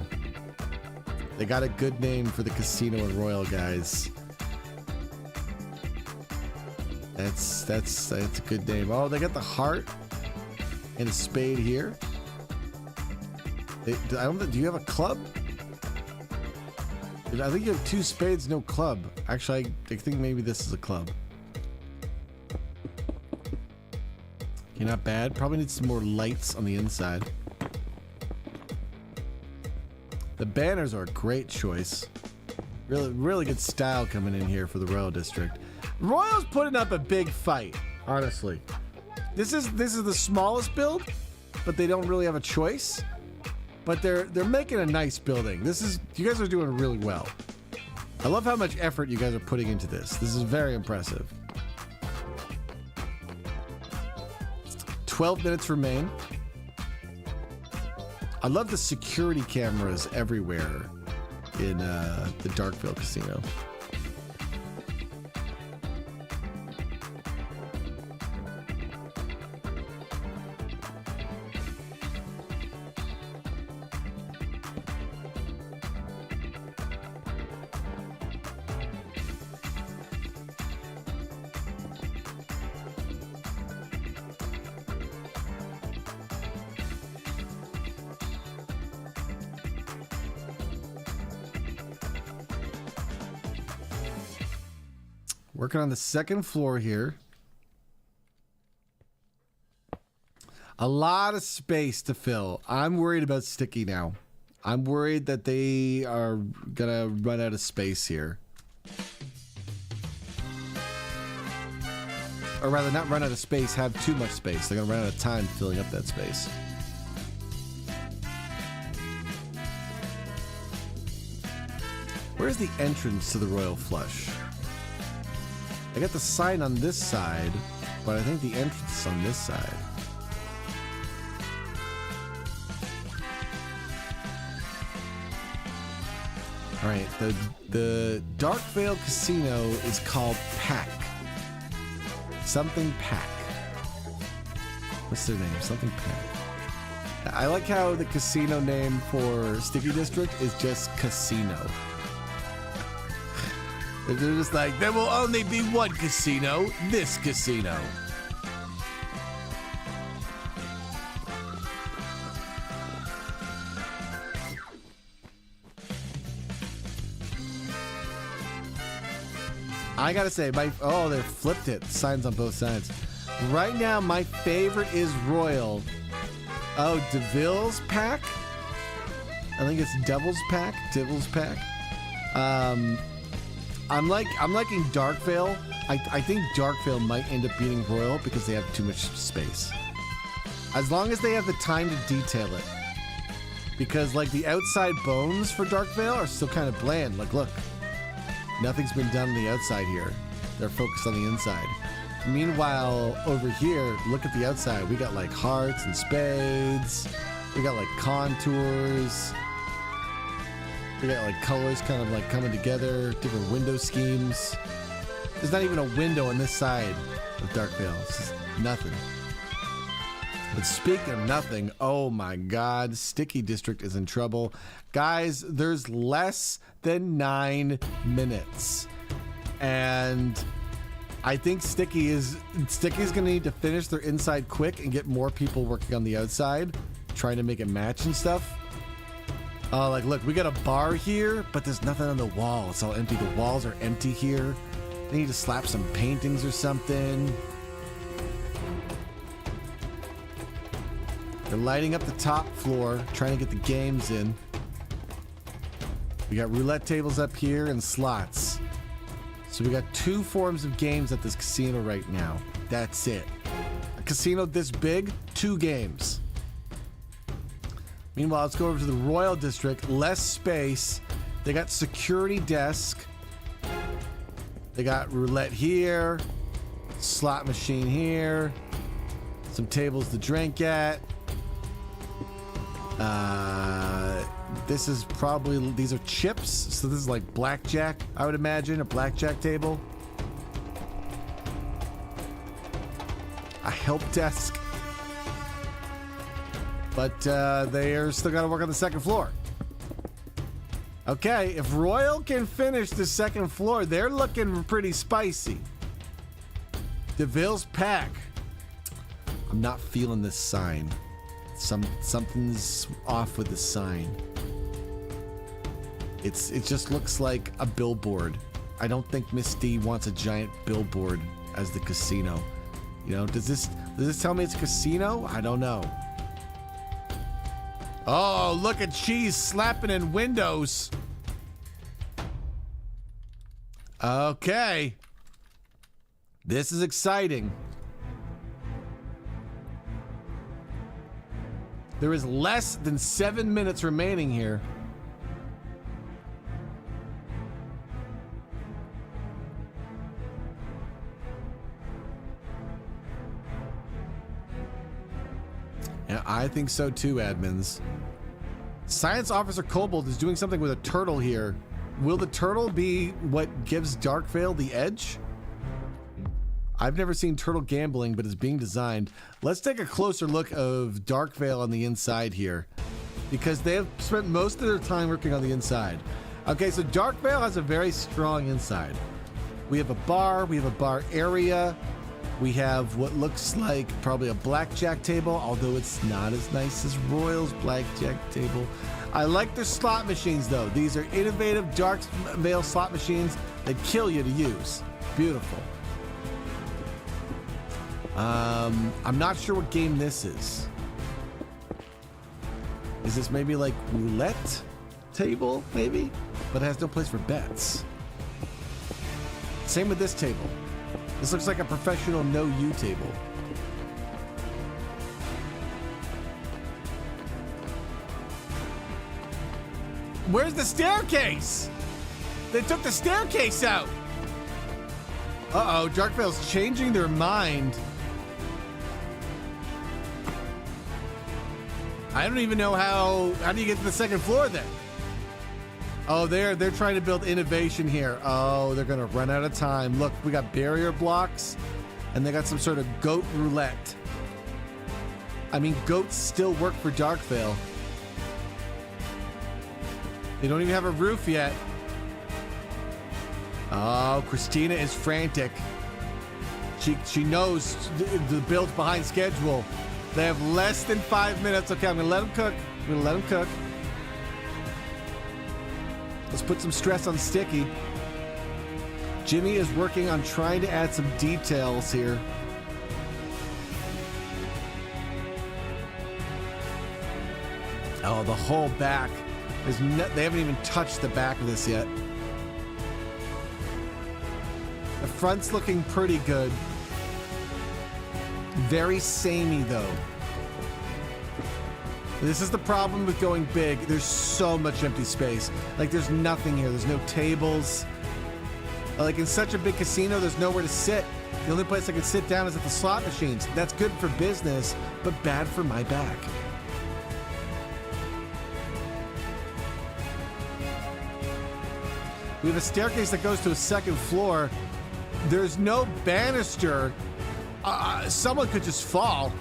They got a good name for the casino and Royal, guys. That's a good name. Oh, they got the heart and a spade here. Do you have a club? I think you have 2 spades, no club. Actually, I think maybe this is a club. Okay, not bad. Probably need some more lights on the inside. The banners are a great choice. Really good style coming in here for the Royal District. Royal's putting up a big fight, honestly. This is the smallest build, but they don't really have a choice. But they're making a nice building. You guys are doing really well. I love how much effort you guys are putting into this. This is very impressive. 12 minutes remain. I love the security cameras everywhere in the Darkvale Casino. Working on the second floor here. A lot of space to fill. I'm worried about Sticky now. I'm worried that they are gonna run out of space here. Or rather, not run out of space, have too much space. They're gonna run out of time filling up that space. Where's the entrance to the Royal Flush? I got the sign on this side, but I think the entrance is on this side. All right, the Darkvale Casino is called Pack. Something Pack. What's their name? Something Pack. I like how the casino name for Sticky District is just Casino. They're just like, there will only be one casino, this casino. I gotta say, they flipped it. Signs on both sides. Right now, my favorite is Royal. Oh, DeVille's Pack? I think it's Devil's Pack. I'm liking Darkvale. I think Darkvale might end up beating Royal because they have too much space. As long as they have the time to detail it. Because like the outside bones for Darkvale are still kind of bland. Like look, nothing's been done on the outside here. They're focused on the inside. Meanwhile, over here, look at the outside. We got like hearts and spades. We got like contours. We got like colors kind of like coming together, different window schemes. There's not even a window on this side of Darkvale. It's just nothing. But speaking of nothing, oh my God, Sticky District is in trouble. Guys, there's less than 9 minutes. And I think Sticky's gonna need to finish their inside quick and get more people working on the outside, trying to make it match and stuff. Like, look, we got a bar here, but there's nothing on the wall. It's all empty. The walls are empty here. They need to slap some paintings or something. They're lighting up the top floor, trying to get the games in. We got roulette tables up here and slots. So we got 2 forms of games at this casino right now. That's it. A casino this big, 2 games. Meanwhile, let's go over to the Royal District. Less space. They got security desk. They got roulette here. Slot machine here. Some tables to drink at. This is probably, these are chips. So this is like blackjack, I would imagine, a blackjack table. A help desk. But they're still got to work on the second floor. Okay, if Royal can finish the second floor, they're looking pretty spicy. DeVille's pack. I'm not feeling this sign. Something's off with the sign. It just looks like a billboard. I don't think Miss D wants a giant billboard as the casino. You know, does this tell me it's a casino? I don't know. Oh, look at cheese slapping in windows. Okay. This is exciting. There is less than 7 minutes remaining here. Yeah, I think so too, admins. Science Officer Kobold is doing something with a turtle here. Will the turtle be what gives Darkvale the edge? I've never seen turtle gambling, but it's being designed. Let's take a closer look of Darkvale on the inside here, because they have spent most of their time working on the inside. Okay, so Darkvale has a very strong inside. We have a bar area. We have what looks like probably a blackjack table, although it's not as nice as Royal's blackjack table. I like their slot machines though. These are innovative Darkvale slot machines that kill you to use. Beautiful. I'm not sure what game this is. Is this maybe like roulette table, maybe? But it has no place for bets. Same with this table. This looks like a professional no-you table. Where's the staircase? They took the staircase out. Uh-oh, Darkvale's changing their mind. I don't even know how do you get to the second floor then? Oh, they're trying to build innovation here. Oh, they're gonna run out of time. Look, we got barrier blocks, and they got some sort of goat roulette. I mean, goats still work for Darkvale. They don't even have a roof yet. Oh, Christina is frantic. She knows the build's behind schedule. They have less than 5 minutes. Okay, I'm gonna let them cook. Let's put some stress on Sticky. Jimmy is working on trying to add some details here. Oh, the whole back. They haven't even touched the back of this yet. The front's looking pretty good. Very samey though. This is the problem with going big. There's so much empty space. Like there's nothing here. There's no tables. Like in such a big casino, there's nowhere to sit. The only place I can sit down is at the slot machines. That's good for business, but bad for my back. We have a staircase that goes to a second floor. There's no banister. Someone could just fall.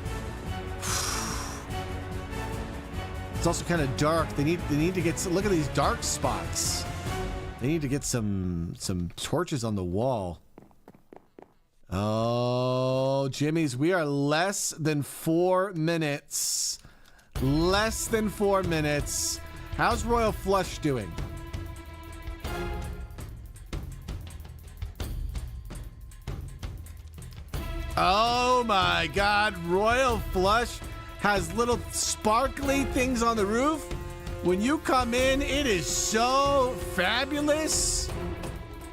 It's also kind of dark. They need to get. Look at these dark spots. They need to get some torches on the wall. Oh, Jimmy's, we are less than 4 minutes. Less than 4 minutes. How's Royal Flush doing? Oh my God, Royal Flush has little sparkly things on the roof. When you come in, it is so fabulous.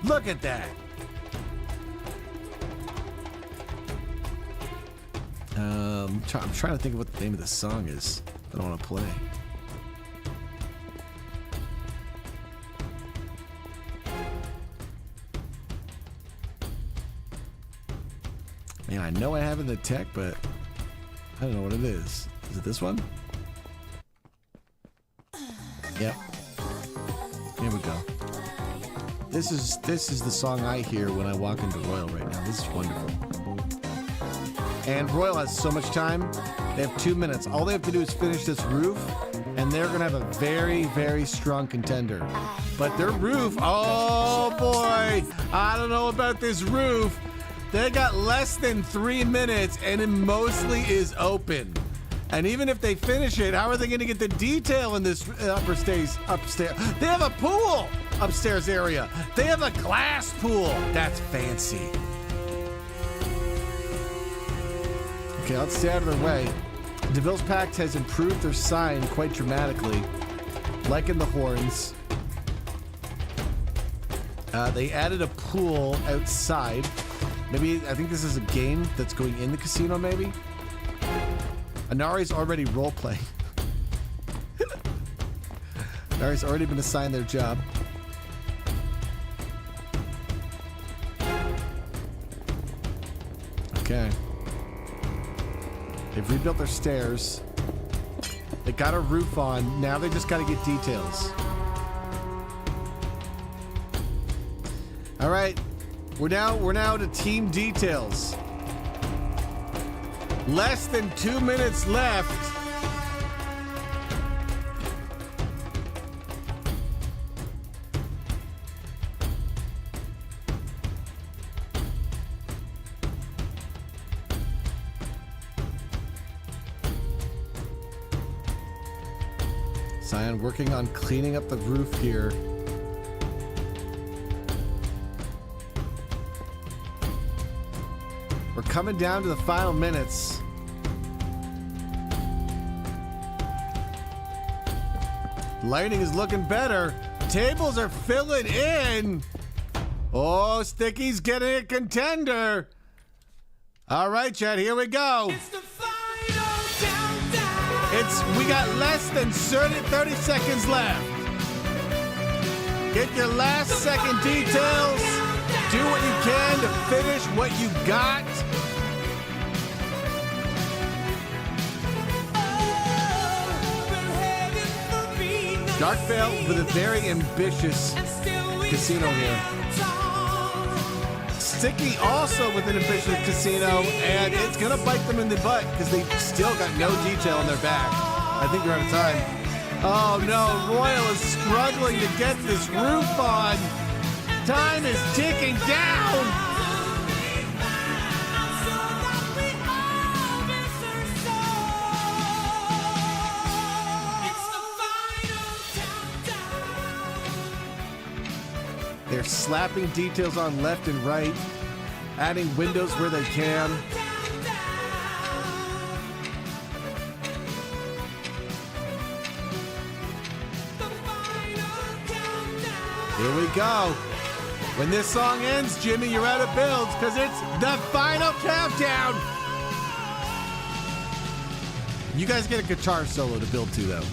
Look at that. I'm trying to think of what the name of the song is that I want to play. Man, I know I have it in the tech, but I don't know what it is. Is it this one? Yep. Here we go. This is the song I hear when I walk into Royal right now. This is wonderful. And Royal has so much time. They have 2 minutes. All they have to do is finish this roof, and they're going to have a very, very strong contender. But their roof, oh boy, I don't know about this roof. They got less than 3 minutes, and it mostly is open. And even if they finish it, how are they going to get the detail in this upstairs? They have a pool upstairs area. They have a glass pool. That's fancy. Okay, let's stay out of their way. DeVille's Pact has improved their sign quite dramatically, like in the horns. They added a pool outside. Maybe, I think this is a game that's going in the casino, maybe? Anari's already role-playing. Anari's already been assigned their job. Okay. They've rebuilt their stairs. They got a roof on. Now they just got to get details. All right. We're now to team details. Less than 2 minutes left. Cyan working on cleaning up the roof here. We're coming down to the final minutes. Lighting is looking better. Tables are filling in. Oh, Sticky's getting a contender. All right, Chad, here we go. It's the final countdown. We got less than 30 seconds left. Get your last second details. Do what you can to finish what you got. Darkvale with a very ambitious casino here. Sticky also with an ambitious casino, and it's gonna bite them in the butt because they still got no detail in their back. I think they're out of time. Oh no, Royal is struggling to get this roof on. Time is ticking down. They're slapping details on left and right, adding windows where they can. Here we go. When this song ends, Jimmy, you're out of builds because it's the final countdown. You guys get a guitar solo to build to, though.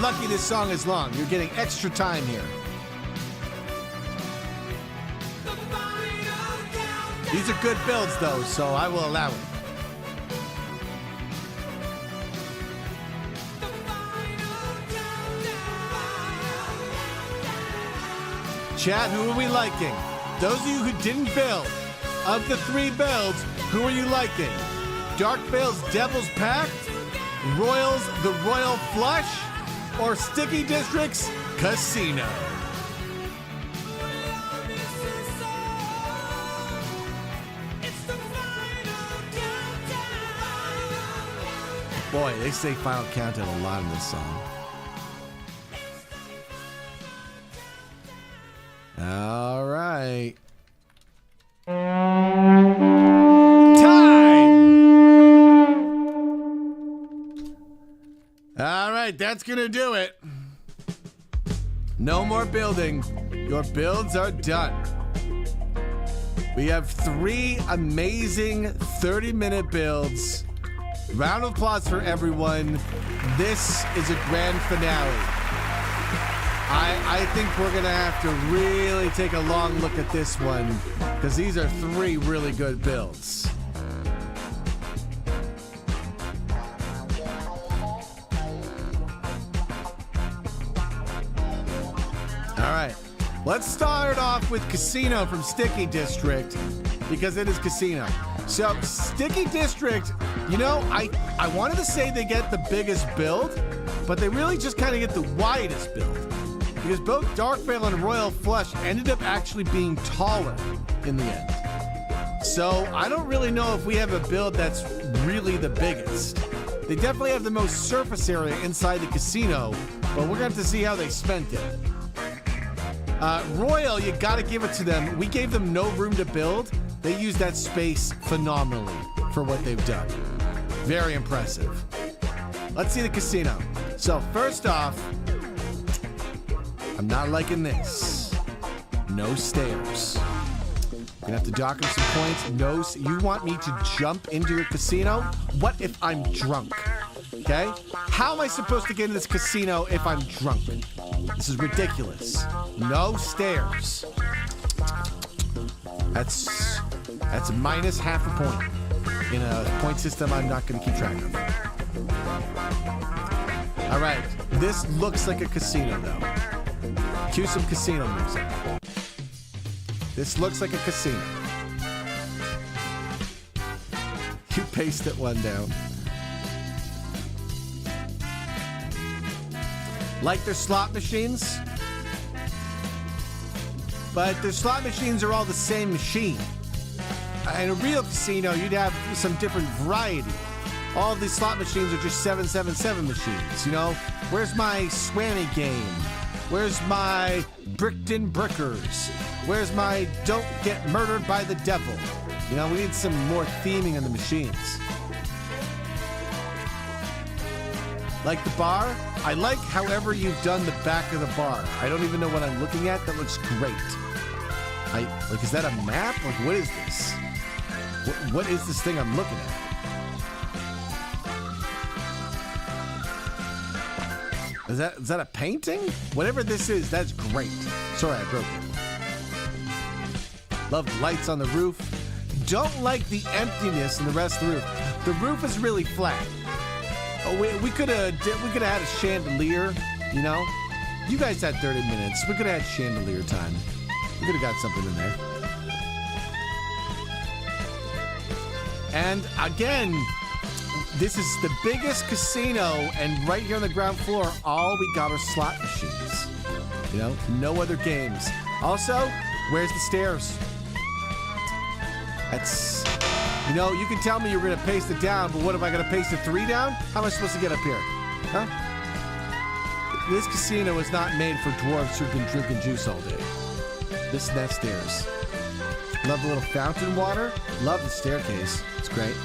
Lucky this song is long. You're getting extra time here. These are good builds, though, so I will allow it. Chat, who are we liking? Those of you who didn't build, of the 3 builds, who are you liking? Dark Vale's Devil's Pact, Royals The Royal Flush, or Sticky District's Casino? Boy, they say Final Countdown a lot in this song. All right. Time! All right, that's gonna do it. No more building. Your builds are done. We have 3 amazing 30-minute builds. Round of applause for everyone. This is a grand finale. I think we're gonna have to really take a long look at this one because these are 3 really good builds. All right, let's start off with Casino from Sticky District because it is Casino. So Sticky District, you know, I wanted to say they get the biggest build, but they really just kind of get the widest build. Because both Dark Vale and Royal Flush ended up actually being taller in the end. So I don't really know if we have a build that's really the biggest. They definitely have the most surface area inside the casino, but we're going to have to see how they spent it. Royal, you got to give it to them. We gave them no room to build. They used that space phenomenally for what they've done. Very impressive. Let's see the casino. So first off, I'm not liking this. No stairs. Gonna have to dock him some points. No, you want me to jump into your casino? What if I'm drunk? Okay? How am I supposed to get in this casino if I'm drunk? This is ridiculous. No stairs. That's minus half a point in a point system I'm not gonna keep track of. All right, this looks like a casino though. Cue some casino music. This looks like a casino. You pasted one down. Like their slot machines, but their slot machines are all the same machine. In a real casino, you'd have some different variety. All of these slot machines are just 777 machines, you know? Where's my Swammy game? Where's my Brickton Brickers? Where's my Don't Get Murdered by the Devil? You know, we need some more theming in the machines. Like the bar? I like however you've done the back of the bar. I don't even know what I'm looking at. That looks great. Like, is that a map? Like, what is this? What is this thing I'm looking at? Is that a painting? Whatever this is, that's great. Sorry, I broke it. Love lights on the roof. Don't like the emptiness in the rest of the roof. The roof is really flat. Oh, we could have had a chandelier, you know? You guys had 30 minutes. We could have had chandelier time. We could have got something in there. And again, this is the biggest casino, and right here on the ground floor, all we got are slot machines. You know, no other games. Also, where's the stairs? That's, you know, you can tell me you're gonna paste it down, but what if I gotta paste it 3 down? How am I supposed to get up here? Huh? This casino is not made for dwarves who've been drinking juice all day. This and that stairs. Love the little fountain water. Love the staircase. It's great.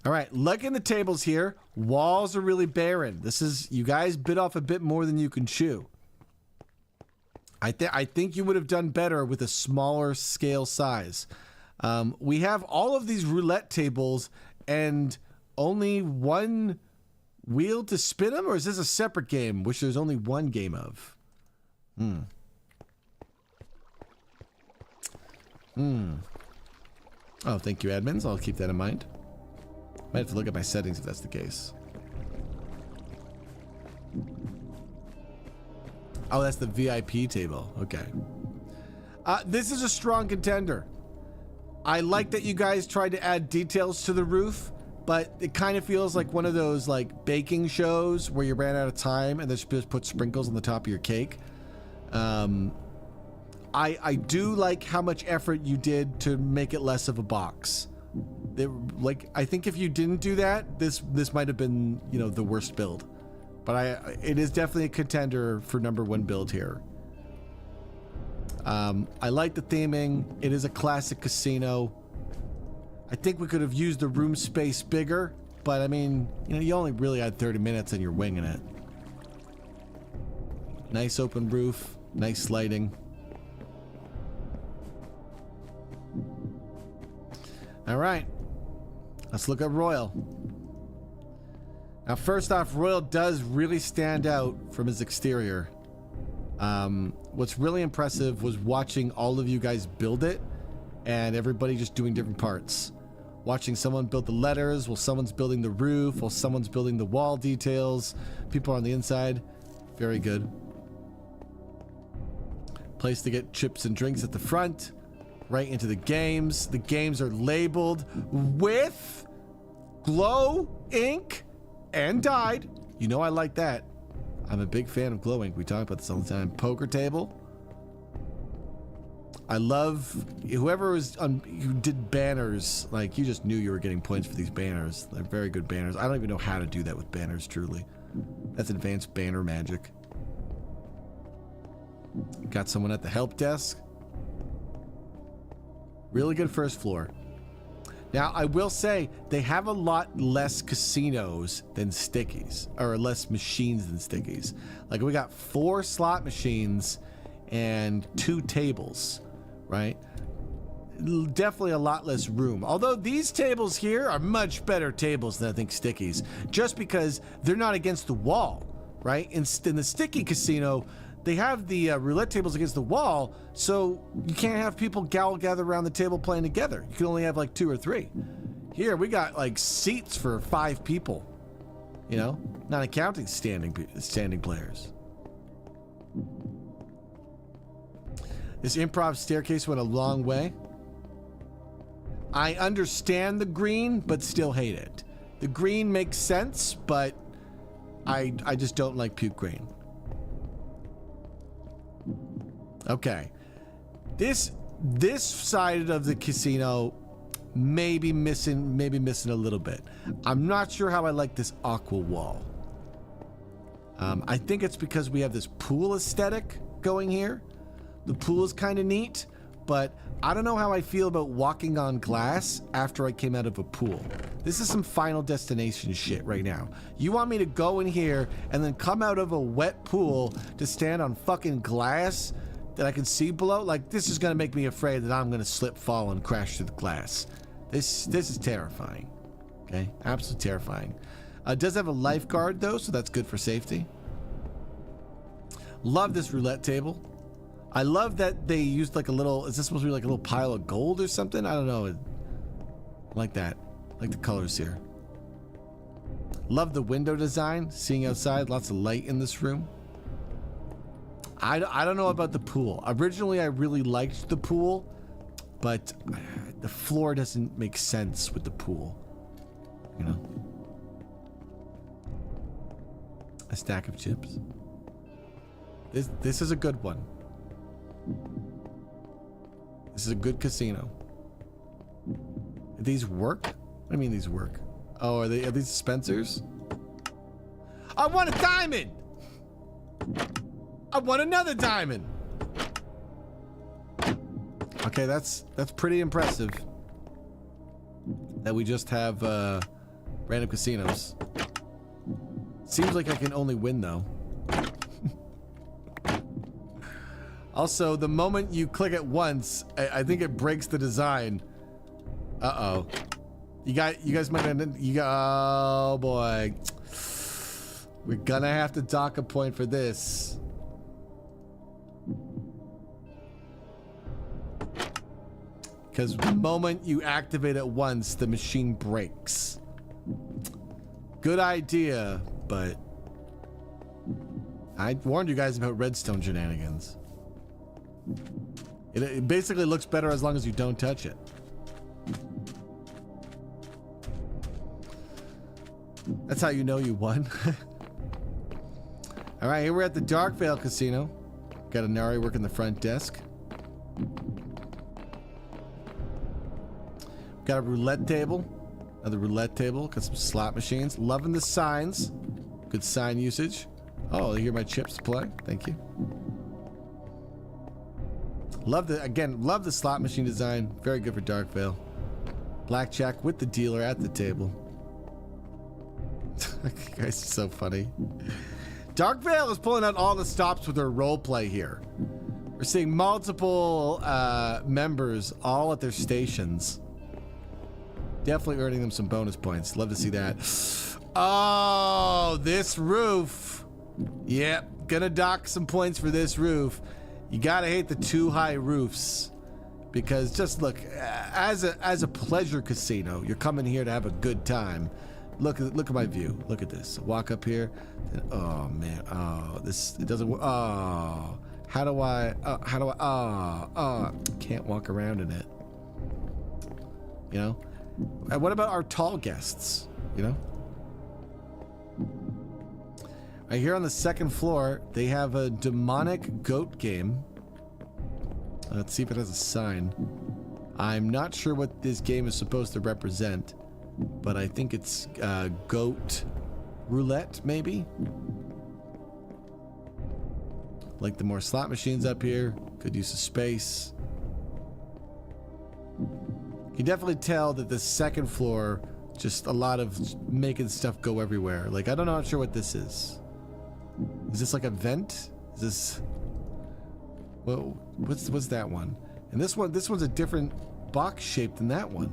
All right, looking at the tables here, walls are really barren. This is, you guys bit off a bit more than you can chew. I think you would have done better with a smaller scale size. We have all of these roulette tables and only one wheel to spin them, or is this a separate game, which there's only one game of? Oh, thank you, admins. I'll keep that in mind. Might have to look at my settings if that's the case. Oh, that's the VIP table. Okay. This is a strong contender. I like that you guys tried to add details to the roof, but it kind of feels like one of those like baking shows where you ran out of time and then just put sprinkles on the top of your cake. I do like how much effort you did to make it less of a box. I think if you didn't do that, this might have been, you know, the worst build. But it is definitely a contender for #1 build here. I like the theming. It is a classic casino. I think we could have used the room space bigger, but I mean, you know, you only really had 30 minutes and you're winging it. Nice open roof, nice lighting. All right, let's look at Royal. Now, first off, Royal does really stand out from his exterior. What's really impressive was watching all of you guys build it and everybody just doing different parts. Watching someone build the letters while someone's building the roof, while someone's building the wall details. People on the inside. Very good. Place to get chips and drinks at the front. Right into the games. The games are labeled with glow ink and dyed. You know I like that. I'm a big fan of glow ink. We talk about this all the time. Poker table. I love whoever who did banners. Like, you just knew you were getting points for these banners. They're very good banners. I don't even know how to do that with banners, truly. That's advanced banner magic. Got someone at the help desk. Really good first floor. Now, I will say they have a lot less casinos than Stickies, or less machines than Stickies. Like, we got 4 slot machines and 2 tables, right? Definitely a lot less room. Although these tables here are much better tables than I think Stickies, just because they're not against the wall, right? In the Sticky casino, they have the roulette tables against the wall, so you can't have people gather around the table playing together. You can only have like 2 or 3. Here, we got like seats for 5 people, you know, not counting standing players. This improv staircase went a long way. I understand the green, but still hate it. The green makes sense, but I just don't like puke green. Okay, this side of the casino may be missing a little bit. I'm not sure how I like this aqua wall. I think it's because we have this pool aesthetic going here. The pool is kind of neat, but I don't know how I feel about walking on glass after I came out of a pool. This is some Final Destination shit right now. You want me to go in here and then come out of a wet pool to stand on fucking glass that I can see below? Like, this is gonna make me afraid that I'm gonna slip, fall, and crash through the glass. This is terrifying. Okay, absolutely terrifying. It does have a lifeguard though, so that's good for safety. Love this roulette table. I love that they used like a little, is this supposed to be like a little pile of gold or something? I don't know. I like that. I like the colors here. Love the window design, seeing outside, lots of light in this room. I don't know about the pool. Originally, I really liked the pool, but the floor doesn't make sense with the pool, you know? A stack of chips. This is a good one. This is a good casino. These work? What do you mean these work? Oh, are these Spencer's? I want a diamond! I want another diamond! Okay, that's pretty impressive. That we just have random casinos. Seems like I can only win though. Also, the moment you click it once, I think it breaks the design. Uh-oh. You guys might have, oh boy. We're gonna have to dock a point for this. Because the moment you activate it once, the machine breaks. Good idea, but I warned you guys about redstone shenanigans. It basically looks better as long as you don't touch it. That's how you know you won. All right, here we're at the Darkvale Casino. Got Inari working the front desk. Got a roulette table. Another roulette table. Got some slot machines. Loving the signs. Good sign usage. Oh, I hear my chips play. Thank you. Love the slot machine design. Very good for Darkvale. Blackjack with the dealer at the table. You guys are so funny. Darkvale is pulling out all the stops with their roleplay here. We're seeing multiple members all at their stations. Definitely earning them some bonus points. Love to see that. Oh, this roof. Yep, gonna dock some points for this roof. You gotta hate the too high roofs. Because just look, as a pleasure casino, you're coming here to have a good time. Look at my view. Look at this. Walk up here. And, oh man. Oh, it doesn't work. Oh, can't walk around in it. You know? And what about our tall guests? You know? Right here on the second floor, they have a demonic goat game. Let's see if it has a sign. I'm not sure what this game is supposed to represent, but I think it's goat roulette, maybe? Like the more slot machines up here. Good use of space. You can definitely tell that the second floor, just a lot of making stuff go everywhere. Like, I'm not sure what this is. Is this like a vent? Is this... Well, what's that one? And this one's a different box shape than that one.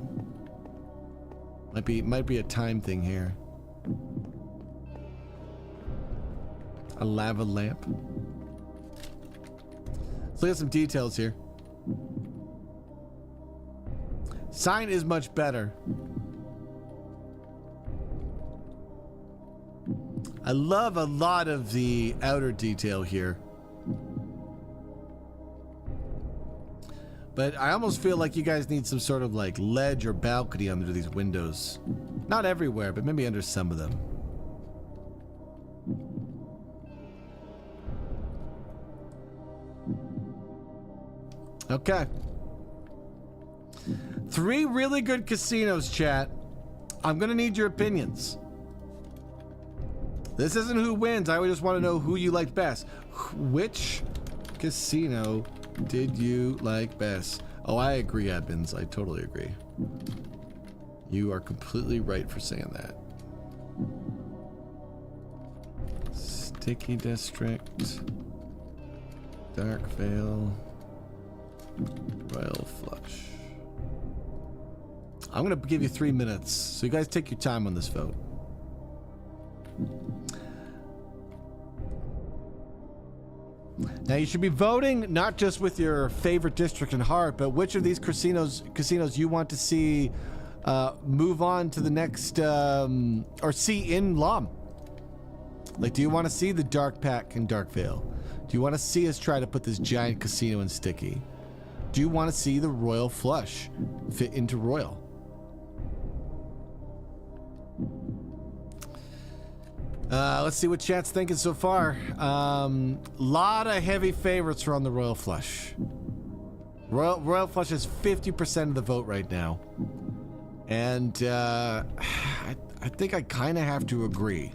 Might be a time thing here. A lava lamp. Let's look at some details here. Sign is much better. I love a lot of the outer detail here. But I almost feel like you guys need some sort of like ledge or balcony under these windows. Not everywhere, but maybe under some of them. Okay. 3 really good casinos, chat. I'm gonna need your opinions. This isn't who wins. I just want to know who you like best. Which casino did you like best? Oh, I agree, Edmonds. I totally agree. You are completely right for saying that. Sticky District, Darkvale, Royal Flush. I'm gonna give you 3 minutes, so you guys take your time on this vote. Now you should be voting not just with your favorite district and heart, but which of these casinos you want to see move on to the next or see in LOM. Like, do you want to see the Dark Pack in Darkvale? Do you want to see us try to put this giant casino in Sticky? Do you want to see the Royal Flush fit into Royal? Let's see what chat's thinking so far. Lot of heavy favorites are on the Royal Flush. Royal Flush has 50% of the vote right now. And I think I kind of have to agree.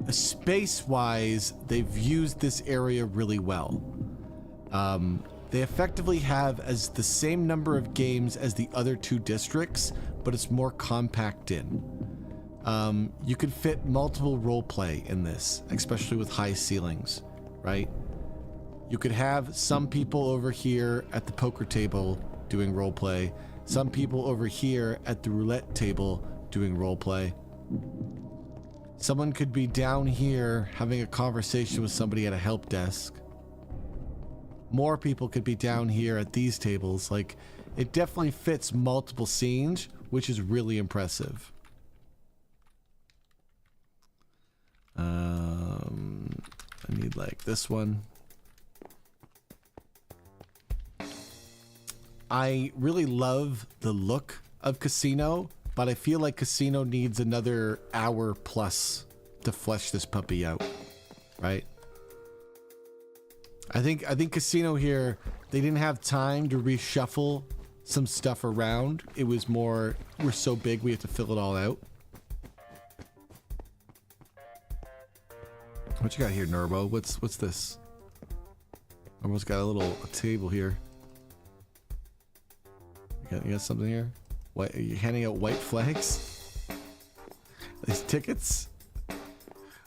Space-wise, they've used this area really well. They effectively have as the same number of games as the other 2 districts, but it's more compact in. You could fit multiple role play in this, especially with high ceilings, right? You could have some people over here at the poker table doing role play, some people over here at the roulette table doing role play. Someone could be down here having a conversation with somebody at a help desk. More people could be down here at these tables. Like, it definitely fits multiple scenes, which is really impressive. I need like this one. I really love the look of Casino but I feel like Casino needs another hour plus to flesh this puppy out, right? I think Casino here, they didn't have time to reshuffle some stuff around. It was more, we're so big we have to fill it all out. What you got here, Nerbo? What's this? Almost got a table here. You got something here? What, are you handing out white flags? These tickets?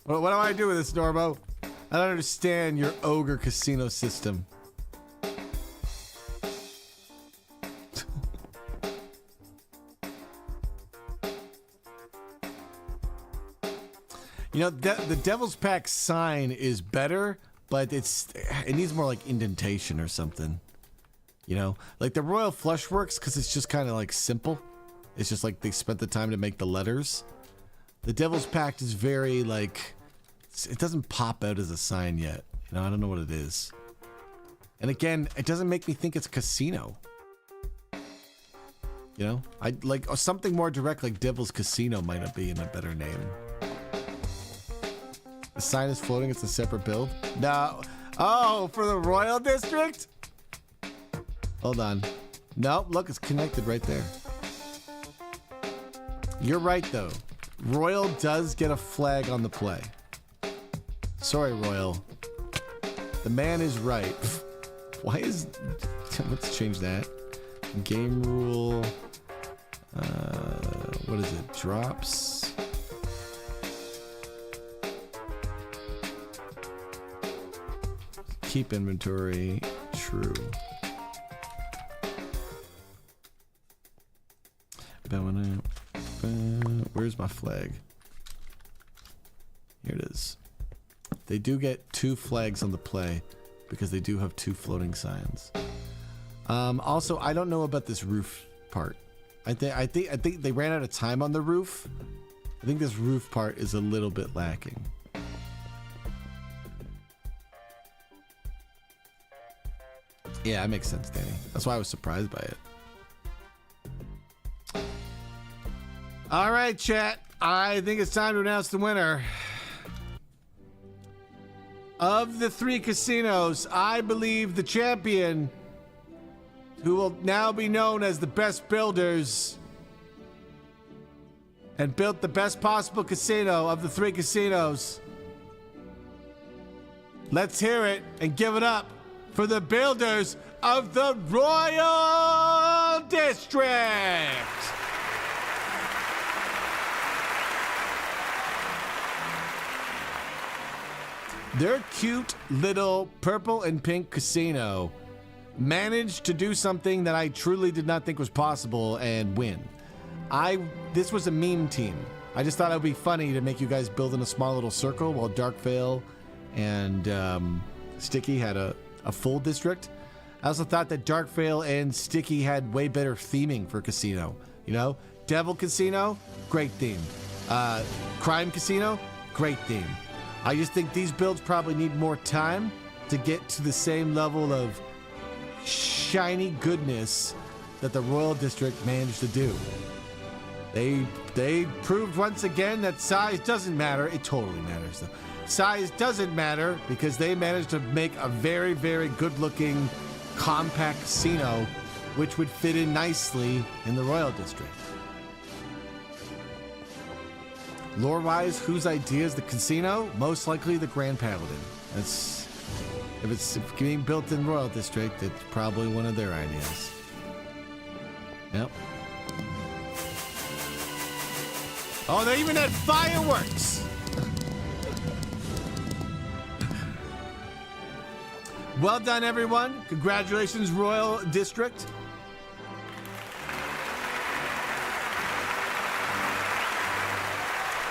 What do I do with this, Norbo? I don't understand your ogre casino system. You know, the Devil's Pack sign is better, but it needs more like indentation or something. You know, like the Royal Flush works because it's just kind of like simple. It's just like they spent the time to make the letters. The Devil's Pact is very like, it doesn't pop out as a sign yet. You know, I don't know what it is. And again, it doesn't make me think it's casino. You know, I like something more direct like Devil's Casino might have been a better name. The sign is floating, it's a separate build. No. Oh, for the Royal District? Hold on. No, look, it's connected right there. You're right, though. Royal does get a flag on the play. Sorry, Royal. The man is right. Why is... Let's change that. Game rule. What is it? Drops. Keep inventory. True. Where's my flag? Here it is. They do get 2 flags on the play because they do have 2 floating signs. Also, I don't know about this roof part. I think they ran out of time on the roof. I think this roof part is a little bit lacking. Yeah, that makes sense, Danny. That's why I was surprised by it. All right, chat. I think it's time to announce the winner. Of the 3 casinos, I believe the champion, who will now be known as the best builders and built the best possible casino of the 3 casinos. Let's hear it and give it up for the builders of the Royal District. Their cute little purple and pink casino managed to do something that I truly did not think was possible and win. This was a meme team. I just thought it would be funny to make you guys build in a small little circle while Darkvale and Sticky had a full district. I also thought that Darkvale and Sticky had way better theming for casino. You know, Devil Casino, great theme. Crime Casino, great theme. I just think these builds probably need more time to get to the same level of shiny goodness that the Royal District managed to do. They proved once again that size doesn't matter. It totally matters, though. Size doesn't matter because they managed to make a very, very good-looking, compact casino, which would fit in nicely in the Royal District. Lore-wise, whose idea is the casino? Most likely the Grand Paladin. If it's being built in Royal District, it's probably one of their ideas. Yep. Oh, they even had fireworks! Well done, everyone. Congratulations, Royal District.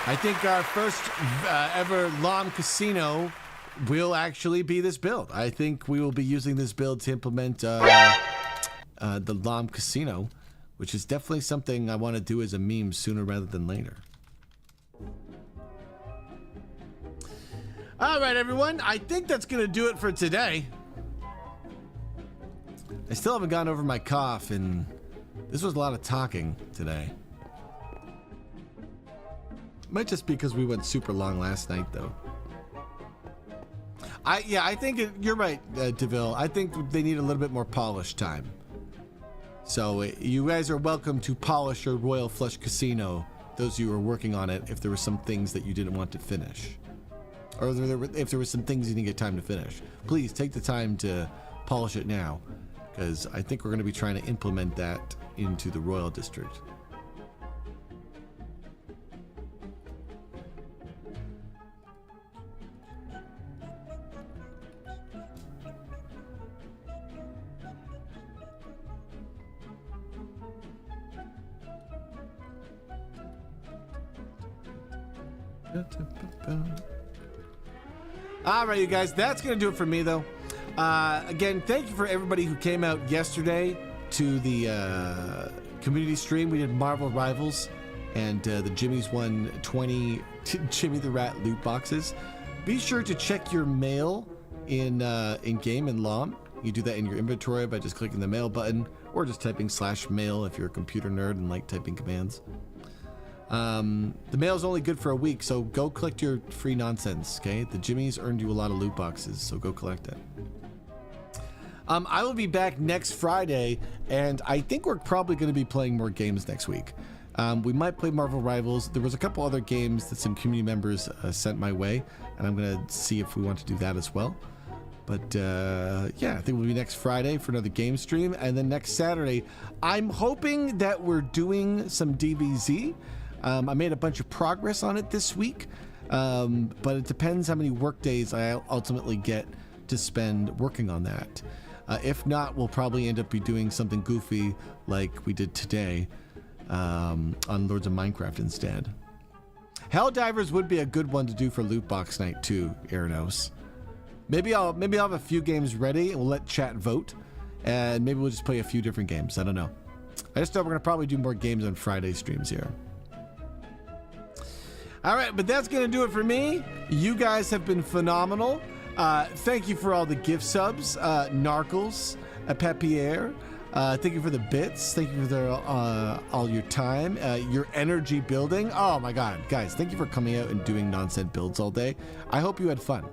I think our first ever LOM Casino will actually be this build. I think we will be using this build to implement the LOM Casino, which is definitely something I want to do as a meme sooner rather than later. All right, everyone. I think that's going to do it for today. I still haven't gone over my cough, and this was a lot of talking today. Might just be because we went super long last night, though. I think you're right, DeVille. I think they need a little bit more polish time. So you guys are welcome to polish your Royal Flush Casino, those of you who are working on it, if there were some things that you didn't want to finish. Or if there were some things you didn't get time to finish. Please take the time to polish it now, because I think we're going to be trying to implement that into the Royal District. All right, you guys, that's going to do it for me, though. Again, thank you for everybody who came out yesterday to the community stream. We did Marvel Rivals, and the Jimmy's won 20 Jimmy the Rat loot boxes. Be sure to check your mail in game in LOM. You do that in your inventory by just clicking the mail button, or just typing /mail if you're a computer nerd and like typing commands. The mail is only good for a week, so go collect your free nonsense, okay? The Jimmy's earned you a lot of loot boxes, so go collect it. I will be back next Friday, and I think we're probably going to be playing more games next week. We might play Marvel Rivals. There was a couple other games that some community members sent my way, and I'm going to see if we want to do that as well. But yeah, I think we'll be next Friday for another game stream, and then next Saturday, I'm hoping that we're doing some DBZ. I made a bunch of progress on it this week, but it depends how many work days I ultimately get to spend working on that. If not, we'll probably end up be doing something goofy like we did today on Lords of Minecraft instead. Helldivers would be a good one to do for loot box night too, Aranos. Maybe I'll have a few games ready and we'll let chat vote, and maybe we'll just play a few different games. I don't know. I just know we're gonna probably do more games on Friday streams here. All right, but that's going to do it for me. You guys have been phenomenal. Thank you for all the gift subs. Narkles, Papier. Thank you for the bits. Thank you for all your time. Your energy building. Oh, my God. Guys, thank you for coming out and doing nonsense builds all day. I hope you had fun.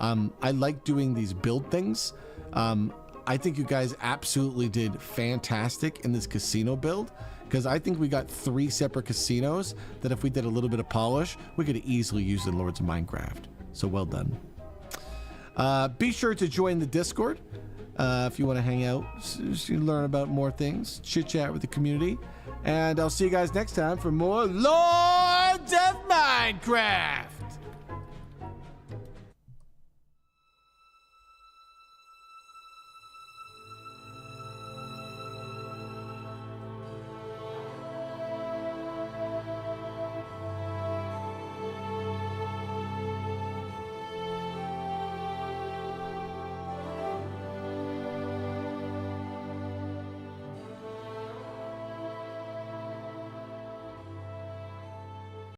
I like doing these build things. I think you guys absolutely did fantastic in this casino build, because I think we got 3 separate casinos that if we did a little bit of polish, we could easily use in Lords of Minecraft. So well done. Be sure to join the Discord if you want to hang out, learn about more things, chit-chat with the community. And I'll see you guys next time for more Lords of Minecraft.